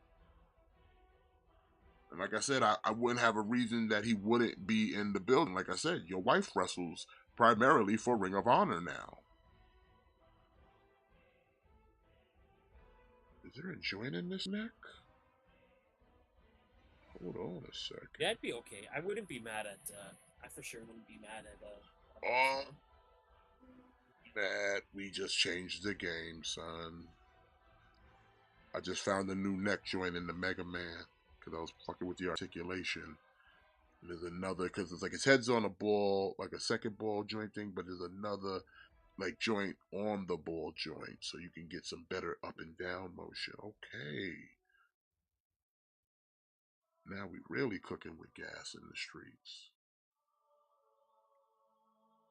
And like I said, I wouldn't have a reason that he wouldn't be in the building. Like I said, your wife wrestles primarily for Ring of Honor now. Is there a joint in this neck? Hold on a second. Yeah, I'd be okay. I wouldn't be mad at. I for sure wouldn't be mad at. Oh, Matt, we just changed the game, son. I just found a new neck joint in the Mega Man because I was fucking with the articulation. And there's another because it's like his head's on a ball, like a second ball joint thing, but there's another like joint on the ball joint, so you can get some better up and down motion. Okay, now we really cooking with gas in the streets.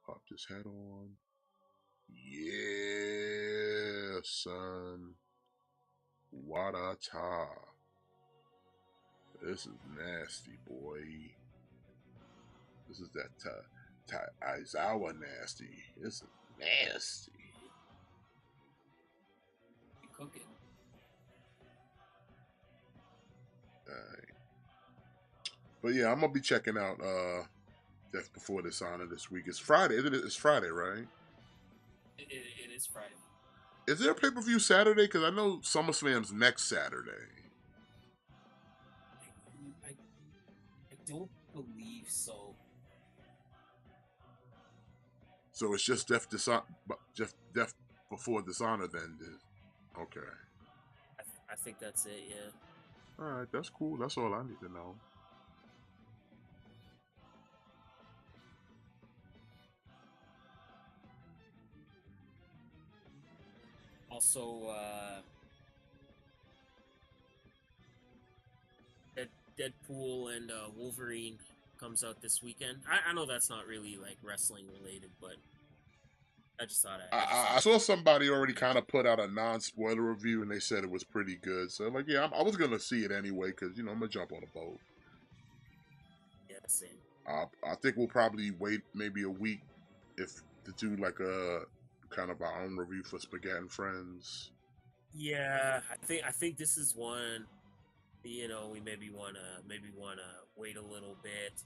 Pop this head on. Yeah, son. Wadata. This is nasty, boy. This is that Aizawa nasty. This is nasty. You cooking? Alright. But yeah, I'm gonna be checking out Death Before Dishonor this week. It's Friday, isn't it? It's Friday, right? It is Friday. Is there a pay-per-view Saturday? Because I know SummerSlam's next Saturday. I don't believe so. So it's just Death Before Dishonor then. Okay. I think that's it. Yeah. All right, that's cool. That's all I need to know. Also, Deadpool and Wolverine comes out this weekend. I know that's not really like wrestling related, but I just thought I saw somebody already kind of put out a non-spoiler review, and they said it was pretty good. So like, yeah, I was gonna see it anyway because I'm gonna jump on a boat. Yeah, same. I think we'll probably wait maybe a week if to do like a kind of our own review for Spaghetti and Friends. Yeah, I think this is one. We maybe wanna wait a little bit,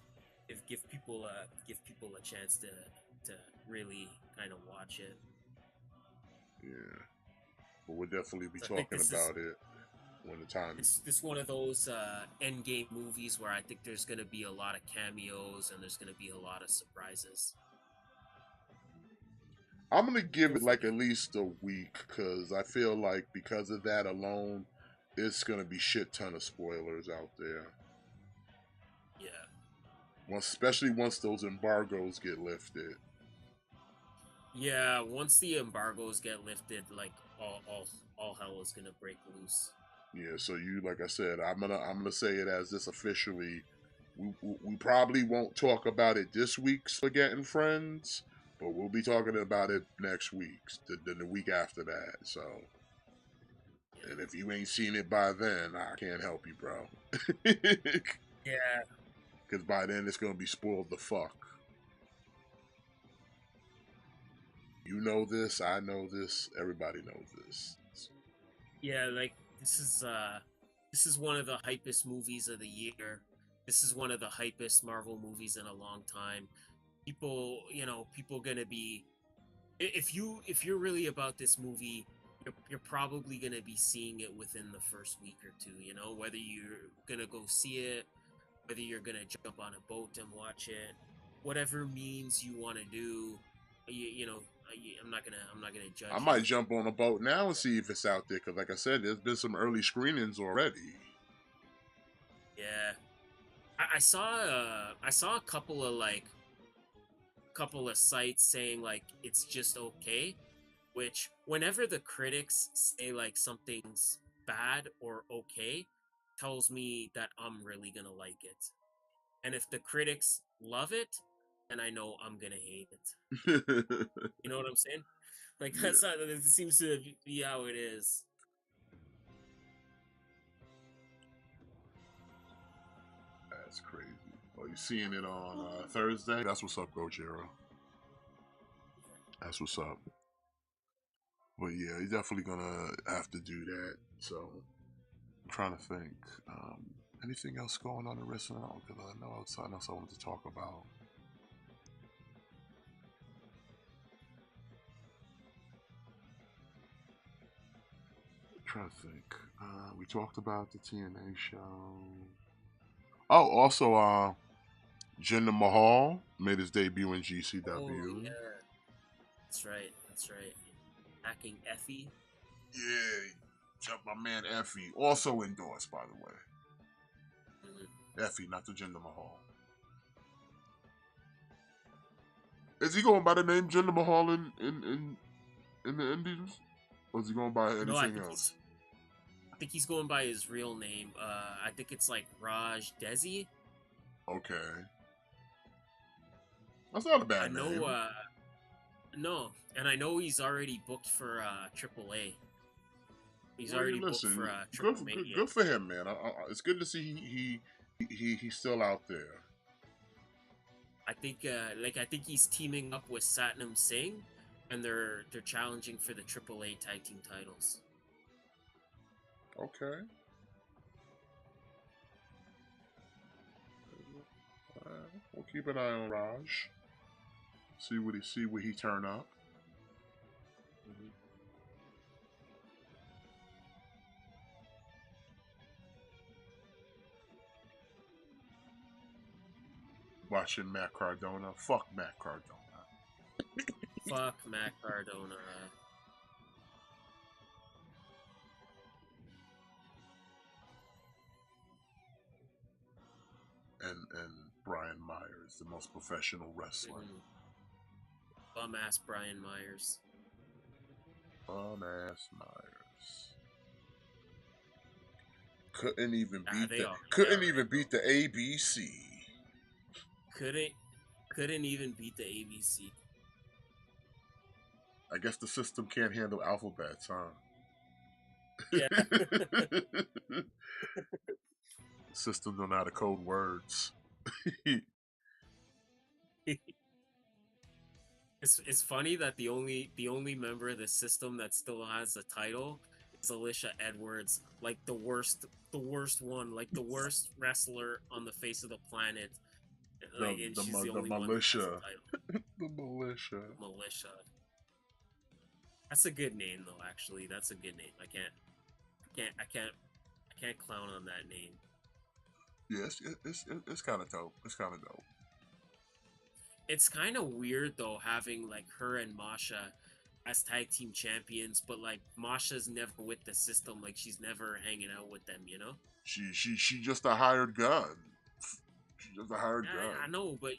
if give people a chance to really kind of watch it. Yeah, but we'll definitely be So I think talking this is about it when the time. this one of those end game movies where I think there's gonna be a lot of cameos and there's gonna be a lot of surprises. I'm gonna give it like Hopefully, at least a week because I feel like because of that alone, it's gonna be shit ton of spoilers out there. yeah, Especially once those embargoes get lifted. yeah. Once the embargoes get lifted, like all hell is gonna break loose. Yeah, so you like I said, I'm gonna say it as this officially. We probably won't talk about it this week's Forgetting Friends, but we'll be talking about it next week, the week after that. So, Yeah, and if you ain't seen it by then, I can't help you, bro. yeah, Because by then it's gonna be spoiled the fuck. You know this, I know this, everybody knows this. yeah. Like this is one of the hypest movies of the year. This is one of the hypest Marvel movies in a long time. People gonna be, if you're really about this movie, you're probably gonna be seeing it within the first week or two. Whether you're gonna go see it, whether you're gonna jump on a boat and watch it, whatever means you want to do. I'm not gonna I judge might you. jump on a boat now and see if it's out there. Because, like I said, there's been some early screenings already. Yeah, I saw a couple of sites saying like it's just okay, which whenever the critics say like something's bad or okay, tells me that I'm really gonna like it. And if the critics love it, then I know I'm gonna hate it. You know what I'm saying? Like Yeah, that seems to be how it is. that's crazy. Oh, you seeing it on Thursday? That's what's up, Gojira. That's what's up. But yeah, he's definitely gonna have to do that. So I'm trying to think. Anything else going on in wrestling? Because I know something else I wanted to talk about. I'm trying to think. We talked about the TNA show. Oh, also, Jinder Mahal made his debut in Oh GCW. yeah, that's right. That's right. Hacking Effie. Yeah, jump my man Effie. Also endorsed, by the way. Mhm. Effie, not the Jinder Mahal. Is he going by the name Jinder Mahal in the Indies? Or is he going by No, I anything think else? he's going by his real name. I think it's like Raj Desi. Okay. That's not a I bad know. name. No, and I know he's already booked for AAA. He's Well, you already booked for listen. Triple Mania. Good for him, man. It's good to see he's still out there. I think he's teaming up with Satnam Singh, and they're challenging for the AAA tag team titles. Okay. We'll keep an eye on Raj. See where he turn up. Mm-hmm. Watching Matt Cardona. Fuck Matt Cardona. Fuck Matt Cardona. And Brian Myers, the most professional wrestler. Mm-hmm. Bum ass Brian Myers. Bum ass Myers. Couldn't even beat They all right the though. ABC. Couldn't couldn't even beat the ABC. I guess the system can't handle alphabets, huh? Yeah. System don't know how to code words. It's funny that the only member of the system that still has a title is Alicia Edwards, like the worst one, like the worst wrestler on the face of the planet. Like, and she's the The only one that has a militia. title. The militia. Militia. That's a good name though. Actually, that's a good name. I can't clown on that name. Yes, it's kind of dope. It's kind of dope. It's kind of weird though having like her and Masha as tag team champions, but like Masha's never with the system. Like she's never hanging out with them. You know? She just a hired gun. She's just a hired I gun. know, but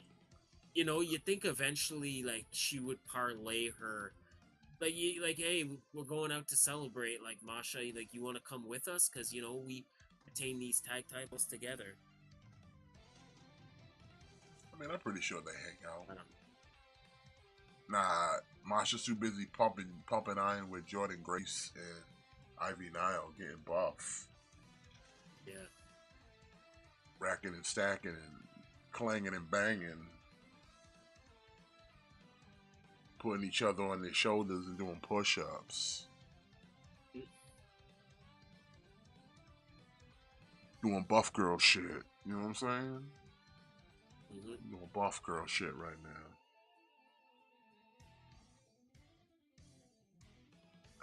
you think eventually like she would parlay her. Like, hey, we're going out to celebrate. Like Masha, like you want to come with us because we attain these tag titles together. I mean, I'm pretty sure they hang out. I don't Nah, Masha's too busy pumping iron with Jordan Grace and Ivy Nile getting buff, Yeah. racking and stacking and clanging and banging, putting each other on their shoulders and doing push-ups, doing buff girl shit. You know what I'm saying? Mm-hmm. Doing buff girl shit right now.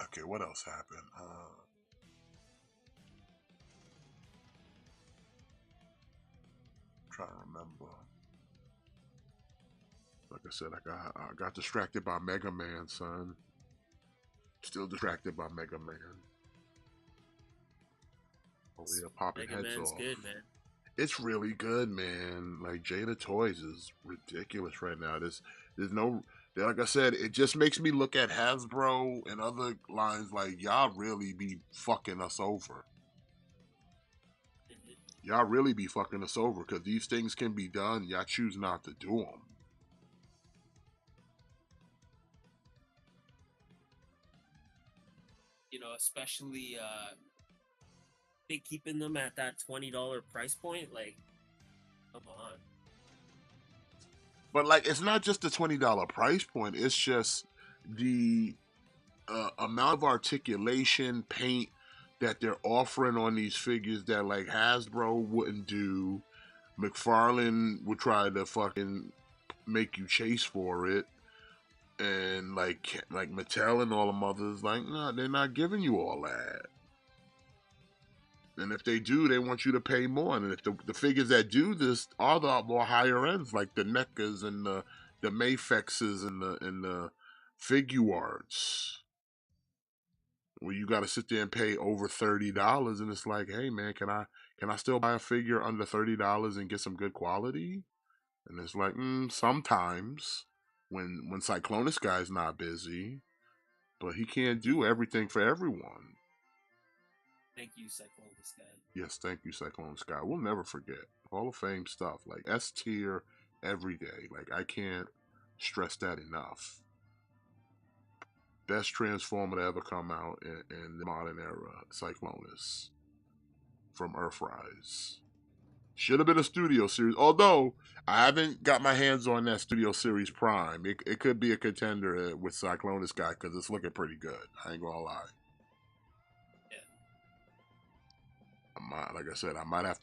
Okay, what else happened? Trying to remember. Like I said, I got distracted by Mega Man, son. Still distracted by Mega Man. Oh yeah, popping Mega heads Man's off. good, man. It's really good, man. Like Jada Toys is ridiculous right now. There's no, like I said, it just makes me look at Hasbro and other lines like y'all really be fucking us over. Mhm. Y'all really be fucking us over because these things can be done. Y'all choose not to do them. Especially they keeping them at that $20 price point. Like, come on. But like, it's not just the $20 price point. It's just the amount of articulation, paint that they're offering on these figures that like Hasbro wouldn't do. McFarlane would try to fucking make you chase for it, and like Mattel and all the mothers like, nah, they're not giving you all that. And if they do, they want you to pay more. And if the figures that do this are the more higher ends, like the NECAs and the Mayfexes and the Figuarts, where you got to sit there and pay over $30, and it's like, hey man, can I still buy a figure under $30 and get some good quality? And it's like, sometimes when Cyclonus guy's not busy, but he can't do everything for everyone. Thank you, Cyclone, this guy. Yes, thank you, Cyclone Sky. We'll never forget Hall of Fame stuff, like S tier every day. Like I can't stress that enough. Best Transformer to ever come out in the modern era, Cyclonus from Earthrise. Should have been a studio series, although I haven't got my hands on that studio series Prime. It could be a contender with Cyclonus guy because it's looking pretty good. I ain't gonna lie. Yeah. Like I said, I might have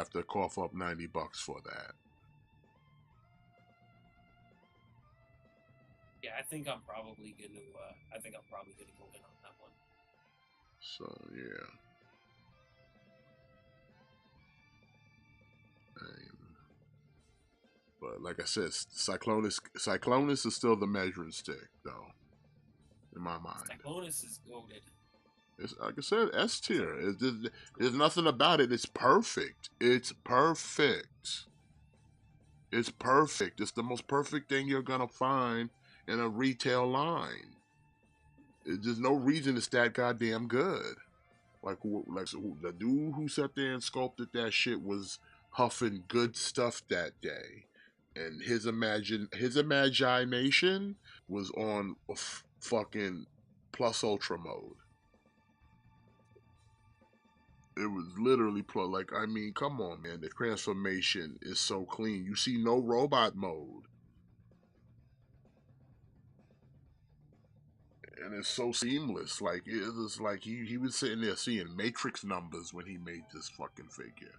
to cough up $90 for that. Yeah, I think I'm probably gonna. I think I'm probably gonna go in on that one. So yeah. But like I said, Cyclonus is still the measuring stick, though, in my mind. Cyclonus is goaded. It's like I said, S tier. There's nothing about it. It's perfect. It's perfect. It's perfect. It's the most perfect thing you're gonna find in a retail line. There's no reason it's that goddamn good. So the dude who sat there and sculpted that shit was huffing good stuff that day, and his imagination was on fucking plus ultra mode. It was literally plus. Like, I mean, come on, man. The transformation is so clean. You see no robot mode. and it's so seamless. Like it was like he was sitting there seeing matrix numbers when he made this fucking figure.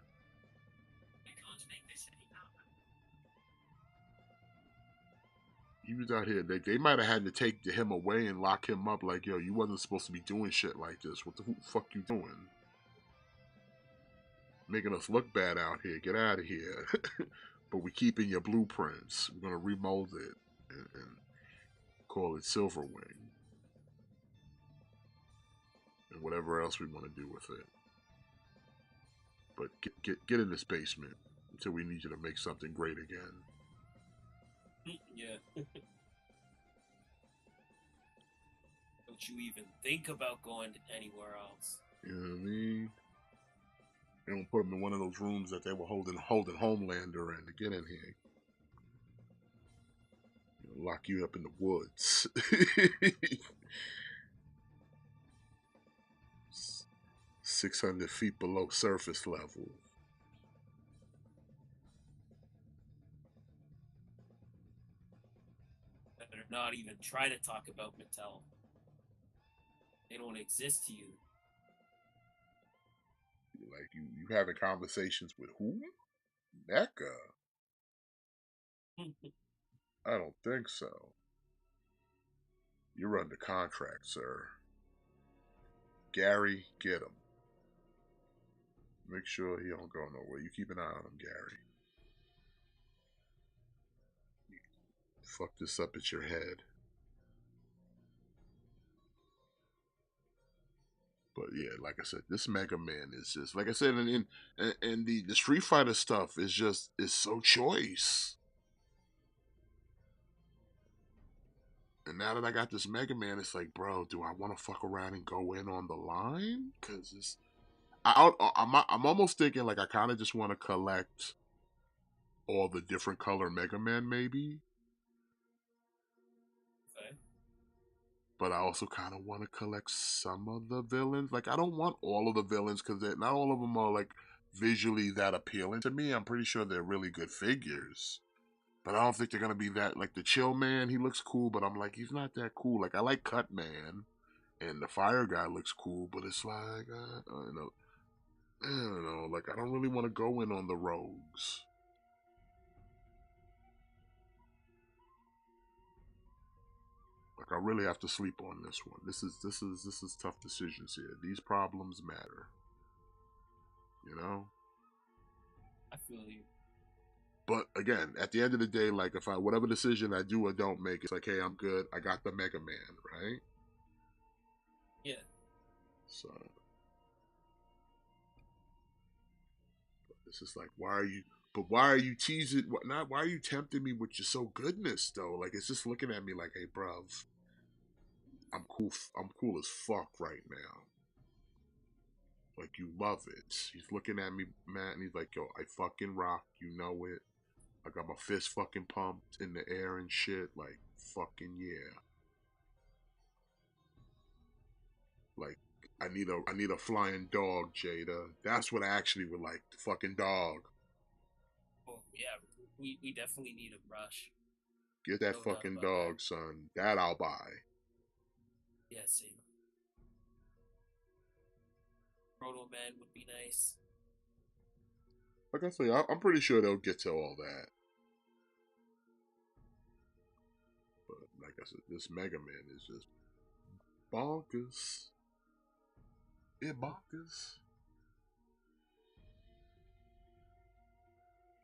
He was out here. They might have had to take him away and lock him up. Like, yo, you wasn't supposed to be doing shit like this. What the fuck you doing? Making us look bad out here. Get out of here. But we keeping your blueprints. We're gonna remold it and call it Silverwing and whatever else we want to do with it. But get in this basement until we need you to make something great again. Yeah. Don't you even think about going anywhere else. You know what I mean? They don't put him in one of those rooms that they were holding Homelander in to get in here. Lock you up in the woods. 600 feet below surface level. Better not even try to talk about Mattel. They don't exist to you. Like you having conversations with who? Mecca? I don't think so. You're under contract, sir. Gary, get him. Make sure he don't go nowhere. You keep an eye on him, Gary. Fuck this up at your head. But yeah, like I said, this Mega Man is just like I said, and the Street Fighter stuff is so choice. And now that I got this Mega Man, it's like, bro, do I want to fuck around and go in on the line? Because I'm almost thinking like I kind of just want to collect all the different color Mega Man, maybe. Okay. But I also kind of want to collect some of the villains. Like I don't want all of the villains because not all of them are like visually that appealing to me. I'm pretty sure they're really good figures. But I don't think they're gonna be that like the Chill Man. He looks cool, but I'm like he's not that cool. Like I like Cut Man, and the Fire Guy looks cool, but it's like I don't know. Like I don't really want to go in on the rogues. Like I really have to sleep on this one. This is tough decisions here. These problems matter. You know. I feel you. But again, at the end of the day, like if I whatever decision I do or don't make, it's like, hey, I'm good. I got the Mega Man, right? Yeah. So it's just like, why are you? But why are you teasing? What not? Why are you tempting me with your so goodness though? Like it's just looking at me like, hey, bruv, I'm cool. I'm cool as fuck right now. Like you love it. He's looking at me, Matt, and he's like, yo, I fucking rock. You know it. I got my fist fucking pumped in the air and shit. Like fucking yeah. Like I need a flying dog, Jada. That's what I actually would like. The fucking dog. Oh yeah, we definitely need a brush. Get that No doubt fucking about that. dog, son. That I'll buy. Yeah, same. Proto Man would be nice. Like I say, I'm pretty sure they'll get to all that. But like I said, this Mega Man is just bonkers. It bonkers.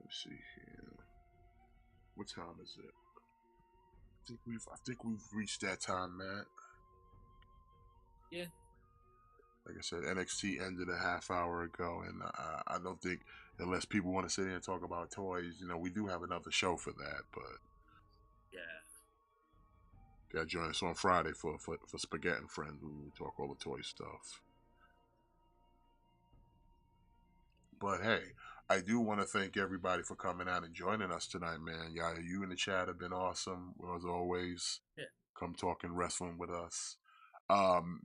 Let's see here. What time is it? I think we've reached that time, Matt. Yeah. Like I said, NXT ended a half hour ago, and I don't think unless people want to sit here and talk about toys, we do have another show for that. But Yeah. gotta join us on Friday for Spaghetti and Friends. We talk all the toy stuff. But hey, I do want to thank everybody for coming out and joining us tonight, man. Yeah, you in the chat have been awesome as always. Yeah. Come talking wrestling with us.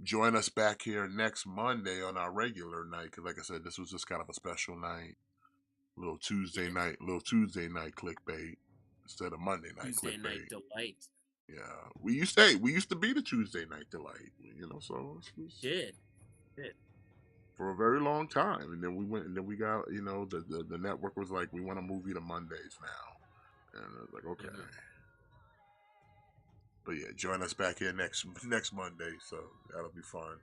Join us back here next Monday on our regular night because, like I said, this was just kind of a special night, little Tuesday night clickbait instead of Monday night Tuesday clickbait. night delight. Yeah, we used to be the Tuesday Night Delight, you know. So Did. for a very long time, and then we went, and then we got, you know, the network was like, we want to move you to Mondays now, and I was like, okay. Mhm. But yeah, join us back here next Monday, so that'll be fun.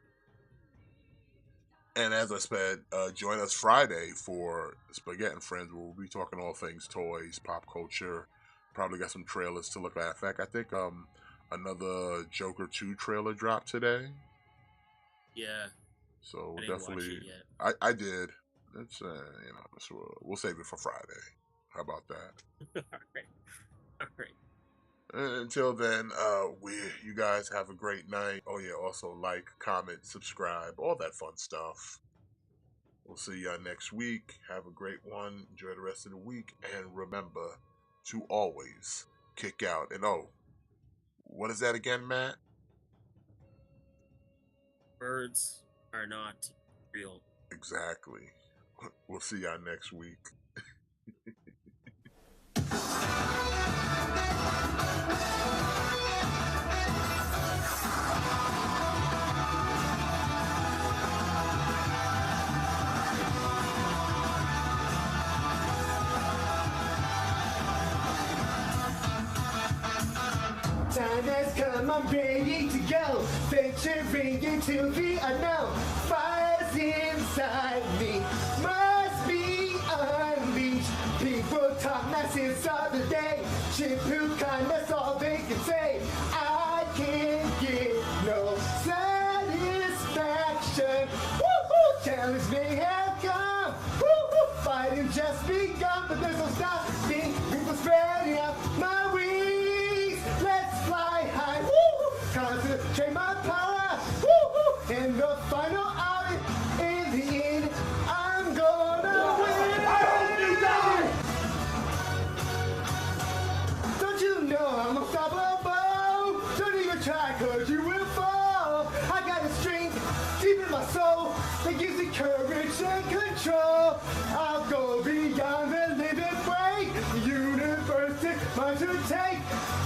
And as I said, join us Friday for Spaghetti and Friends, where we'll be talking all things toys, pop culture. Probably got some trailers to look at. In fact, I think another Joker 2 trailer dropped today. Yeah. So I we'll didn't watch definitely, it yet. I did. It's you know, so we'll save it for Friday. How about that? All right. All right. Until then, you guys have a great night. Oh yeah, also like, comment, subscribe, all that fun stuff. We'll see y'all next week. Have a great one. Enjoy the rest of the week, and remember to always kick out. And oh, what is that again, Matt? Birds are not real. Exactly. We'll see y'all next week. Time has come, I'm ready to go. Venturing into the unknown. Fire's inside me, must be unleashed. People talk nonsense all the day. Shippuden, that's all they can say. I can't get no satisfaction. Woo-hoo! Challenge may have come. Woo-hoo! Fighting just begun, but there's no stopping. People spreading out my wings. Let's fly high. Woo-hoo! Concentrate my power. Woo-hoo! In the final hour, in the end, I'm gonna win. I hope you die. Don't you know I'm unstoppable? Don't even try, cause you will fall. I got a strength deep in my soul that gives me courage and control. I'll go beyond the limit break. The universe is mine to take.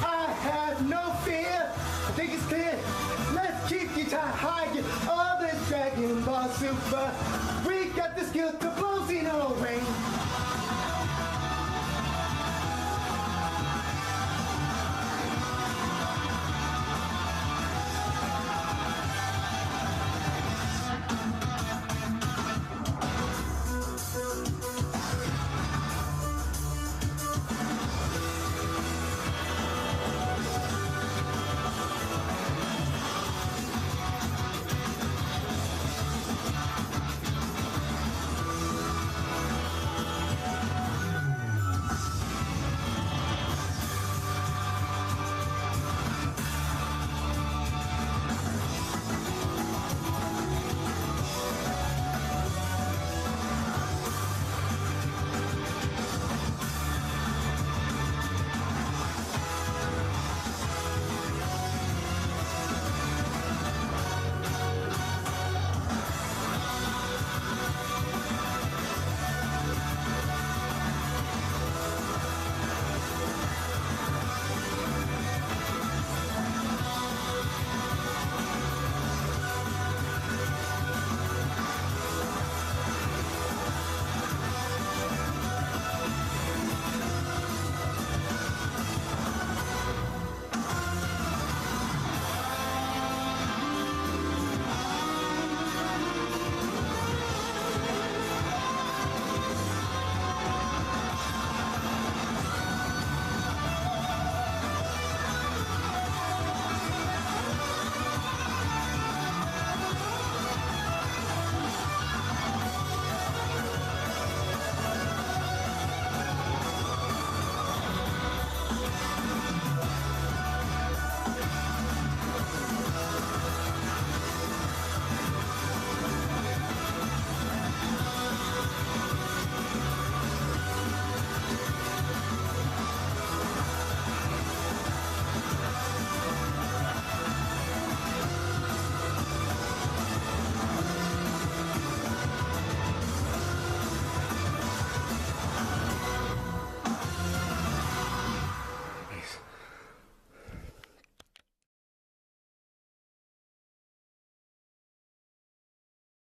I have no fear. I think it's clear. Let's keep you high. Get all this Dragon Ball Super. We got the skill to blow Xeno rain.